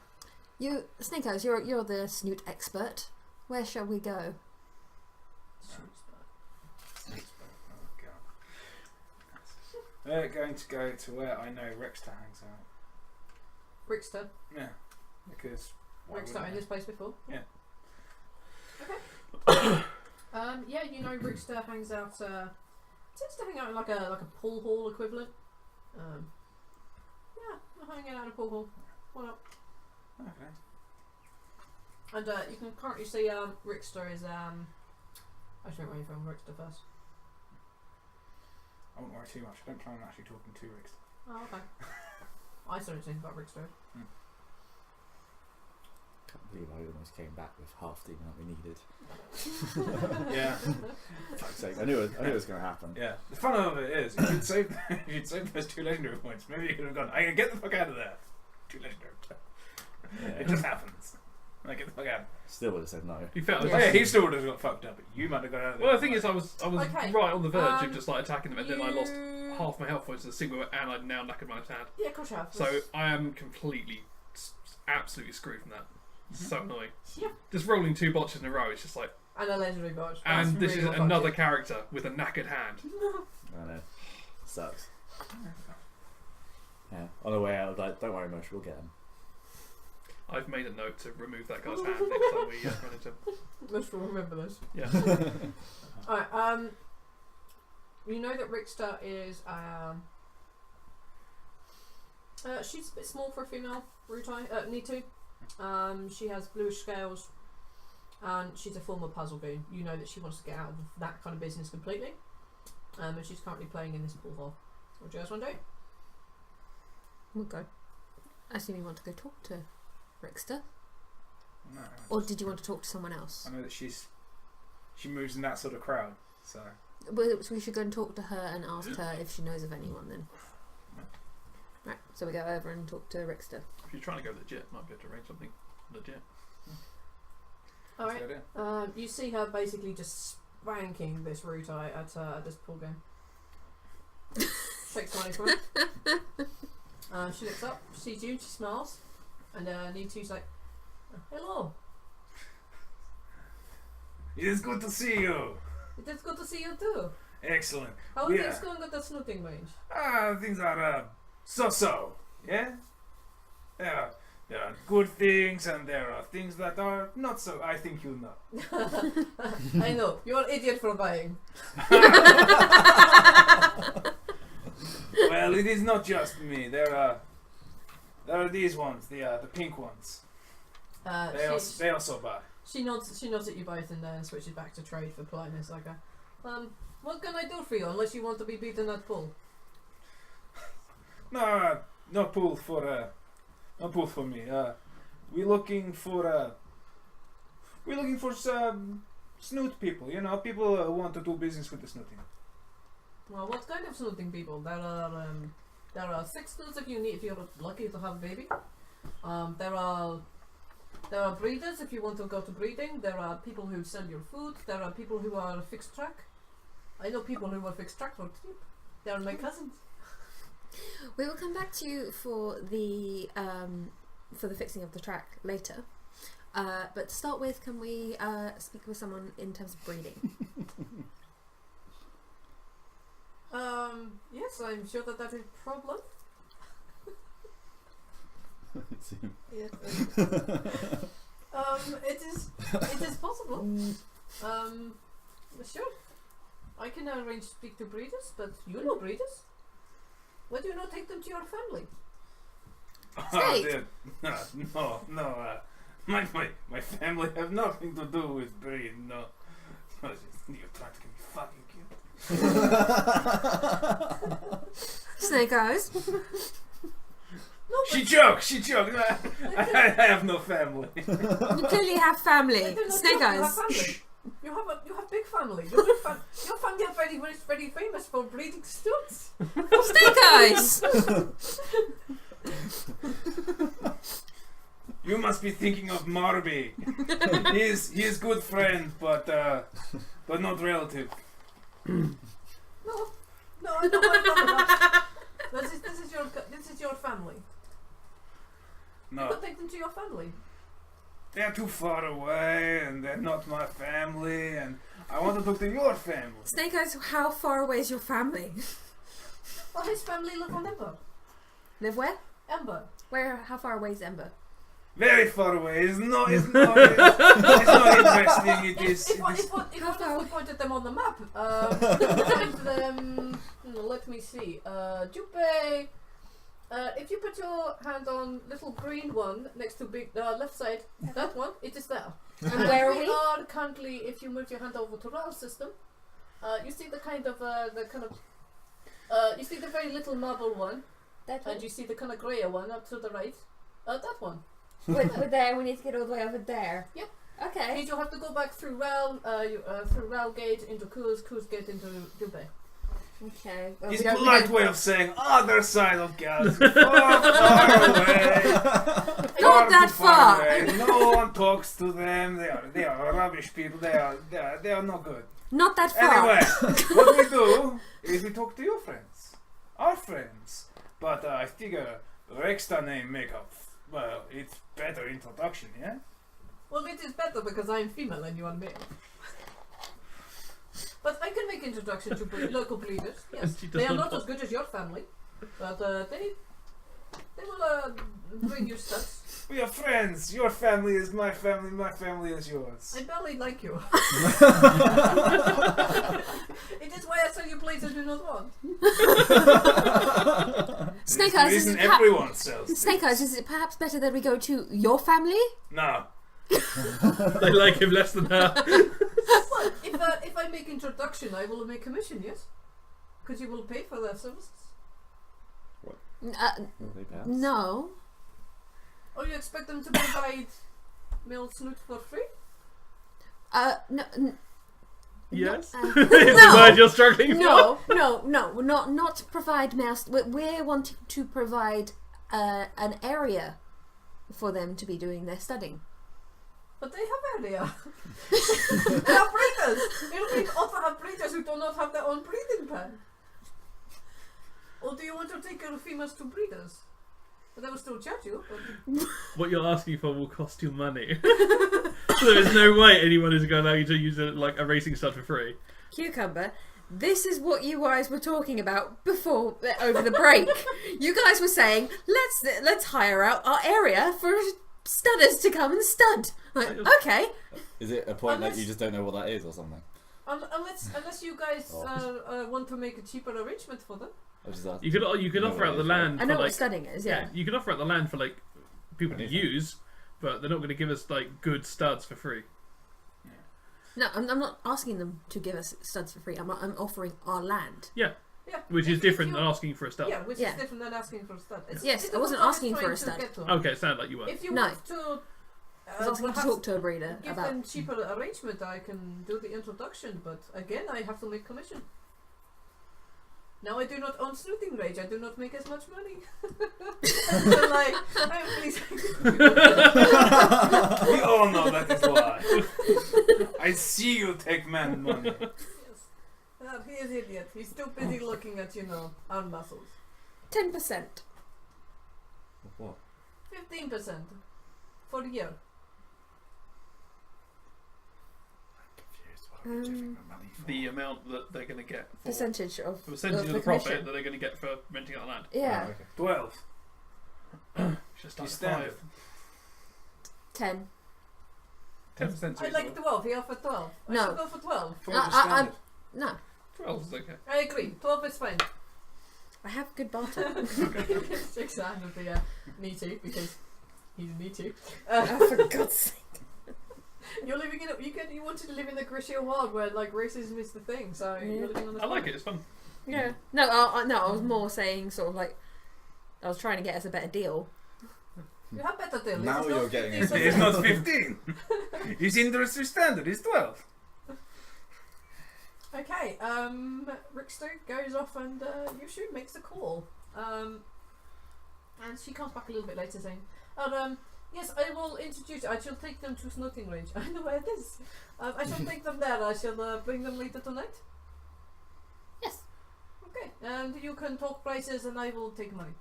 You, Snake Eyes, you're the snoot expert. Where shall we go? We're going to go to where I know Rexter hangs out. Rickster. Yeah, because why Rickster wouldn't in I? this place before? Yeah. Okay. Yeah, you know Rickster hangs out, tends to hang out in like a pool hall equivalent. Yeah, we're hanging out in a pool hall. What up? Okay. And you can currently see Rickster is actually wait, where you from Rickster first. I won't worry too much. I don't plan on actually talking to Rexter. Oh, okay. I still don't think about Rickster. Can't believe I almost came back with half the amount we needed. Yeah. Fuck's sake, I knew it was going to happen. Yeah. The fun of it is, if you'd saved those 2 legendary points, maybe you could have gone, I can get the fuck out of there. 2 legendary. Yeah. It just happens. Okay. Still would have said no. He felt. Oh, yeah, he still would have got fucked up, but you might have got out of there. Well, the thing is, I was Okay, right on the verge of just like attacking them, and then I lost you- half my health points to the single, and I'd now knackered my hand. Yeah, of course you have. So I am completely, absolutely screwed from that. So annoying. Yeah. Just rolling 2 botches in a row. It's just like, And a legendary botch. and That's this really is what another fucked character with a knackered hand. I know. Sucks. Yeah. On the way out, I was like, don't worry, Mosh, we'll get him. I've made a note to remove that guy's hand next time we run into him. you. Let's remember this. Yeah. Alright, you know that Rickster is, she's a bit small for a female, Netu. She has bluish scales, and she's a former puzzle goon. You know that she wants to get out of that kind of business completely. And she's currently playing in this pool hall. What do you guys want to do? We'll go. I assume you want to go talk to Rickster, No, or did you want to talk to someone else? I know that she moves in that sort of crowd, so. Well, so we should go and talk to her and ask her if she knows of anyone then. Right, so we go over and talk to Rickster. If you're trying to go legit, might be able to arrange something legit. Alright. That's the idea. You see her basically just spanking this Rutai at this pool game. Takes money from her. She looks up, sees you, she smiles, and Netu's like, hello, It is good to see you. it is good to see you too. Excellent. How are Yeah. things going at the snooting range? Things are so-so. Yeah. There are good things, and there are things that are not so. I think you know. I know, you're an idiot for buying. Well, it is not just me. There are these ones, the pink ones. They also buy. She nods at you both and then switches back to trade for politeness. Like, what can I do for you unless you want to be beaten at pool? No pool for me. We're looking for some snoot people. You know, people who want to do business with the snooting. Well, what kind of snooting people? There are 6 snoots if you're lucky to have a baby. There are breeders if you want to go to breeding. There are people who sell your food. There are people who are fixed track. I know people who are fixed track for cheap. They are my cousins. We will come back to you for the fixing of the track later. But to start with, can we speak with someone in terms of breeding? Yes, I'm sure that is a problem. Yes. It is possible. Sure. I can arrange to speak to breeders, but you know breeders. Why do you not take them to your family? Snake. No. My family have nothing to do with breeding. No. You're trying to get me fucking killed. Snake Eyes. No, She joked. I have no family. You clearly have family. I did not Snake know you have Eyes. family. You have big family. Your family are very famous for breeding snoots. Snake Eyes. You must be thinking of Marby. He is good friend, but not relative. No, I don't want that. This is your family. You No, could take them to your family. they're too far away, and they're not my family. And I want to talk to your family. Snake Eyes, how far away is your family? Well, his family live on Ember. Live where? Ember. Where? How far away is Ember? Very far away. It's not interesting. It is. If we pointed them on the map, let me see. Jupe, if you put your hand on little green one next to big left side, that one, it is there. And where are we we? are currently, if you move your hand over to RAL system, you see the you see the very little marble one, That one. and you see the kind of greyer one up to the right. That one. We're there. We need to get all the way over there. Yep. Okay. You'll have to go back through Ral, through Ral gate into Kuz gate into Jupe. Okay. Well, His we don't- polite way of saying other side of galaxy, far, far away. Not that far. Away. No one talks to them. They are rubbish people. They are no good. Not that far. Anyway, what we do is we talk to your friends, our friends. But I figure Rexta name make up. Well, it's better introduction, yeah. Well, it is better because I am female and you are male. But I can make introduction to local breeders. Yes, She does they are not- not as good as your family, but they will bring you stuff. We are friends. Your family is my family. My family is yours. I barely like you. It is why I sell you places I do not want. Snake The Eyes, is reason it everyone sells. Snake Eyes, is it perhaps better that we go to your family? No. They like him less than her. Well, if I make introduction, I will make commission. Yes, because you will pay for their services. Will they pay us? No. Oh, you expect them to provide male snoot for free? No. Yes. No, It's the word you're struggling for. no, not provide mouse. We're wanting to provide an area for them to be doing their studying. But they have area. They are breeders. You don't often have breeders who do not have their own breeding pen. Or do you want to take your females to breeders? But they will still charge you. But What you're asking for will cost you money. So there's no way anyone is going to allow you to use a racing stud for free. Cucumber, this is what you guys were talking about before over the break. You guys were saying let's hire out our area for studders to come and stud. Like, okay. Is it a point that Unless- you just don't know what that is or something? unless you guys want to make a cheaper arrangement for them. I was just asking. You could know offer what out it the is, right? land. I know for, what studying is. Yeah. you could offer out the land for people to Anything. use, but they're not going to give us good studs for free. No, I'm not asking them to give us studs for free. I'm offering our land. Yeah. Which is If different you- than asking for a stud. Yeah, which Yeah. is different than asking for a stud. Yes, it's I wasn't what I'm asking for trying a to stud. get to. Okay, it sounded like you were. If you No. want to I was asking to perhaps talk to a breeder give about. them cheaper arrangement, I can do the introduction, but again, I have to make commission. Now I do not own snooting rage. I do not make as much money. So like, please. We all know that is why. I see you take man money. Yes. He is idiot. He's too busy looking at our muscles. 10%. What? 15% for the year. The amount that they're going to get for Percentage of the percentage of the the profit commission. that they're going to get for renting out land. Yeah. Oh, okay. 12. Just You like stand 10. 10%. I like 12. He offered 12. I No. should go for 12. 12 is I- standard. No. 12 is okay. I agree. 12 is fine. I have good barter. Shakes the hand of the Netu because he's Netu. Oh, for God's sake. You're living in you wanted to live in the Grishier world where racism is the thing, so you're living on this I like planet. it. It's fun. Yeah. No, I was more saying sort of like I was trying to get us a better deal. You have better deal. Now It's you're not getting 15%. It's not 15. His industry standard is 12. Okay, Rickster goes off and Yushu makes the call. And she comes back a little bit later saying, yes, I will introduce you. I shall take them to Snooting Range. I know where it is. I shall take them there. I shall bring them later tonight. Yes. Okay, and you can talk prices and I will take money.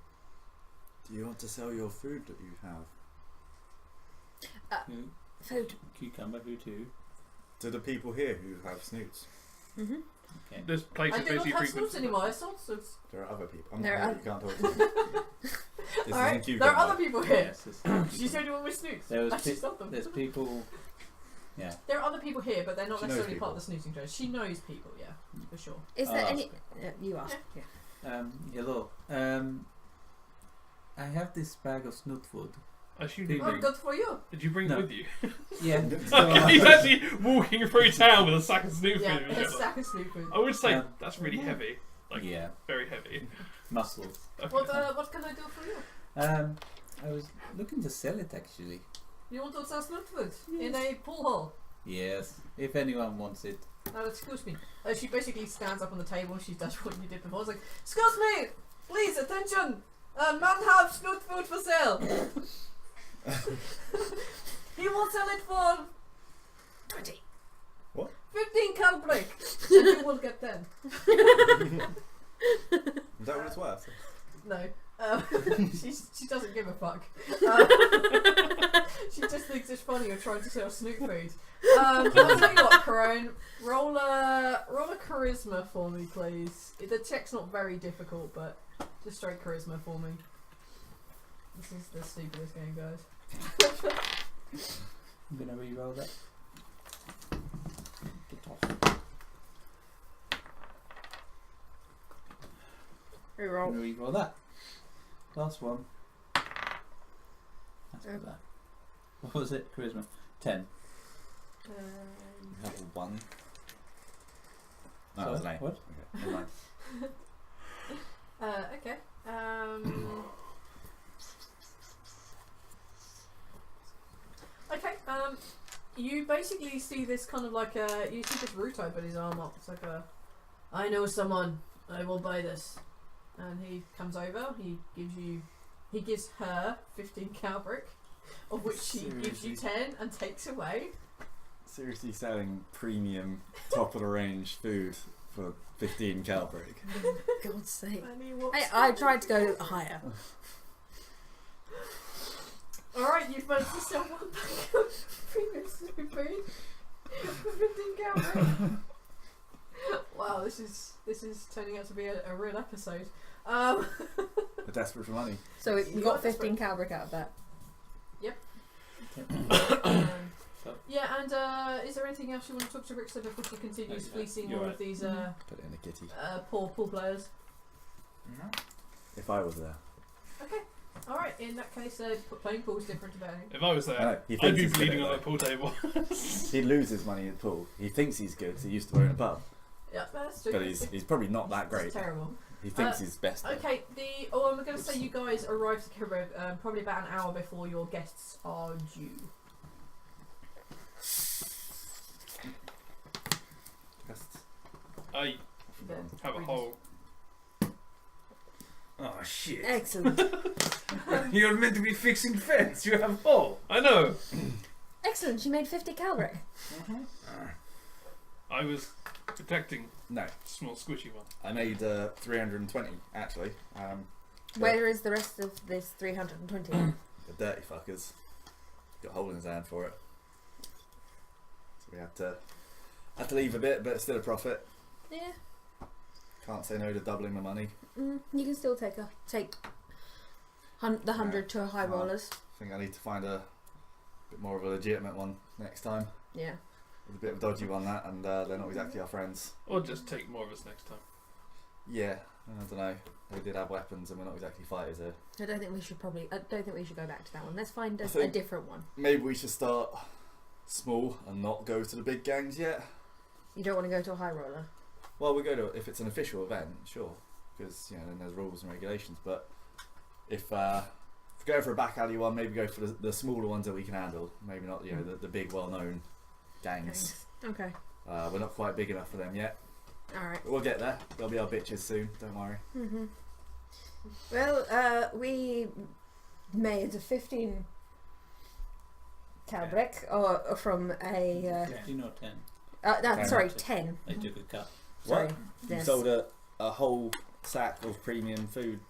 Do you want to sell your food that you have Food. Cucumber, who too? to the people here who have snoots? Mhm. Okay. There's I places do not basically have frequent. snoots anymore. I sold snoots. There are other people. I'm There not are- you can't talk to them. This Alright, isn't there are cucumber. other people here. Yes, it's- She said you were with snoots. There was I just pe- stopped them. There's people. Yeah. There are other people here, but they're not She knows necessarily part people. of the snooting trade. She knows people, yeah, for sure. Is I'll there ask. any? You ask. Yeah. Hello. I have this bag of snoot food. I assume Did you Oh, bring. good for you. Did you bring No. it with you? Yeah. Okay, he's actually walking through town with a sack of snoot Yeah, food. a sack of snoot food. I would say Um, that's really heavy. Like, Yeah. very heavy. Muscles. Okay. What can I do for you? I was looking to sell it actually. You want to sell snoot food in a pool hall? Yes. If anyone wants it. excuse me. She basically stands up on the table. She does what you did before. It's like, excuse me, please attention. Man have snoot food for sale. He will sell it for 20. 15 calbrick, and you will get 10. Is that what it's worth? No. She doesn't give a fuck. She just thinks it's funny you're trying to sell snoot food. I'll tell you what, Corone, roll a charisma for me, please. The check's not very difficult, but just straight charisma for me. This is the stupidest game, guys. I'm gonna re-roll that. Get off. Reroll. I'm gonna re-roll that. Last one. That's not bad. What was it? Charisma. 10. You have a 1. No, that was an 8. What? Okay, never mind. Okay. Okay. You basically see this kind of like you see this Ruto put his arm up. It's like I know someone. I will buy this. And he comes over. He gives her 15 calbrick, of which she gives you 10 and takes away. Seriously selling premium, top of the range food for 15 calbrick. For God's sake. And he walks I tried to go higher. Alright, you've managed to sell one pack of premium snoot food for 15 calbrick. Wow, this is turning out to be a real episode. They're desperate for money. So we got 15 calbrick out of that. Yeah, and is there anything else you want to talk to Rixa before she continues fleecing all of these Put it in a kitty. poor players? No. If I was there. Okay. Alright, in that case, playing pool's different to betting. If I was I there, know, he I'd thinks be he's good bleeding at on it, that pool table. He'd lose his money at pool. He thinks he's good because he used to own a pub. Yeah, that's true. But he's probably not that great. It's terrible. He thinks he's best. though. Okay, I'm going to say you guys arrived to Kirib probably about an hour before your guests are due. I Then have a Regis. hole. Oh shit! Excellent. You're meant to be fixing the fence. You have a hole. I know. Excellent. She made 50 calbrick. I was protecting No, a small squishy one. I made 320 actually. Where is the rest of this 320? The dirty fuckers got a hole in his hand for it. So we had to leave a bit, but it's still a profit. Yeah. Can't say no to doubling the money. You can still take the 100 to a high rollers. I think I need to find a bit more of a legitimate one next time. Yeah. There's a bit of a dodgy one that, and they're not exactly our friends. Or just take more of us next time. Yeah, I don't know. They did have weapons, and we're not exactly fighters here. I don't think we should go back to that one. Let's find I a think- different one. Maybe we should start small and not go to the big gangs yet. You don't want to go to a high roller. Well, we go to if it's an official event, sure, because then there's rules and regulations. But if we go for a back alley one, maybe go for the smaller ones that we can handle. Maybe not the big well-known gangs. Okay. We're not quite big enough for them yet. Alright. But we'll get there. They'll be our bitches soon. Don't worry. Well, we made 15 calbrick or from a 15 or 10. Ten. sorry, 10. I took a cut. Sorry. What? You Yes. sold a whole sack of premium food.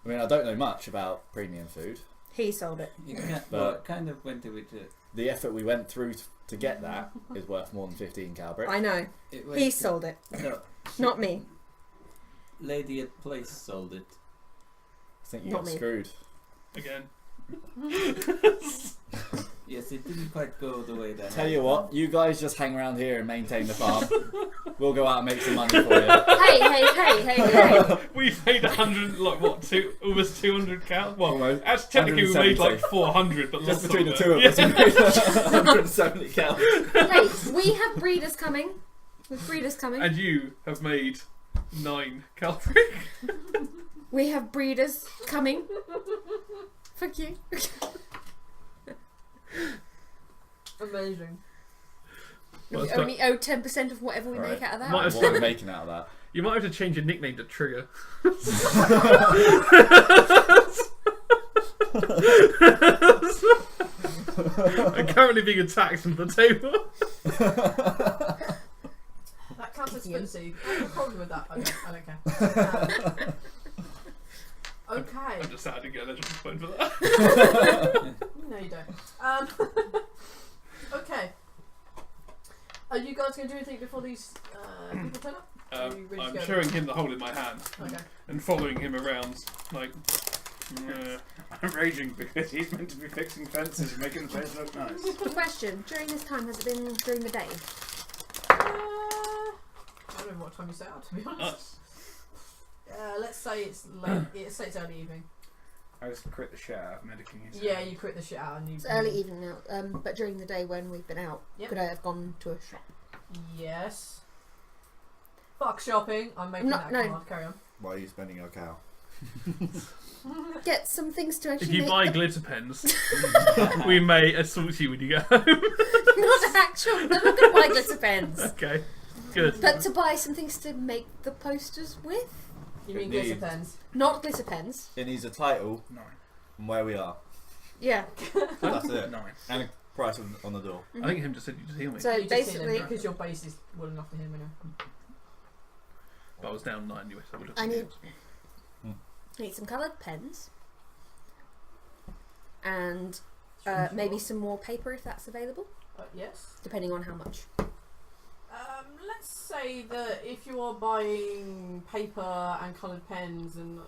I mean, I don't know much about premium food. He sold it. You can, But- well, it kind of went with it. The effort we went through to get that is worth more than 15 calbrick. I know. It went He to- sold it, No, not me. lady at place sold it. I think you Not got me. screwed. Again. Yes, it didn't quite go the way that. Tell you what, you guys just hang around here and maintain the farm. We'll go out and make some money for you. Hey. We made 100, like what, almost 200 cows? Well, Almost. actually, technically we made 170. like 400, but Just lost between the some two of us, it. we made 170 cows. Hey, we have breeders coming. With breeders coming. And you have made 9 calbrick. We have breeders coming. Fuck you. Amazing. Well, we it's only owe 10% of whatever we Right. make out of that. Might as What are we making out of that? You might have to change your nickname to Trigger. I'm currently being attacked from the table. That counts as fancy. I have a problem with that. I don't care. Okay. I'm just sad I didn't get a legend point for that. No, you don't. Okay. Are you guys going to do anything before these people turn up? Are you ready to I'm go? showing him the hole in my hand Okay. and following him around, like. I'm raging because he's meant to be fixing fences and making the place look nice. Question, during this time, has it been during the day? I don't know what time you set out, to be honest. Nice. Let's say it's late. Let's say it's early evening. I just crit the shit out of medicing his Yeah, you crit the shit out and you. It's early evening now, but during the day when we've been out, Yep. could I have gone to a shop? Yes. Fuck shopping. I'm making that card. Carry on. Why are you spending your cow? Get some things to If actually you make buy the- glitter pens, we may assault you when you get home. Not actual. I'm not going to buy glitter pens. Okay, good. But to buy some things to make the posters with. You mean Indeed. glitter pens? Not glitter pens. It needs a title 9. and where we are. Yeah. That's it. 9. And a price on the door. I think him just said you just heal me. So You just hit basically, him because your base is well enough for him, you know. But I was down 9 anyway, so I would have. I need some coloured pens. And maybe some more paper if that's available, Yes. depending on how much. Let's say that if you are buying paper and coloured pens and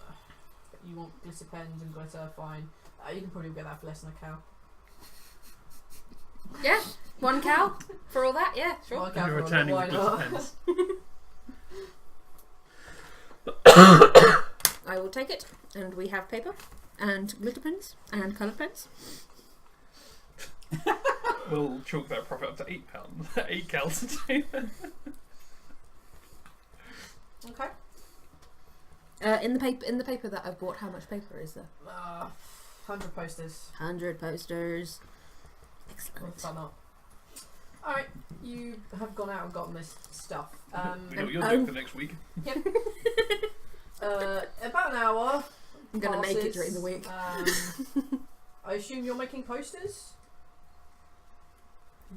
you want glitter pens and glitter, fine. You can probably get that for less than a cow. Yeah, 1 cow for all that. Yeah, sure. One cow You're for all that, returning why the glitter not? pens. I will take it, and we have paper and glitter pens and coloured pens. We'll chalk that profit up to £8. 8 cows a day. Okay. In the paper that I've bought, how much paper is there? 100 posters. 100 posters. We'll Excellent. sum up. Alright, you have gone out and gotten this stuff. We know what you're doing for next week. About an hour. I'm going to make it passes. during the week. I assume you're making posters?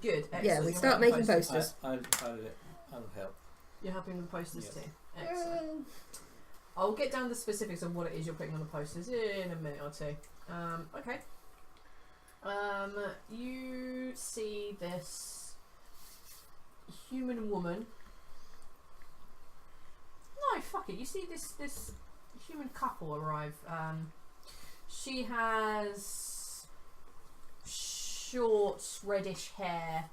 Good, excellent. Yeah, we You're start making posters. I'll help. You're helping with posters Yes. too. Excellent. I'll get down the specifics of what it is you're putting on the posters in a minute or two. Okay. You see this human woman. No, fuck it. You see this human couple arrive. She has short reddish hair,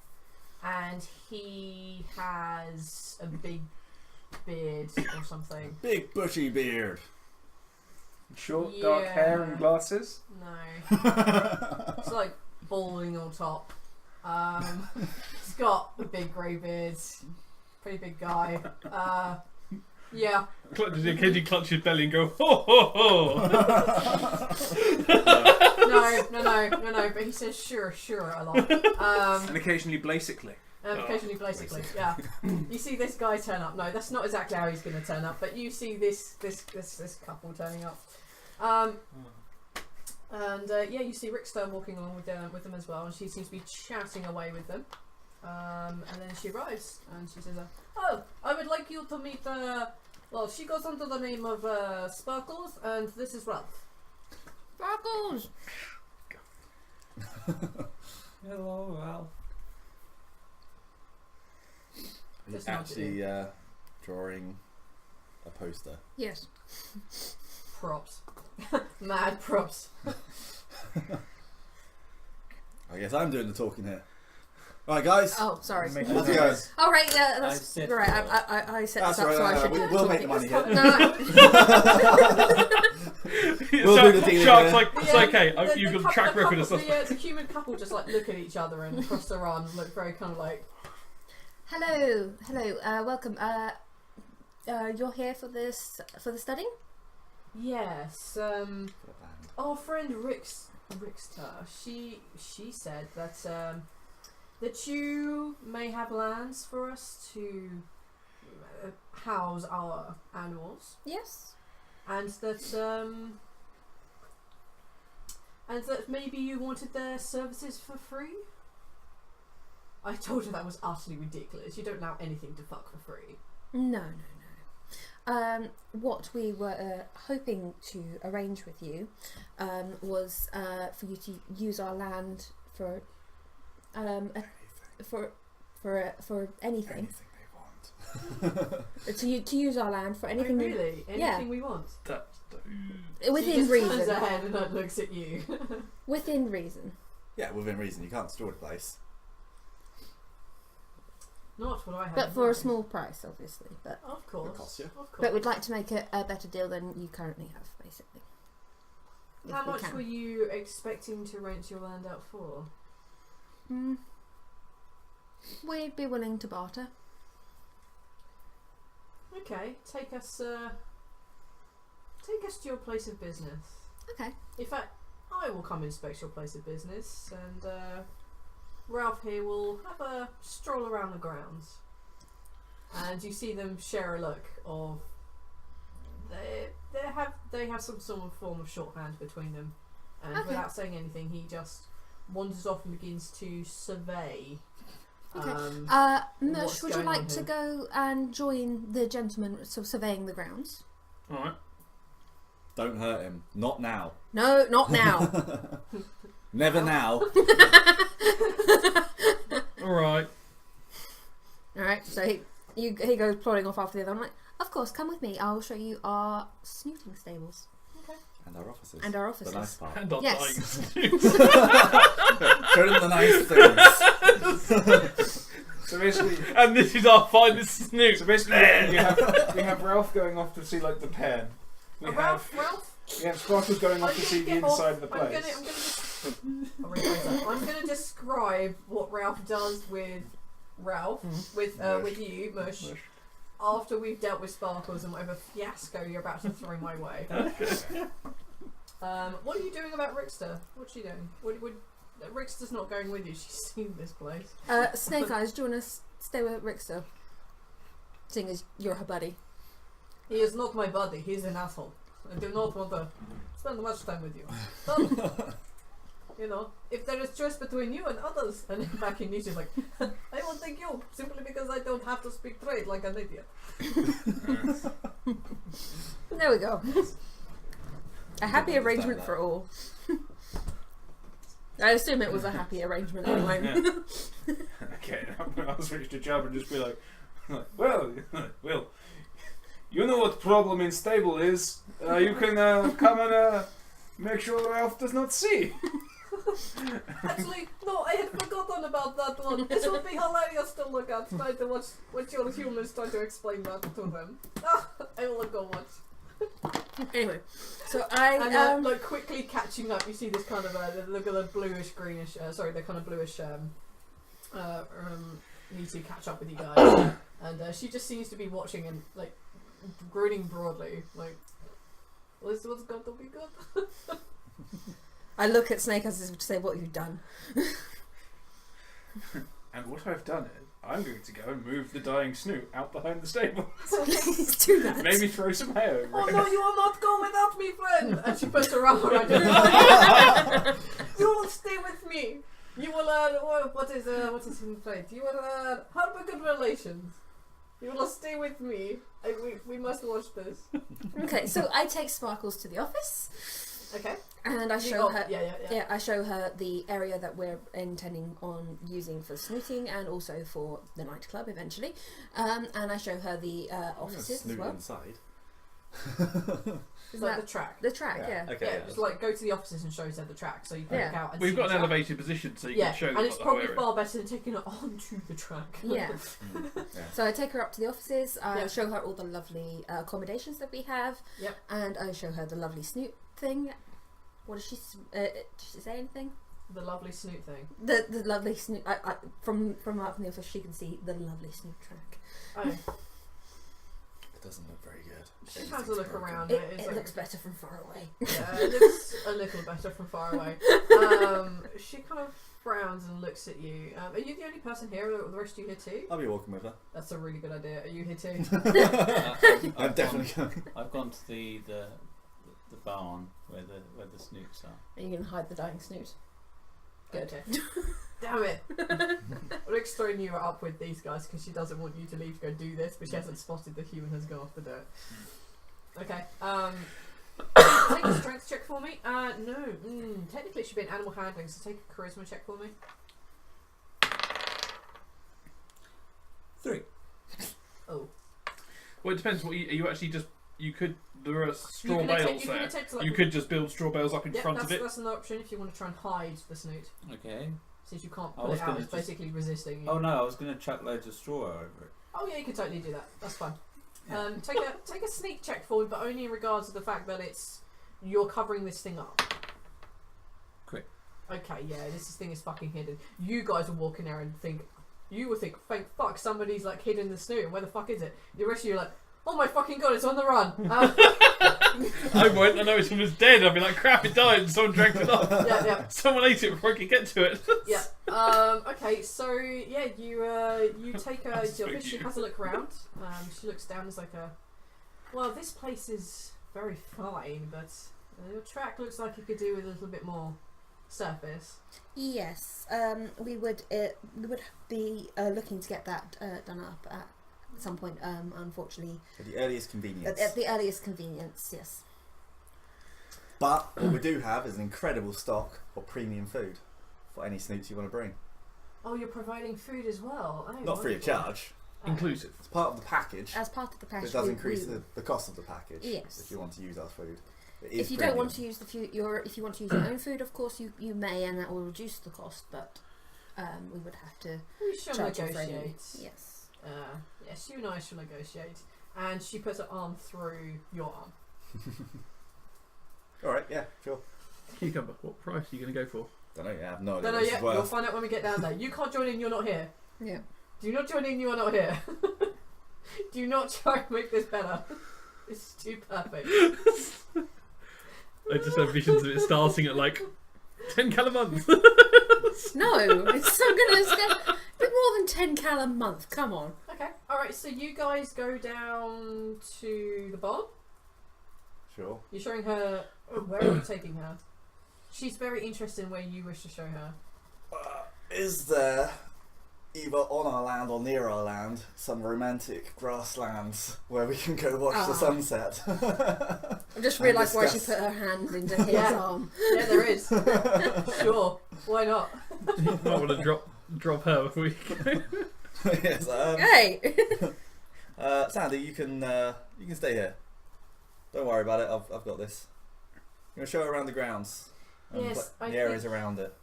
and he has a big beard or something. Big bushy beard. Short, dark hair and glasses. No. It's like balding on top. He's got a big grey beard. Pretty big guy. Yeah. Does the occasionally clutch his belly and go, ho ho ho? No, but he says sure a lot. And occasionally basically. Occasionally, basically, yeah. You see this guy turn up. No, that's not exactly how he's going to turn up, but you see this couple turning up. And yeah, you see Rick Stone walking along with them as well, and she seems to be chatting away with them. And then she arrives, and she says, "Oh, I would like you to meet." Well, she goes under the name of Sparkles, and this is Ralph. Sparkles! Hello, Ralph. He's Just nod actually drawing a poster. Yes. Props, mad props. I guess I'm doing the talking here. Right, guys. Oh, sorry. Make How's it going? Oh, right, yeah, I that's said right. that. I set That's this up right. so I should do We'll the make the money here. No, We'll do the deal Shark's here. like, it's okay. You've got a track record of stuff. The human couple just like look at each other and cross their arms and look very kind of like. hello, welcome. You're here for the study? Yes. Our friend Rickster. She said that that you may have lands for us to house our animals, Yes. and that maybe you wanted their services for free. I told you that was utterly ridiculous. You don't allow anything to fuck for free. No. What we were hoping to arrange with you was for you to use our land for anything. Anything they want. To use our land for anything. Oh, really? Anything we want? Within she just reason. turns her head and looks at you. Within reason. Yeah, within reason. You can't store the place. Not what I had. But in for a mind. small price, obviously. But Of course. It'll cost you. Of course. but we'd like to make it a better deal than you currently have, basically. If How we much can. were you expecting to rent your land out for? We'd be willing to barter. Okay, take us to your place of business. Okay. In fact, I will come inspect your place of business, and Ralph here will have a stroll around the grounds. And you see them share a look of they have some sort of form of shorthand between them, and Okay. without saying anything, he just wanders off and begins to survey. Okay. What's Mush, would you going like on to here? go and join the gentleman surveying the grounds? Alright. Don't hurt him. Not now. No, not now. Never now. Alright. Alright, so he goes plodding off after the other. I'm like, of course, come with me. I'll show you our snooting stables. And our offices. And our offices. The nice part. And I'll Yes. Show them the nice things. So basically, And this is our finest snoot. we have Ralph going off to see like the pen. We have Ralph, Sparkles going off I'm to gonna see the get off- inside of the I'm place. gonna describe what Ralph does with Ralph, with you, Mush, after we've dealt with Sparkles and whatever fiasco you're about to throw my way. What are you doing about Rickster? What's she doing? Rickster's not going with you. She's seen this place. Snake Eyes, do you want to stay with Rickster? Seeing as you're her buddy. He is not my buddy. He's an asshole. I do not want to spend much time with you. But, you know, if there is choice between you and others, and back in Nietzsche's like, I will take you simply because I don't have to speak trade like an idiot. There we go. A happy Didn't understand arrangement that. for all. I assume it was a happy arrangement anyway. Okay, I'll switch to job and just be like, well, you know what problem in stable is. You can come and make sure Ralph does not see. Actually, no, I had forgotten about that one. This would be hilarious to look at. Try to watch your humans try to explain that to them. I will go watch. Anyway, so I And like quickly catching up, you see this kind of look at the bluish greenish, the kind of bluish Netu catch up with you guys, and she just seems to be watching and like grinning broadly, like this one's got to be good. I look at Snake Eyes to say what you've done. And what I've done is, I'm going to go and move the dying Snoot out behind the stable. Please do that. Maybe throw some hay over Oh it. no, you will not go without me, friend! And she puts her arm around you. You will stay with me. You will what is in fate? You will have good relations. You will stay with me. We must watch this. Okay, so I take Sparkles to the office. Okay. And I show her. Yeah. I show her the area that we're intending on using for snooting and also for the nightclub eventually. And I show her the offices as Snoot well. inside. It's Is like that the track. the track? Yeah. Okay. Yeah, just like go to the offices and shows her the track, so you can Yeah. look out and We've see got the an track. elevated position, so you Yeah, can show them and it's the whole probably area. far better than taking her onto the track. Yeah. So I take her up to the offices. I Yeah. show her all the lovely accommodations that we have. Yep. And I show her the lovely snoot thing. What does she? Did she say anything? The lovely snoot thing. The lovely snoot. From up in the office, she can see the lovely snoot track. Oh. it doesn't look very good. She has a look around. It It's like- looks better from far away. Yeah, it looks a little better from far away. She kind of frowns and looks at you. Are you the only person here? Are the rest of you here too? I'll be walking with her. That's a really good idea. Are you here too? I'm definitely going. I've gone to the barn where the snoots are. Are you going to hide the dying snoot? Good. Okay. Damn it! Rick's throwing you up with these guys because she doesn't want you to leave to go do this, but she hasn't spotted the human has gone off the dirt. Okay. Take a strength check for me. No. Technically, it should be an animal handling, so take a charisma check for me. 3. Oh. Well, it depends. What you actually just you could. There are straw You can bales attempt- you can there. attempt to, like, You could just build straw bales up in yeah, front of it. that's an option if you want to try and hide the snoot. Okay. Since you can't I pull was it out, gonna it's just- basically resisting you. Oh no, I was going to chuck loads of straw over it. Oh yeah, you could totally do that. That's fine. Yeah. Take a sneak check for me, but only in regards to the fact that you're covering this thing up. Quick. Okay, yeah, this thing is fucking hidden. You guys will walk in there and think, thank fuck, somebody's like hidden the snoot. And where the fuck is it? The rest of you are like, oh my fucking god, it's on the run. I won't. I know it was dead. I'd be like, crap, it died. Someone drank it off. Yeah. Someone ate it before I could get to it. Yeah. Okay. So yeah, you take her. She has a look around. She looks down as like a. Well, this place is very fine, but your track looks like it could do with a little bit more surface. Yes, we would be looking to get that done up at some point. Unfortunately, At the earliest convenience. at the earliest convenience. Yes. But what we do have is an incredible stock of premium food for any snoots you want to bring. Oh, you're providing food as well. Oh, Not free of wonderful. charge. Oh. Inclusive. It's part of the package. As part of the But package, it does we- increase we- the cost of the package. Yes. If you want to use our food. It is If you don't want to premium. use if you want to use your own food, of course you may, and that will reduce the cost. But we would have to We shall charge you for any. negotiate. Yes. Yes, you and I shall negotiate. And she puts her arm through your arm. Alright, yeah, sure. Cucumber. What price are you going to go for? Don't know, yeah, I have no idea No, what this yeah, is you'll worth. find out when we get down there. You can't join in, you're not here. Yeah. Do not join in, you are not here. Do not try and make this better. It's too perfect. I just have visions of it starting at like 10 cal a month. No, it's so gonna spend a bit more than 10 cal a month. Come on. Okay, alright, so you guys go down to the barn. Sure. You're showing her. Where are you taking her? She's very interested in where you wish to show her. Is there, either on our land or near our land, some romantic grasslands where we can go watch the sunset? I just And realised why she discuss. put her hand into his Yeah. arm. Yeah, there is. Sure, why not? You might want to drop her before we go. Yes. Hey! Sandy, you can stay here. Don't worry about it. I've got this. I'm gonna show her around the grounds. And Yes, the I areas think- around it.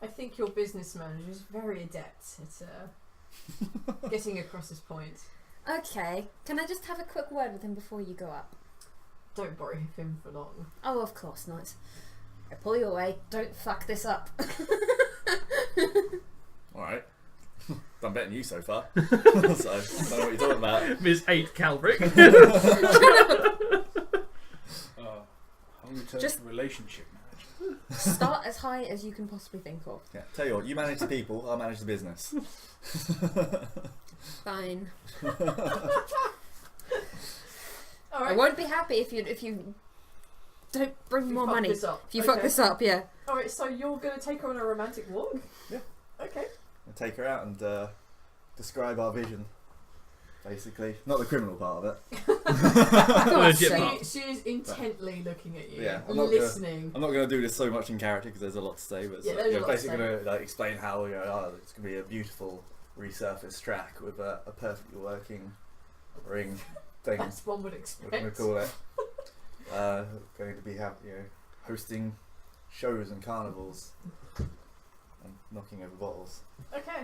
I think your business manager is very adept at getting across his point. Okay, can I just have a quick word with him before you go up? Don't borrow him for long. Oh, of course not. I pull you away. Don't fuck this up. Alright. I'm betting you so far. So, I don't know what you're talking about. Ms. 8 Calbrick. Long-term Just- relationship manager. Start as high as you can possibly think of. Yeah, tell you what, you manage the people, I'll manage the business. Fine. I Alright, won't be happy if you don't bring more money. This up. If you fuck this up, yeah. Alright, so you're going to take her on a romantic walk? Yeah. Okay. I'll take her out and describe our vision. Basically. Not the criminal part of it. Legit She, part. she is intently looking at you, Yeah, I'm not listening. I'm not going to do this so much in character because there's a lot to say, but Yeah, there's a lot to basically say. going to explain how it's going to be a beautiful resurfaced track with a perfectly working ring thing. That's one would What expect. can we call it? Going to be hosting shows and carnivals and knocking over bottles. Okay,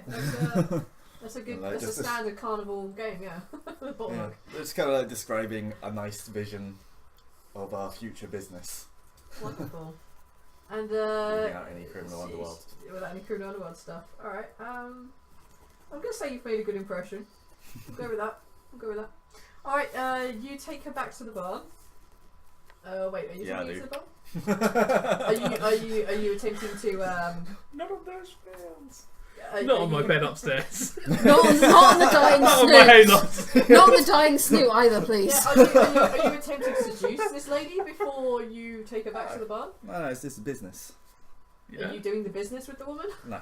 that's a good, Like, that's a just a- standard carnival game, yeah. Bottle Yeah. knock. It's kind of like describing a nice vision of our future business. Wonderful. And Without any criminal underworld. Without any criminal underworld stuff. Alright, I'm gonna say you've made a good impression. We'll go with that. Alright, you take her back to the barn. Wait, are you Yeah, I taking her to do. the barn? Are you attempting to None of those fails. Not on my bed upstairs. Not on the dying Not on my hay snoot. lot. Not on the dying snoot either, please. Yeah, are you attempting to seduce this lady before you take her back to the barn? No, it's just business. Yeah. Are you doing the business with the woman? No.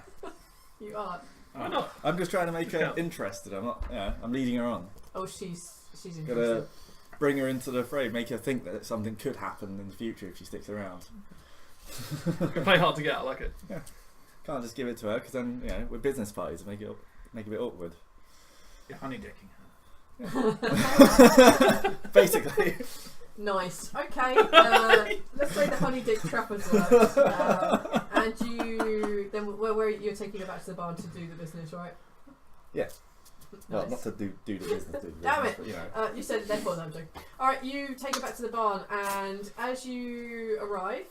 You are. Why not? I'm just trying to make her Discount. interested. I'm not. Yeah, I'm leading her on. Oh, she's interested. Gotta bring her into the fray, make her think that something could happen in the future if she sticks around. Play hard to get. I like it. Can't just give it to her because then we're business parties. Make it a bit awkward. You're honeydecking her. Basically. Nice. Okay. Let's say the honey dick trappers works. And you then where you're taking her back to the barn to do the business, right? Yes. Well, Nice. not to do the business. Damn it. But, You said therefore no, I'm joking. Alright, you take her back to the barn, and as you arrive,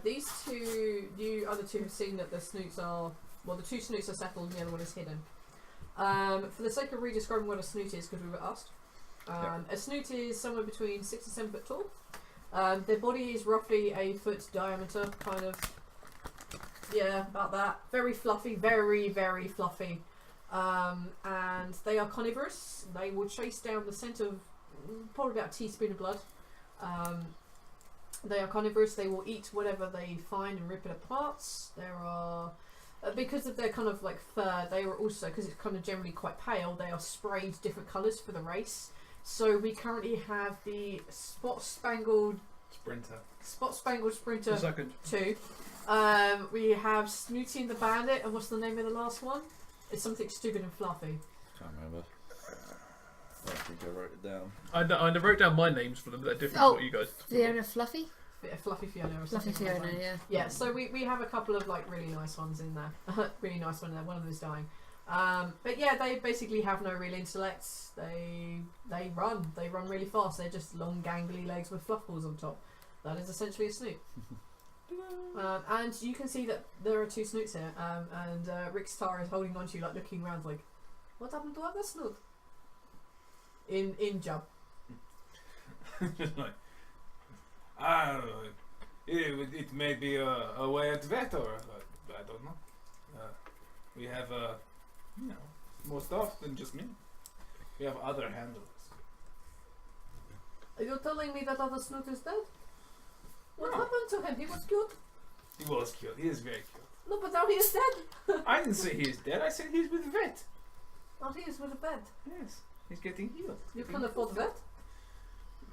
these two other two have seen that the snoots are, well, the two snoots are settled and the other one is hidden. For the sake of re-describing what a snoot is, because we were asked, a snoot is somewhere between 6 and 7 foot tall. Their body is roughly a foot diameter, kind of, yeah, about that. Very fluffy, very, very fluffy. And they are carnivorous. They will chase down the scent of probably about a teaspoon of blood. They are carnivorous. They will eat whatever they find and rip it apart. There are, because of their kind of like fur, they are also, because it's kind of generally quite pale, they are sprayed different colours for the race. So we currently have the Spot Spangled Sprinter A second. 2. We have Snooty and the Bandit, and what's the name of the last one? It's something stupid and fluffy. Can't remember. I don't think I wrote it down. I wrote down my names for them, but they're different Oh, to what you guys. Fiona Fluffy? Fluffy Fiona or Fluffy something. like Fiona, that. yeah. Yeah, so we have a couple of like really nice ones in there. Really nice one in there. One of them is dying. But yeah, they basically have no real intellect. They run. They run really fast. They're just long gangly legs with fluff balls on top. That is essentially a snoot. And you can see that there are two snoots here. And Rick Star is holding on to you, like looking around, like, what happened to other snoot? In Jub. Like, it may be a way at vet, or I don't know. We have more stuff than just me. We have other handlers. Are you telling me that other snoot is dead? What No. happened to him? He was cute. He was cute. He is very cute. No, but now he is dead. I didn't say he is dead. I said he's with vet. Now he is with a bed. Yes, he's getting healed. You can afford vet?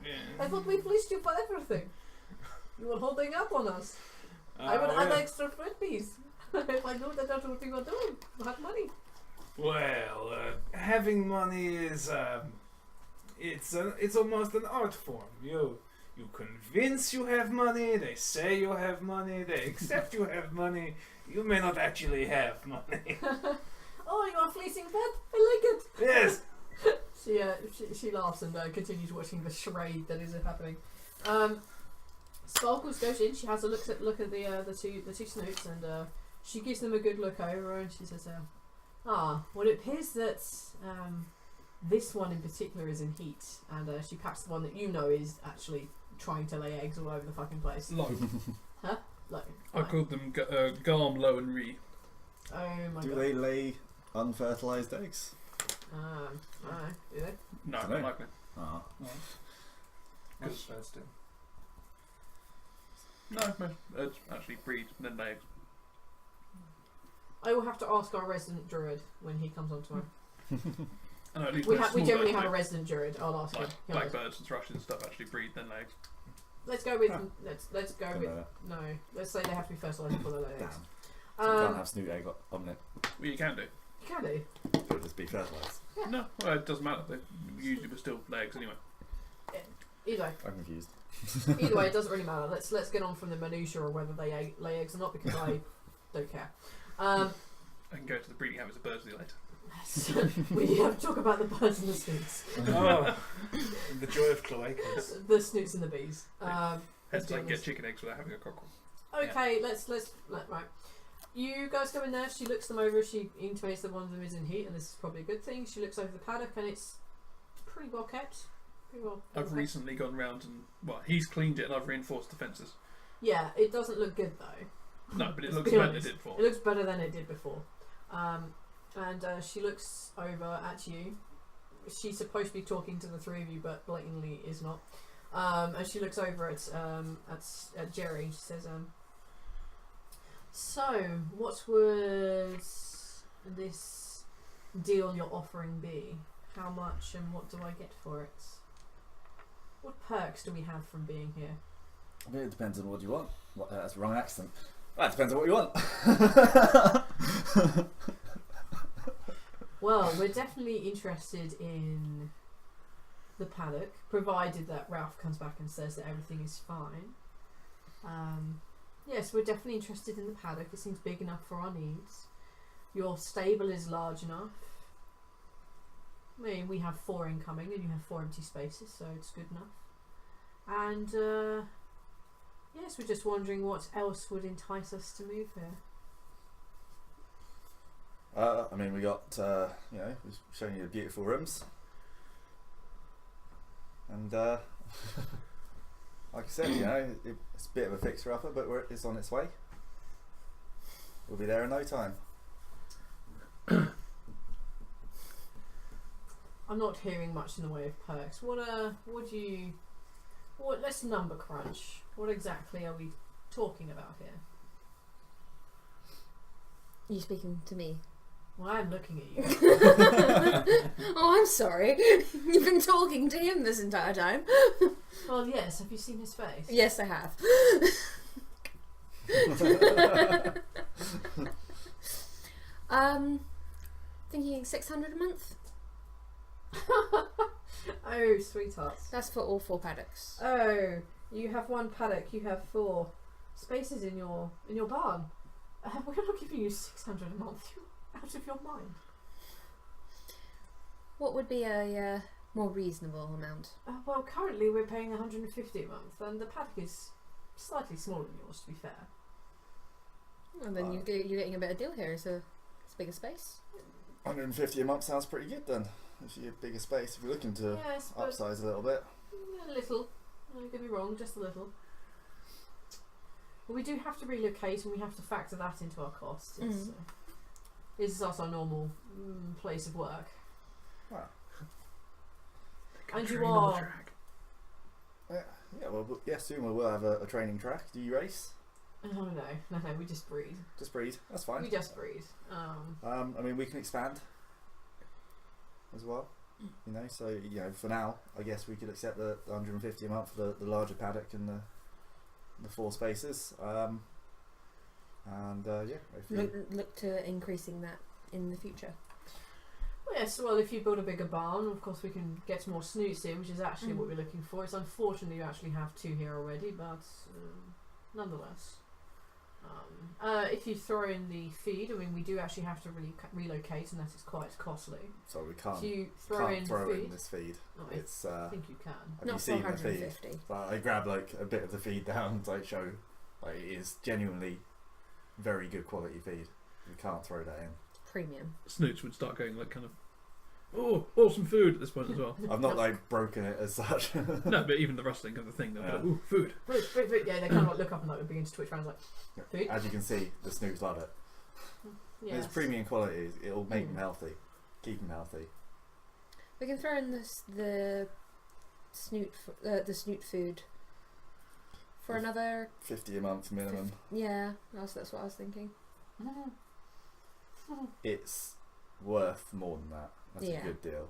Yeah. I thought we fleeced you for everything. You were holding up on us. I would add well, extra freebies if I knew that that's what you were doing. You had money. well, having money is it's almost an art form. You convince you have money. They say you have money. They accept you have money. You may not actually have money. Oh, you are fleecing vet? I like it. Yes. She laughs and continues watching the charade that is happening. Sparkles goes in. She has a look at the two snoots, and she gives them a good look over, and she says, well, it appears that this one in particular is in heat, and she pats the one that you know is actually trying to lay eggs all over the fucking place. Low. Like, I called them Garm, Low, and Ree. oh my Do god. they lay unfertilized eggs? I don't know. Do they? No, Dunno. not likely. Ah. That's fasting. No, it's actually breed, then lay eggs. I will have to ask our resident druid when he comes on tomorrow. I know, at least We most we small generally birds, have a resident druid. I'll ask him. like He'll know. blackbirds and thrushes and stuff actually breed, then lay eggs. Let's go with Huh. let's go Don't with know no. Let's say they have to be fertilised before they lay Damn. eggs. So you can't have snoot egg omelette. Well, you can do. You can do. It'll just be fertilised. Yeah. No, well, it doesn't matter. They usually will still lay eggs anyway. Either way, I'm confused. either way, it doesn't really matter. Let's get on from the minutiae or whether they lay eggs or not because I don't care. I can go to the breeding habits of birds with you later. We have to talk about the birds and the snoots, Oh, the joy of cloacas. the snoots and the bees. Hence, be like, get honest. chicken eggs without having a cockerel. Okay, right. You guys go in there. She looks them over. She intimates that one of them is in heat, and this is probably a good thing. She looks over the paddock, and it's pretty well kept. I've recently gone round and he's cleaned it and I've reinforced defences. Yeah, it doesn't look good though. No, but it Let's looks be better than it honest. did before. It looks better than it did before. And she looks over at you. She's supposed to be talking to the three of you, but blatantly is not. And she looks over at Jerry and she says, "So, what would this deal you're offering be? How much and what do I get for it? What perks do we have from being here?" I mean, it depends on what you want. That's the wrong accent. Well, it depends on what you want. Well, we're definitely interested in the paddock, provided that Ralph comes back and says that everything is fine. Yes, we're definitely interested in the paddock. It seems big enough for our needs. Your stable is large enough. I mean, we have 4 incoming and you have 4 empty spaces, so it's good enough. And yes, we're just wondering what else would entice us to move here. I mean, we got, we've shown you the beautiful rooms. And, like I said, it's a bit of a fixer-upper, but it's on its way. We'll be there in no time. I'm not hearing much in the way of perks. Let's number crunch. What exactly are we talking about here? Are you speaking to me? Well, I'm looking at you. Oh, I'm sorry. You've been talking to him this entire time. Well, yes. Have you seen his face? Yes, I have. Thinking 600 a month. Oh, sweethearts. That's for all 4 paddocks. Oh, you have 1 paddock. You have 4 spaces in your barn. We're not giving you 600 a month. You're out of your mind. What would be a more reasonable amount? Well, currently we're paying 150 a month, and the paddock is slightly smaller than yours, to be fair. Well, then you're getting a better deal here. It's a bigger space. 150 a month sounds pretty good then. If you have bigger space, if you're looking to Yes, but upsize a little bit. a little. Don't get me wrong, just a little. But we do have to relocate, and we have to factor that into our costs. This is also our normal place of work. Wow. And you Train on the are. track. Yeah, well, soon we will have a training track. Do you race? No, we just breed. Just breed. That's fine. We just breed. I mean, we can expand as well. So for now, I guess we could accept the 150 a month for the larger paddock and the 4 spaces. Look to increasing that in the future. Yes, well, if you build a bigger barn, of course we can get more snoots here, which is actually what we're looking for. It's unfortunately you actually have 2 here already, but nonetheless. If you throw in the feed, I mean, we do actually have to relocate, and that is quite costly. So we can't. If you throw in this feed. Oh, It's. I think you can. Have Not you seen the feed? 450. But I grab a bit of the feed down to show it is genuinely very good quality feed. You can't throw that in. Premium. Snoots would start going awesome food at this point as well. I've not broken it as such. No, but even the rustling of the thing, they'll be Yeah. like, ooh, food. Food. Yeah, they kind of look up and begin to twitch around food. As you can see, the Snoots love it. Yes. It's premium quality. It'll make them healthy, keep them healthy. We can throw in the snoot food for another 50 a month minimum. Yeah, that's what I was thinking. It's worth more than that. That's Yeah. a good deal.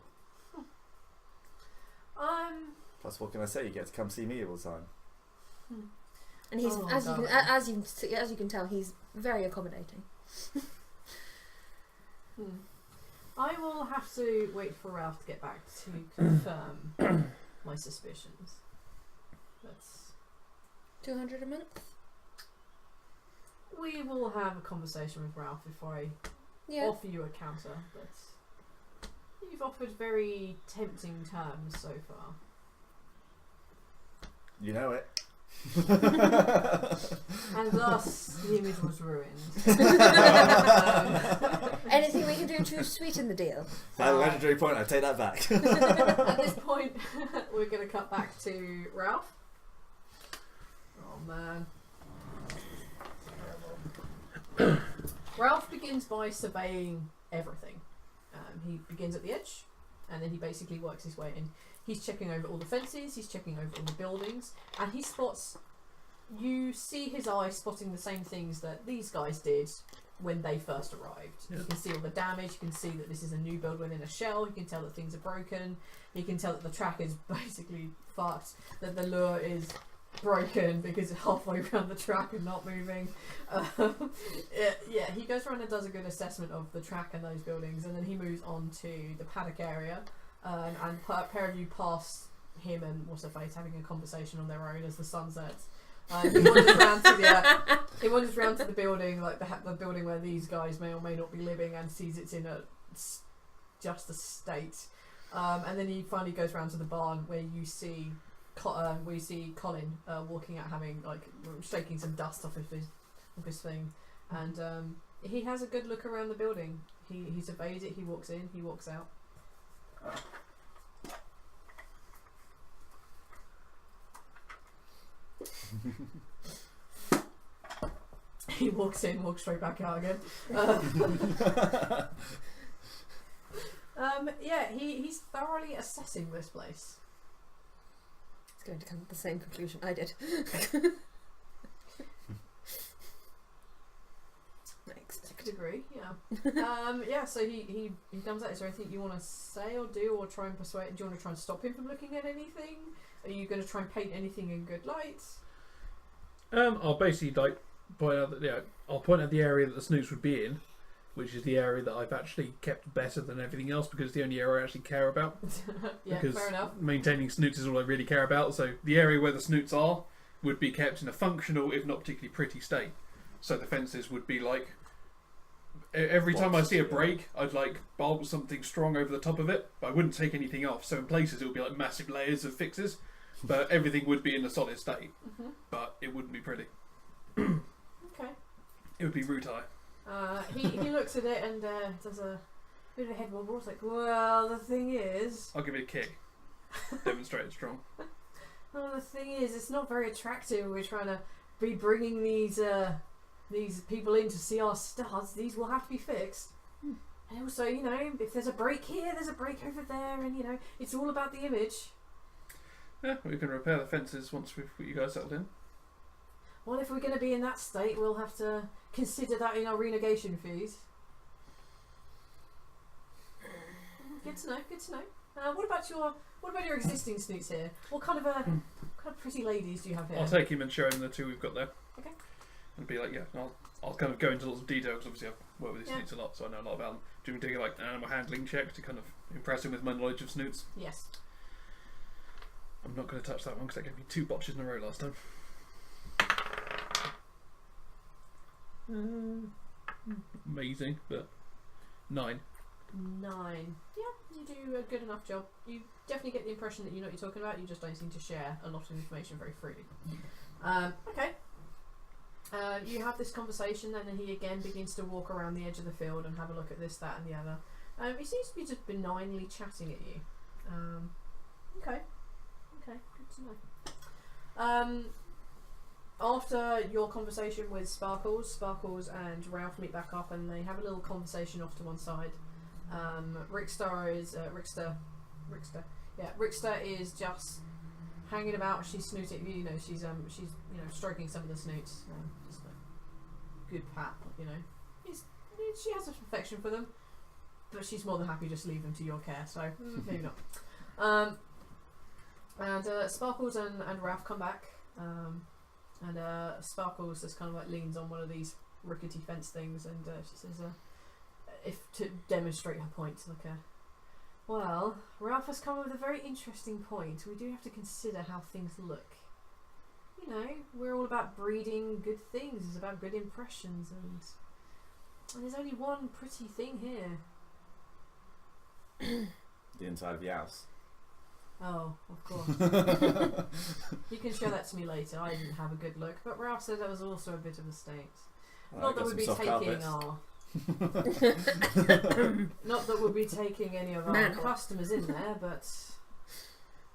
Plus, what can I say? You get to come see me all the time. And he's Oh, as darling. you can tell, he's very accommodating. I will have to wait for Ralph to get back to confirm my suspicions. That's. 200 a month. We will have a conversation with Ralph before I Yeah. offer you a counter, but you've offered very tempting terms so far. You know it. And thus, the image was ruined. Anything we can do to sweeten the deal? At a legendary point, I take that back. At this point, we're going to cut back to Ralph. Oh man. Ralph begins by surveying everything. He begins at the edge, and then he basically works his way in. He's checking over all the fences, he's checking over all the buildings, and he spots... You see his eye spotting the same things that these guys did when they first arrived. Yeah. You can see all the damage, you can see that this is a new build within a shell, you can tell that things are broken, you can tell that the track is basically fucked, that the lure is broken because it's halfway around the track and not moving. Yeah, he goes around and does a good assessment of the track and those buildings, and then he moves on to the paddock area, and a pair of you pass him and what's her face having a conversation on their own as the sun sets. He wanders round to the building, like the building where these guys may or may not be living, and sees it's in just a state. And then he finally goes round to the barn where you see Colin walking out, having shaking some dust off his thing, and he has a good look around the building. He surveys it. He walks in. He walks out. He walks in, walks straight back out again. Yeah, he's thoroughly assessing this place. It's going to come to the same conclusion I did. Next. To a degree, yeah. Yeah, so he comes out. Is there anything you want to say or do or try and persuade? Do you want to try and stop him from looking at anything? Are you going to try and paint anything in good light? I'll basically point out that I'll point out the area that the Snoots would be in, which is the area that I've actually kept better than everything else because it's the only area I actually care about. Yeah, because fair enough. maintaining Snoots is all I really care about. So the area where the Snoots are would be kept in a functional, if not particularly pretty state. So the fences would be like, every time I see a break, I'd bulb something strong over the top of it, but I wouldn't take anything off. So in places it would be like massive layers of fixes, but everything would be in a solid state. Mm-hmm. But it wouldn't be pretty. Okay. It would be Rutai. He looks at it and does a bit of a head wobble. It's like, well, the thing is... I'll give it a kick. Demonstrate it strong. Well, the thing is, it's not very attractive. We're trying to be bringing these people in to see our studs. These will have to be fixed. And also, if there's a break here, there's a break over there, and it's all about the image. Yeah, we can repair the fences once we've got you guys settled in. Well, if we're going to be in that state, we'll have to consider that in our renegation fees. Good to know. Good to know. What about your existing Snoots here? What kind of pretty ladies do you have here? I'll take him and show him the two we've got there. Okay. And be like, yeah, I'll kind of go into lots of detail because obviously I've worked with these Snoots a lot, so I know a lot about them. Do you want me to take an animal handling check to kind of impress him with my knowledge of Snoots? Yes. I'm not going to touch that one because that gave me 2 botches in a row last time. Amazing, but 9. 9. Yeah, you do a good enough job. You definitely get the impression that you know what you're talking about. You just don't seem to share a lot of information very freely. Okay. You have this conversation, and then he again begins to walk around the edge of the field and have a look at this, that, and the other. He seems to be just benignly chatting at you. Okay. Okay, good to know. After your conversation with Sparkles and Ralph meet back up, and they have a little conversation off to one side. Rickster is just hanging about. She's snooting, she's stroking some of the Snoots. Just a good pat, she has an affection for them, but she's more than happy just to leave them to your care. So maybe not. And Sparkles and Ralph come back. And Sparkles just kind of leans on one of these rickety fence things, and she says, if to demonstrate her point, well, Ralph has come up with a very interesting point. We do have to consider how things look. We're all about breeding good things. It's about good impressions, and there's only one pretty thing here. The inside of the house. Oh, of course. You can show that to me later. I didn't have a good look, but Ralph said that was also a bit of a state. Not that we'd be taking our. Not that we'll be taking any of our customers in there, but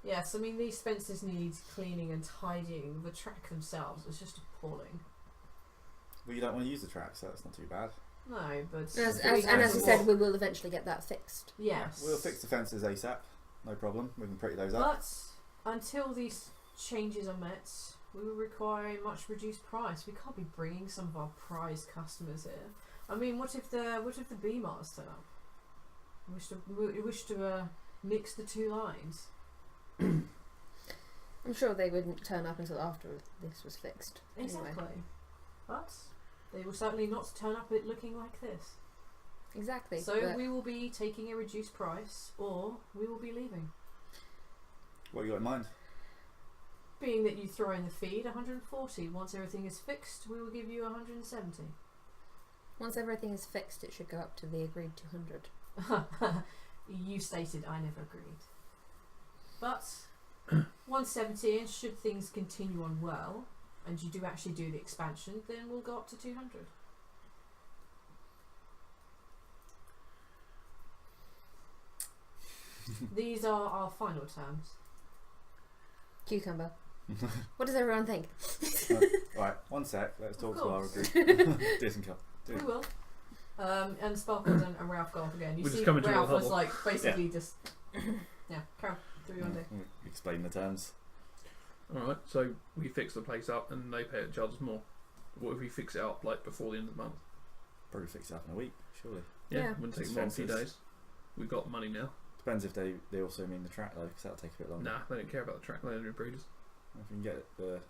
yes, I mean these fences need cleaning and tidying. The track themselves is just appalling. Well, you don't want to use the track, so that's not too bad. No, but As I said, we will eventually get that fixed. yes, We'll fix the fences ASAP. No problem. We can pretty those up. but until these changes are met, we will require a much reduced price. We can't be bringing some of our prized customers here. I mean, what if the B-Mars turn up? We wish to mix the two lines. I'm sure they wouldn't turn up until after this was fixed. Exactly. Anyway. But they will certainly not turn up it looking like this. Exactly. So but we will be taking a reduced price, or we will be leaving. What you got in mind? Being that you throw in the feed, 140. Once everything is fixed, we will give you 170. once everything is fixed, it should go up to the agreed 200. You stated I never agreed. But 170, and should things continue on well, and you do actually do the expansion, then we'll go up to 200. These are our final terms. Cucumber. What does everyone think? Right, one sec. Let's talk to our course. group. Decent cup. We will. And Sparkles and Ralph go off again. You We're see, just coming to a Ralph was huddle. like basically just Carol, do you want to do? Explain the terms. Alright, so we fix the place up and they pay charge us more. What if we fix it up like before the end of the month? Probably fix it up in a week, surely. Yeah. Wouldn't take Just more than a few fences. days. We've got money now. Depends if they also mean the track though, because that'll take a bit longer. Nah, they don't care about the track, they only breeders. If we can get the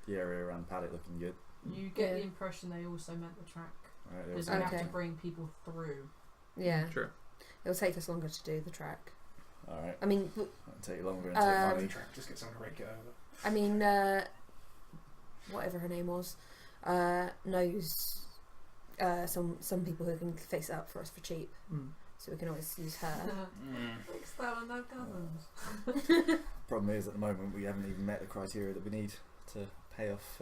area around the paddock looking good. You get Yeah. the impression they also meant the track. Right, there Because we we go. have to Okay. bring people through. Yeah. Sure. It'll take us longer to do the track. Alright, I mean, that'll take longer and take money. Track, just get someone to rake it over. I mean, whatever her name was, knows some people who can fix it up for us for cheap. Mm. So we can always use her. Fix that and no cousins. Problem is, at the moment, we haven't even met the criteria that we need to pay off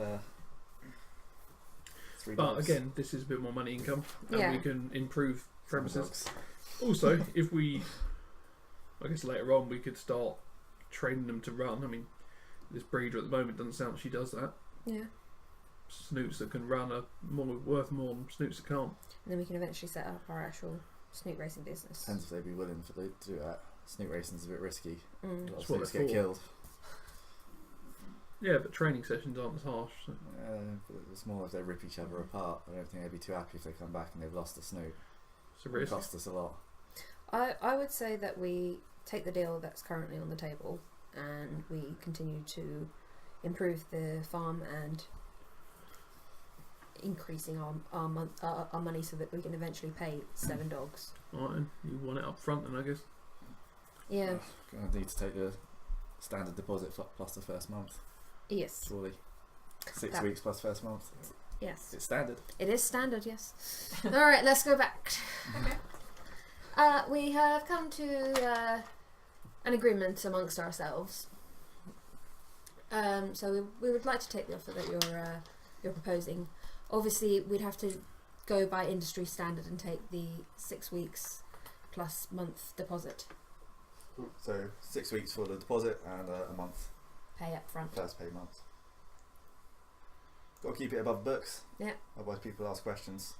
$3. But again, this is a bit more money income and Yeah. we can improve premises. $7. Also, if we, I guess later on, we could start training them to run. I mean, this breeder at the moment doesn't sound like she does that. Yeah. Snoots that can run are worth more than snoots that can't. And then we can eventually set up our actual snoot racing business. Depends if they'd be willing to do that. Snoot racing's a bit risky. A lot That's of what snoots they're get for. killed. Yeah, but training sessions aren't as harsh. So. But it's more if they rip each other apart. I don't think they'd be too happy if they come back and they've lost a snoot. It's a It would risk. cost us a lot. I would say that we take the deal that's currently on the table and we continue to improve the farm and increasing our money so that we can eventually pay 7 dogs. Alright, then. You want it up front then, I guess. Yeah. Gonna need to take the standard deposit plus the first month, Yes. surely. 6 That- weeks plus first month. Yes. It's standard. It is standard, yes. Alright, let's go back. We have come to an agreement amongst ourselves. So we would like to take the offer that you're proposing. Obviously, we'd have to go by industry standard and take the 6 weeks plus month deposit So 6 weeks for the deposit and a month pay up front. first pay month. Got to keep it above books. Yeah. Otherwise, people ask questions.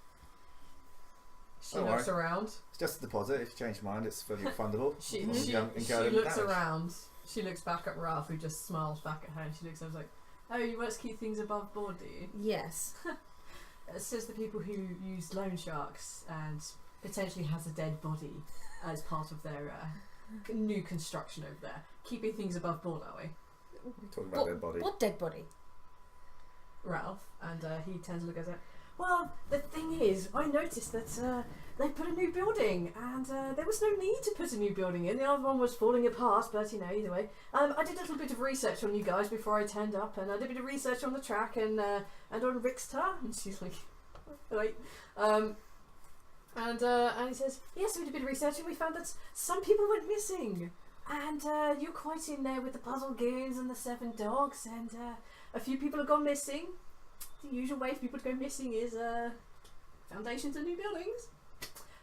She Don't looks worry. around. It's just a deposit. If you change your mind, it's fully refundable. She As long as you don't incur any looks damage. around. She looks back at Ralph, who just smiles back at her, and she looks over like, "Oh, you must keep things above board, do you?" Yes. It says the people who use loan sharks and potentially has a dead body as part of their new construction over there. Keeping things above board, are we? Talking about dead body. What dead body? Ralph, and he turns and looks at it. Well, the thing is, I noticed that they put a new building, and there was no need to put a new building in. The other one was falling apart, but you know, either way. I did a little bit of research on you guys before I turned up, and I did a bit of research on the track and on Rickster. And she's like, right. And he says, yes, we did a bit of research, and we found that some people went missing. And you're quite in there with the puzzle goons and the 7 dogs, and a few people have gone missing. The usual way for people to go missing is foundations of new buildings.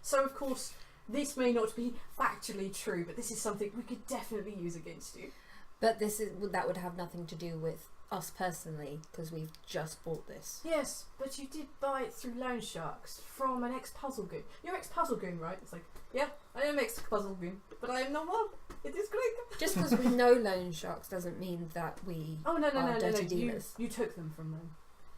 So of course, this may not be factually true, but this is something we could definitely use against you. But that would have nothing to do with us personally, because we've just bought this. Yes, but you did buy it through loan sharks from an ex-puzzle goon. You're ex-puzzle goon, right? It's like, yeah, I am ex-puzzle goon, but I am no more. It is great. Just because we know loan sharks doesn't mean that we are dirty dealers. You took them from them.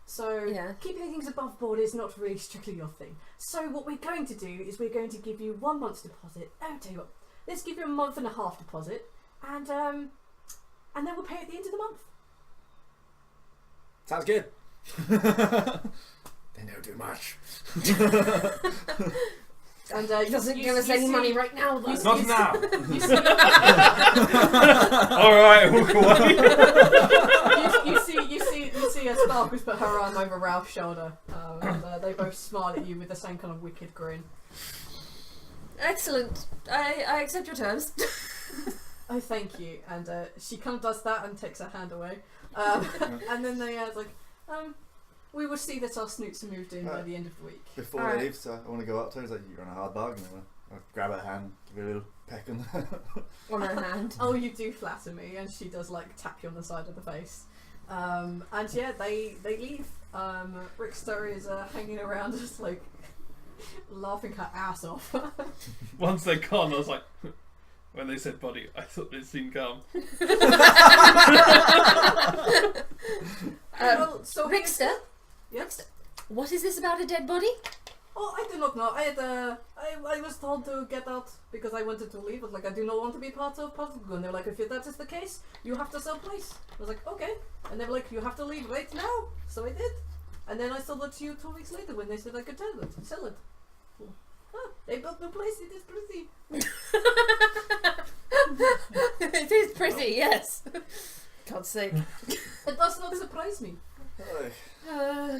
So Yeah. keeping things above board is not really strictly your thing. So what we're going to do is we're going to give you 1 month's deposit. Oh, tell you what, let's give you a 1.5 months deposit, and then we'll pay at the end of the month. Sounds good. They don't do much. And He doesn't give us any money right now, though. Not now. You see, All right, walk away. you see a Sparkles put her arm over Ralph's shoulder, and they both smile at you with the same kind of wicked grin. Excellent. I accept your terms. Oh, thank you. And she kind of does that and takes her hand away. And then they we will see that our Snoots are moved in by the end of the week. Before Alright. I leave, so I want to go up to her. He's like, "You're on a hard bargain." I'll grab her hand, give her a little peck on the On her hand. Oh, you do flatter me, and she does like tap you on the side of the face. And yeah, they leave. Rickster is hanging around, just like laughing her ass off. Once they're gone, I was like, when they said body, I thought they'd seen come. Well, so Rickster? Yes. What is this about a dead body? Oh, I do not know. I was told to get out because I wanted to leave. I was like, I do not want to be part of Puzzle Gun. They were like, if that is the case, you have to sell place. I was like, okay. And they were like, you have to leave right now. So I did. And then I sold it to you 2 weeks later when they said I could sell it. Huh, they built new place. It is pretty. It is pretty, yes. God's sake. It does not surprise me. Uh,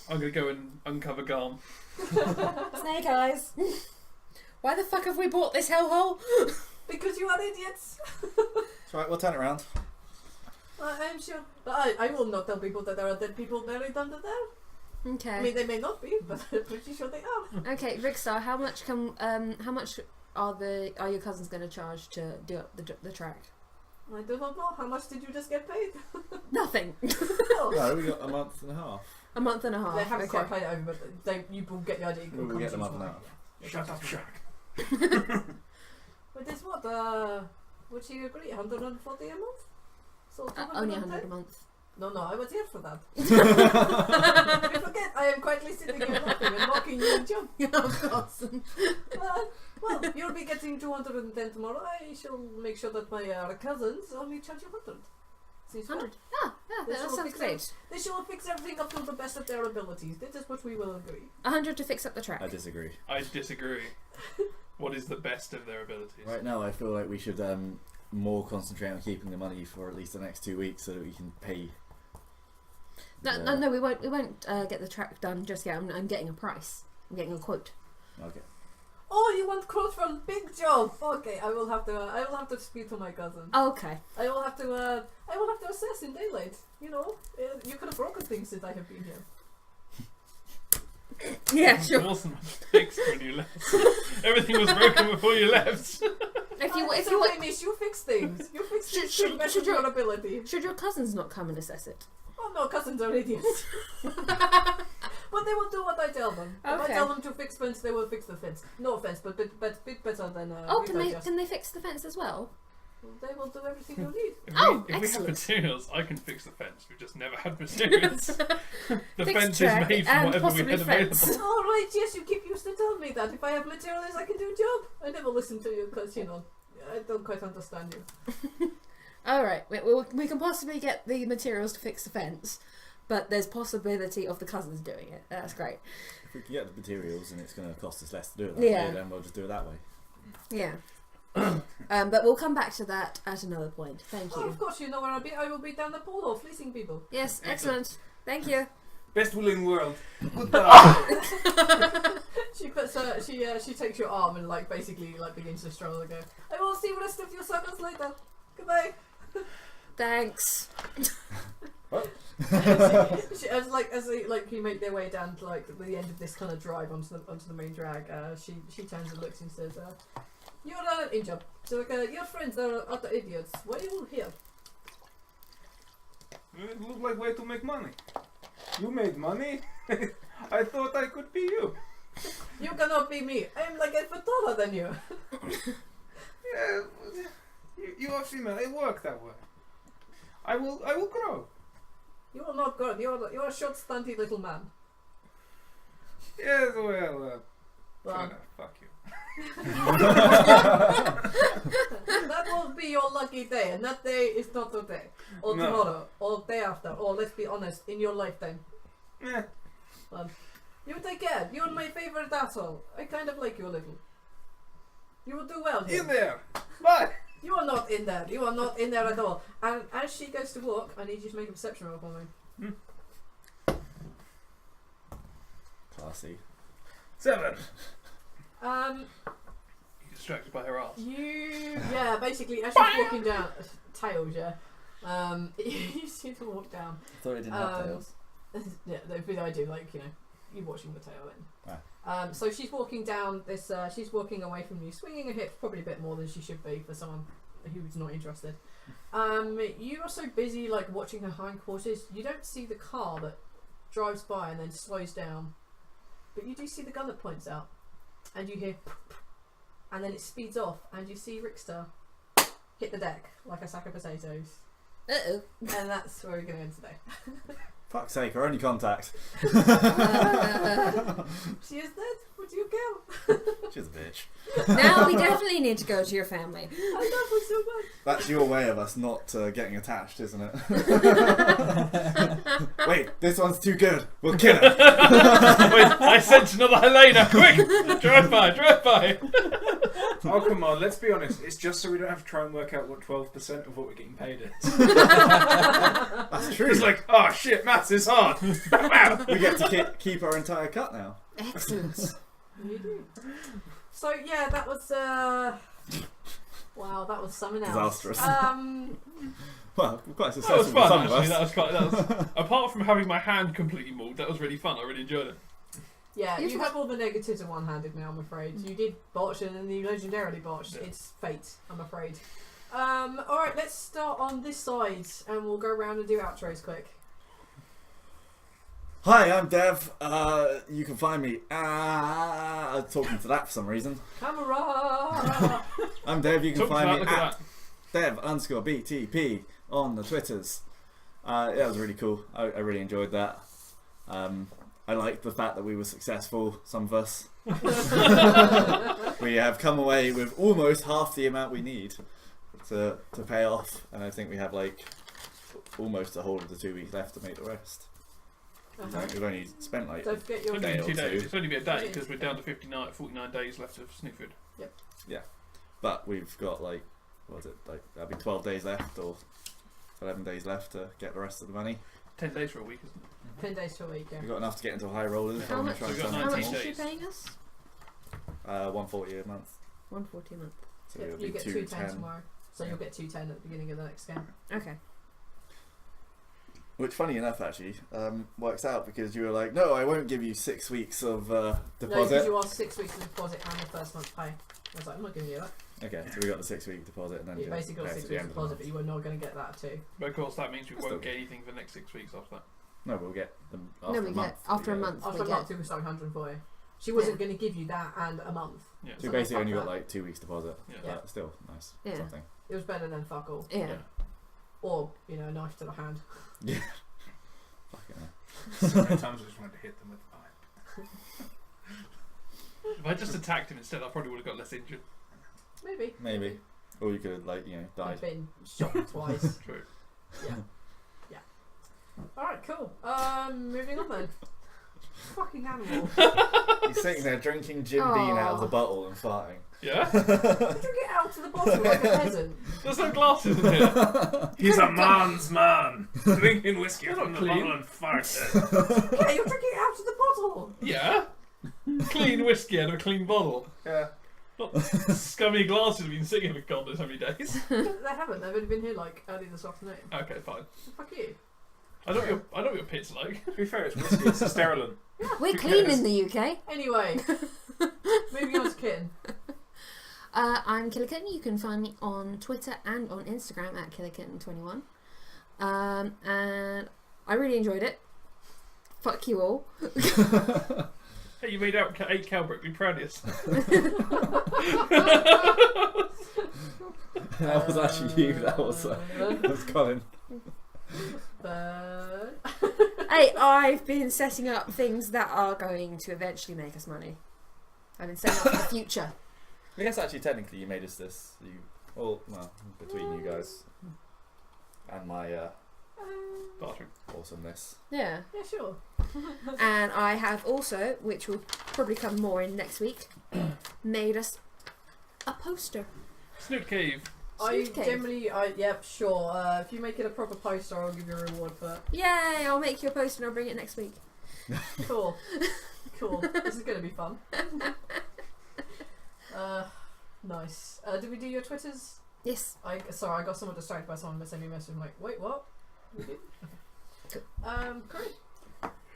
I'm gonna go and uncover Garm. Snake eyes. Why the fuck have we bought this hellhole? Because you are idiots. It's right, we'll turn it around. I'm sure. But I will not tell people that there are dead people buried under there. I mean, Okay. they may not be, but I'm pretty sure they are. Okay, Rickstar, how much are your cousins going to charge to do up the track? I do not know. How much did you just get paid? Nothing. Oh. No, we got a month and a half. A month and a half. They haven't okay. quite paid it over, but you will get the idea. It We'll comes get the in month and a tomorrow. half. Shut up, Shark. But this what? Would you agree? 140 a month? So Only 210? 100 a month. No, I was here for that. You forget, I am quietly sitting here laughing and mocking you and John. Of course. Well, you'll be getting 210 tomorrow. I shall make sure that my cousins only charge you 100. Seems fair. 100. Yeah, This that will sounds fix great. They shall fix everything up to the best of their abilities. This is what we will agree. 100 to fix up the track. I disagree. I disagree. What is the best of their abilities? Right now, I feel like we should more concentrate on keeping the money for at least the next 2 weeks so that we can pay. No, we won't. We won't get the track done just yet. I'm getting a price. I'm getting a quote. Okay. Oh, you want quotes from big job? Okay, I will have to speak to my cousin. Okay. I will have to assess in daylight. You know, you could have broken things since I have been here. Yeah, It sure. wasn't fixed when you left. Everything was broken before you left. If you It's okay, miss, you fix things. You fix things to the best of your ability. should your cousins not come and assess it? Oh no, cousins are idiots. But they will do what I tell them. If I Okay. tell them to fix fence, they will fix the fence. No offense, but bit better than. Oh, we can they digest. can they fix the fence as well? They will do everything you need. Oh, If we have excellent. materials, I can fix the fence. We've just never had materials. The Fix fence track is made and from whatever we possibly had available. fence. All right, yes, you keep used to tell me that. If I have materials, I can do a job. I never listen to you because I don't quite understand you. All right, we can possibly get the materials to fix the fence, but there's possibility of the cousins doing it. That's great. If we can get the materials and it's going to cost us less to do it that Yeah. way, then we'll just do it that way. Yeah. But we'll come back to that at another point. Thank Oh, you. of course, you know where I'll be. I will be down the pool hall fleecing people. Yes, Excellent. excellent. Thank you. Best will in the world. Goodbye. She puts her. She takes your arm and like basically like begins to stroll and go. I will see the rest of your circles later. Goodbye. Thanks. As you make their way down to like the end of this kind of drive onto the main drag, she turns and looks and says, "You're injured. So your friends are utter idiots. Why are you here?" It looked like way to make money. You made money? I thought I could be you. You cannot be me. I am like a foot taller than you. Yeah, you are female. It worked that way. I will grow. You are not good. You are a short, stunty little man. Yes, well, Well, fuck you. that will be your lucky day, and that day is not today, or No. tomorrow, or day after, or let's be honest, in your lifetime. Yeah. You take care. You're my favorite asshole. I kind of like you a little. You will do well here. In there. Bye. You are not in there. You are not in there at all. And as she goes to walk, I need you to make a perception roll for me. Classy. 7. You're distracted by her ass. Basically, as she's walking down, tails, you see her walk down. I thought it didn't have tails. Yeah, but I do, like, you watching the tail in. So she's walking down this, she's walking away from you, swinging her hips probably a bit more than she should be for someone who's not interested. You are so busy, like, watching her hindquarters, you don't see the car that drives by and then slows down. But you do see the gun that points out. And you hear and then it speeds off and you see Rickster hit the deck like a sack of potatoes. Uh-oh. And that's where we're going to end today. Fuck's sake, our only contact. She is dead. What do you care? She's a bitch. Now we definitely need to go to your family. I love her so much. That's your way of us not getting attached, isn't it? Wait, this one's too good. We'll kill her. Wait, I sense another Helena. Quick! Drive by. Oh, come on, let's be honest. It's just so we don't have to try and work out what 12% of what we're getting paid is. That's true. It's like, oh shit, maths is hard. Wow. We get to keep our entire cut now. Excellent. You do. So yeah, that was wow, that was something else. Disastrous. Well, quite That was successful for fun, some of actually. us. That was apart from having my hand completely mauled, that was really fun. I really enjoyed it. yeah, you have all the negatives of one-handed now, I'm afraid. You did botch and then you legendarily botched. Yeah. It's fate, I'm afraid. Alright, let's start on this side and we'll go around and do outros quick. Hi, I'm Dev. You can find me. I was talking to that for some reason. Camera! I'm Dev. You can Talk to find that, me look at at Dev_BTP on the Twitters. That was really cool. I really enjoyed that. I liked the fact that we were successful, some of us. We have come away with almost half the amount we need to pay off, and I think we have like almost a whole of the 2 weeks left to make the rest. We've only spent like Don't forget your It's day only or 2 days. two. It's only been a day because we're down to 49 days left of Snoot Food. But we've got like, what was it, like that'll be 12 days left or 11 days left to get the rest of the money. 10 days for a week, isn't it? 10 days to a week, yeah. We've got enough to get into a high rollers. How I'm much- trying to We've got sign How up much $19 is she days. paying us? 140 a month. 140 a month. So Yeah, it'll you be get 210 210. tomorrow. So you'll get 210 at the beginning of the next game. Okay. Which, funny enough, actually, works out because you were like, no, I won't give you 6 weeks of No, because deposit. you are 6 weeks of deposit and the first month's pay. I was like, I'm not giving you that. Okay, so we got the 6 week deposit and then You basically got pay 6 at the weeks end of the deposit, month. but you were not going to get that too. But of course, that means we Still won't good. get anything for the next 6 weeks after that. No, we'll get them after No, a we month. get after a we get- month. After a we month, get. it was like 140. She wasn't going to give you that and a month. Yeah. So So we basically fuck only got that. like 2 weeks deposit. Yeah. But still, nice. Yeah. Something. It was better than fuck all. Yeah. Or, a knife to the hand. Fucking hell. So many times I just wanted to hit them with the pipe. If I just attacked him instead, I probably would have got less injured. Maybe. Maybe. Or you could, like, die. I've been shot twice. True. Yeah. Alright, cool. Moving on then. Fucking animal. He's sitting there drinking Jim Beam out of the Aw. bottle and farting. Yeah? Drink it out to the bottle like a peasant. There's no glasses in here. He's a man's man, drinking whiskey You're from not the clean. bottle and farting. Yeah, you're drinking out of the bottle. Yeah. Clean whiskey out of a clean bottle. Yeah. Not scummy glasses have been sitting for God knows how many days. They haven't. They've only been here like early this afternoon. Okay, fine. Fuck you. I know what your pit's like. To be fair, it's whiskey. It's a sterilant. We're Who clean cares? in the UK. Anyway, moving on to Kitten. I'm Killerkitten. You can find me on Twitter and on Instagram at Killerkitten21. And I really enjoyed it. Fuck you all. Hey, you made out 8 Calbrick. Be proud of yourself. That was actually you. That was Colin. Hey, I've been setting up things that are going to eventually make us money. I've been setting up for the future. I guess actually, technically, you made us this. Well, between you guys and my Bathroom. awesomeness. Yeah. Yeah, sure. And I have also, which will probably come more in next week, made us a poster. Snoot Cave. Yep, sure. If you make it a proper poster, I'll give you a reward for that. Yay! I'll make you a poster and I'll bring it next week. Cool. Cool. This is going to be fun. Nice. Did we do your Twitters? Yes. Sorry, I got somewhat distracted by someone sending me a message. I'm like, wait, what? We did? Okay. Great.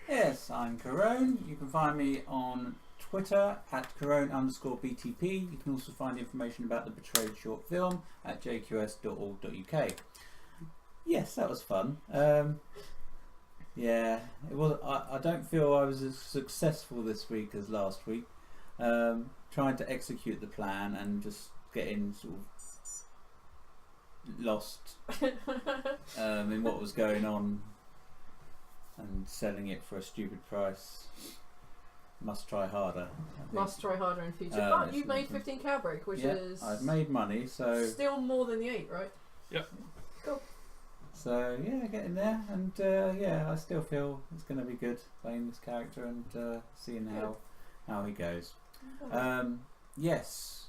Yes, I'm Corone. You can find me on Twitter at Corone_BTP. You can also find information about the Betrayed short film at jqs.org.uk. Yes, that was fun. Yeah, it was. I don't feel I was as successful this week as last week. Trying to execute the plan and just getting sort of lost in what was going on and selling it for a stupid price. Must try harder. I think. Must try harder in future. But you made 15 Cowbreak, which is I've made money, so still more than the 8, right? Yep. Cool. So yeah, getting there, and yeah, I still feel it's going to be good playing this character and seeing how he goes. Yes.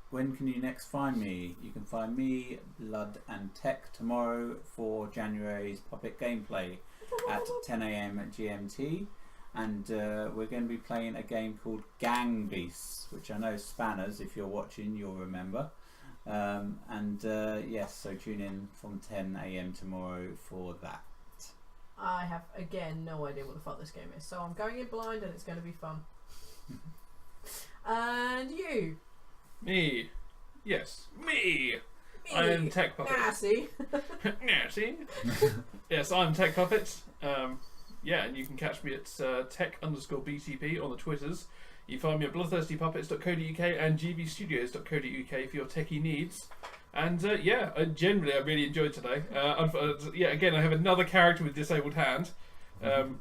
When can you next find me? You can find me, Blood and Tech, tomorrow for January's Puppet gameplay at 10 AM at GMT. And we're going to be playing a game called Gang Beasts, which I know Spanners, if you're watching, you'll remember. Yes, so tune in from 10 AM tomorrow for that. I have, again, no idea what the fuck this game is. So I'm going in blind and it's going to be fun. And you? Me. Yes, me. I am Tech Puppet. Nasty. Nasty. Yes, I'm Tech Puppet. Yeah, and you can catch me at tech_BTP on the Twitters. You find me at bloodthirstypuppets.co.uk and gbstudios.co.uk for your techie needs. And yeah, generally I really enjoyed today. Yeah, again, I have another character with disabled hand. An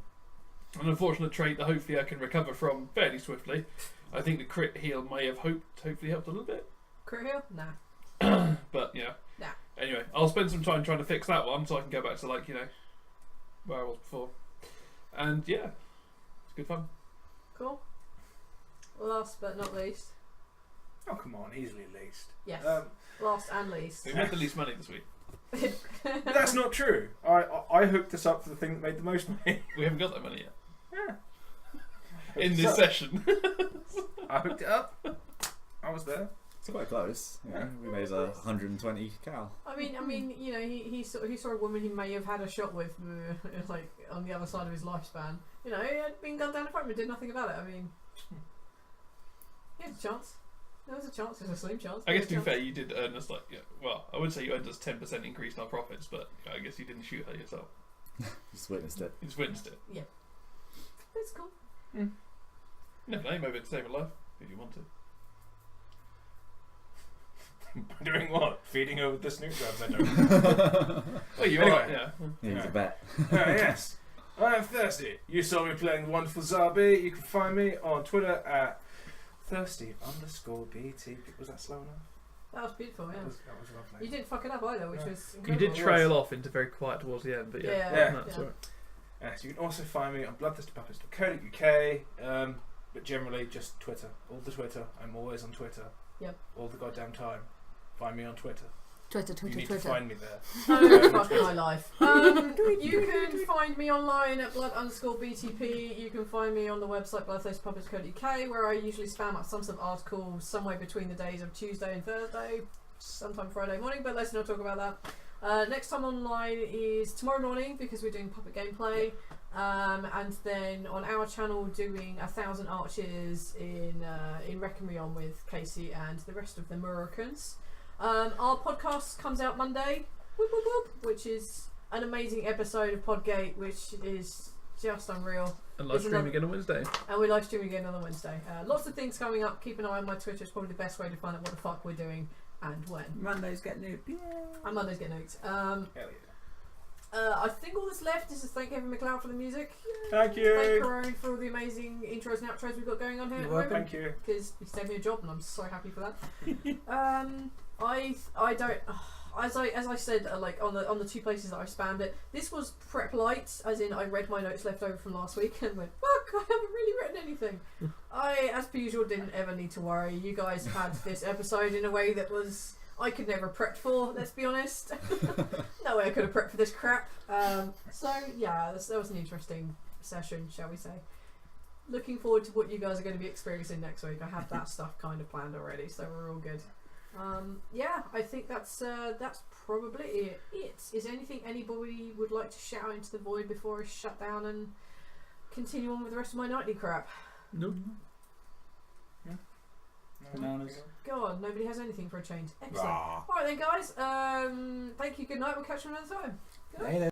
unfortunate trait that hopefully I can recover from fairly swiftly. I think the crit heal may have hopefully helped a little bit. Crit heal? Nah. But yeah. Nah. Anyway, I'll spend some time trying to fix that one so I can go back to, like, you know, where I was before. And yeah, it's good fun. Cool. Last but not least. Oh, come on, easily least. Yes. Um, Last and least. We made the least money this week. That's not true. I hooked this up for the thing that made the most money. We haven't got that money yet. Yeah. In this session. I hooked it up. I was there. It's quite close. Yeah, we made 120 cal. I mean, you know, he saw a woman he may have had a shot with, like on the other side of his lifespan. You know, he had been gunned down in front of him, did nothing about it. I mean, he had a chance. There was a chance. There's a slim chance. I guess to be fair, you did earn us like, yeah, well, I would say you earned us 10% increase in our profits, but I guess you didn't shoot her yourself. Just witnessed it. You just witnessed it. It's cool. Never know, maybe it'd save a life if you want to. Doing what? Feeding her with the Snoot drugs, I don't. Well, you Anyway. are, yeah. Needs a bet. Yes. I am Thirsty. You saw me playing the wonderful Zabi. You can find me on Twitter at thirsty_BT. Was that slow enough? That was beautiful. Yeah. That was lovely. You didn't fuck it up either, which Yeah. was You incredible. did trail off into very quiet towards the end, but yeah. Yeah. That's all right. Yes, you can also find me on bloodthirstypuppets.co.uk, but generally just Twitter. All the Twitter. I'm always on Twitter. Yep. All the goddamn time. Find me on Twitter. You need to find me there. Oh, fuck my life. You can find me online at blood_BTP. You can find me on the website bloodthirstypuppets.co.uk, where I usually spam up some sort of article somewhere between the days of Tuesday and Thursday, sometime Friday morning, but let's not talk about that. Next time online is tomorrow morning, because we're doing puppet gameplay, and then on our channel doing 1,000 Archers in Requiem with Casey and the rest of the Americans. Our podcast comes out Monday, whoop, whoop, whoop, which is an amazing episode of Podgate, which is just unreal. And live stream again on Wednesday. And we live stream again on Wednesday. Lots of things coming up. Keep an eye on my Twitter. It's probably the best way to find out what the fuck we're doing and when. Mondays get nuked. Yeah. And Mondays get nuked. Hell yeah. I think all that's left is to thank Kevin MacLeod for the music. Thank you. Thank Karone for all the amazing intros and outros we've got going on here. You're at the welcome. moment, Thank you. because he saved me a job, and I'm so happy for that. I don't. As I said, like on the 2 places that I spammed it, this was prep light, as in I read my notes left over from last week and went, fuck, I haven't really written anything. I, as per usual, didn't ever need to worry. You guys had this episode in a way that was I could never have prepped for. Let's be honest. No way I could have prepped for this crap. So yeah, that was an interesting session, shall we say. Looking forward to what you guys are going to be experiencing next week. I have that stuff kind of planned already, so we're all good. Yeah, I think that's probably it. Is there anything anybody would like to shout out into the void before I shut down and continue on with the rest of my nightly crap? Nope. Bananas. Go on, nobody has anything for a change. Excellent. Alright then, guys. Thank you, good night. We'll catch you another time. Good night. Later.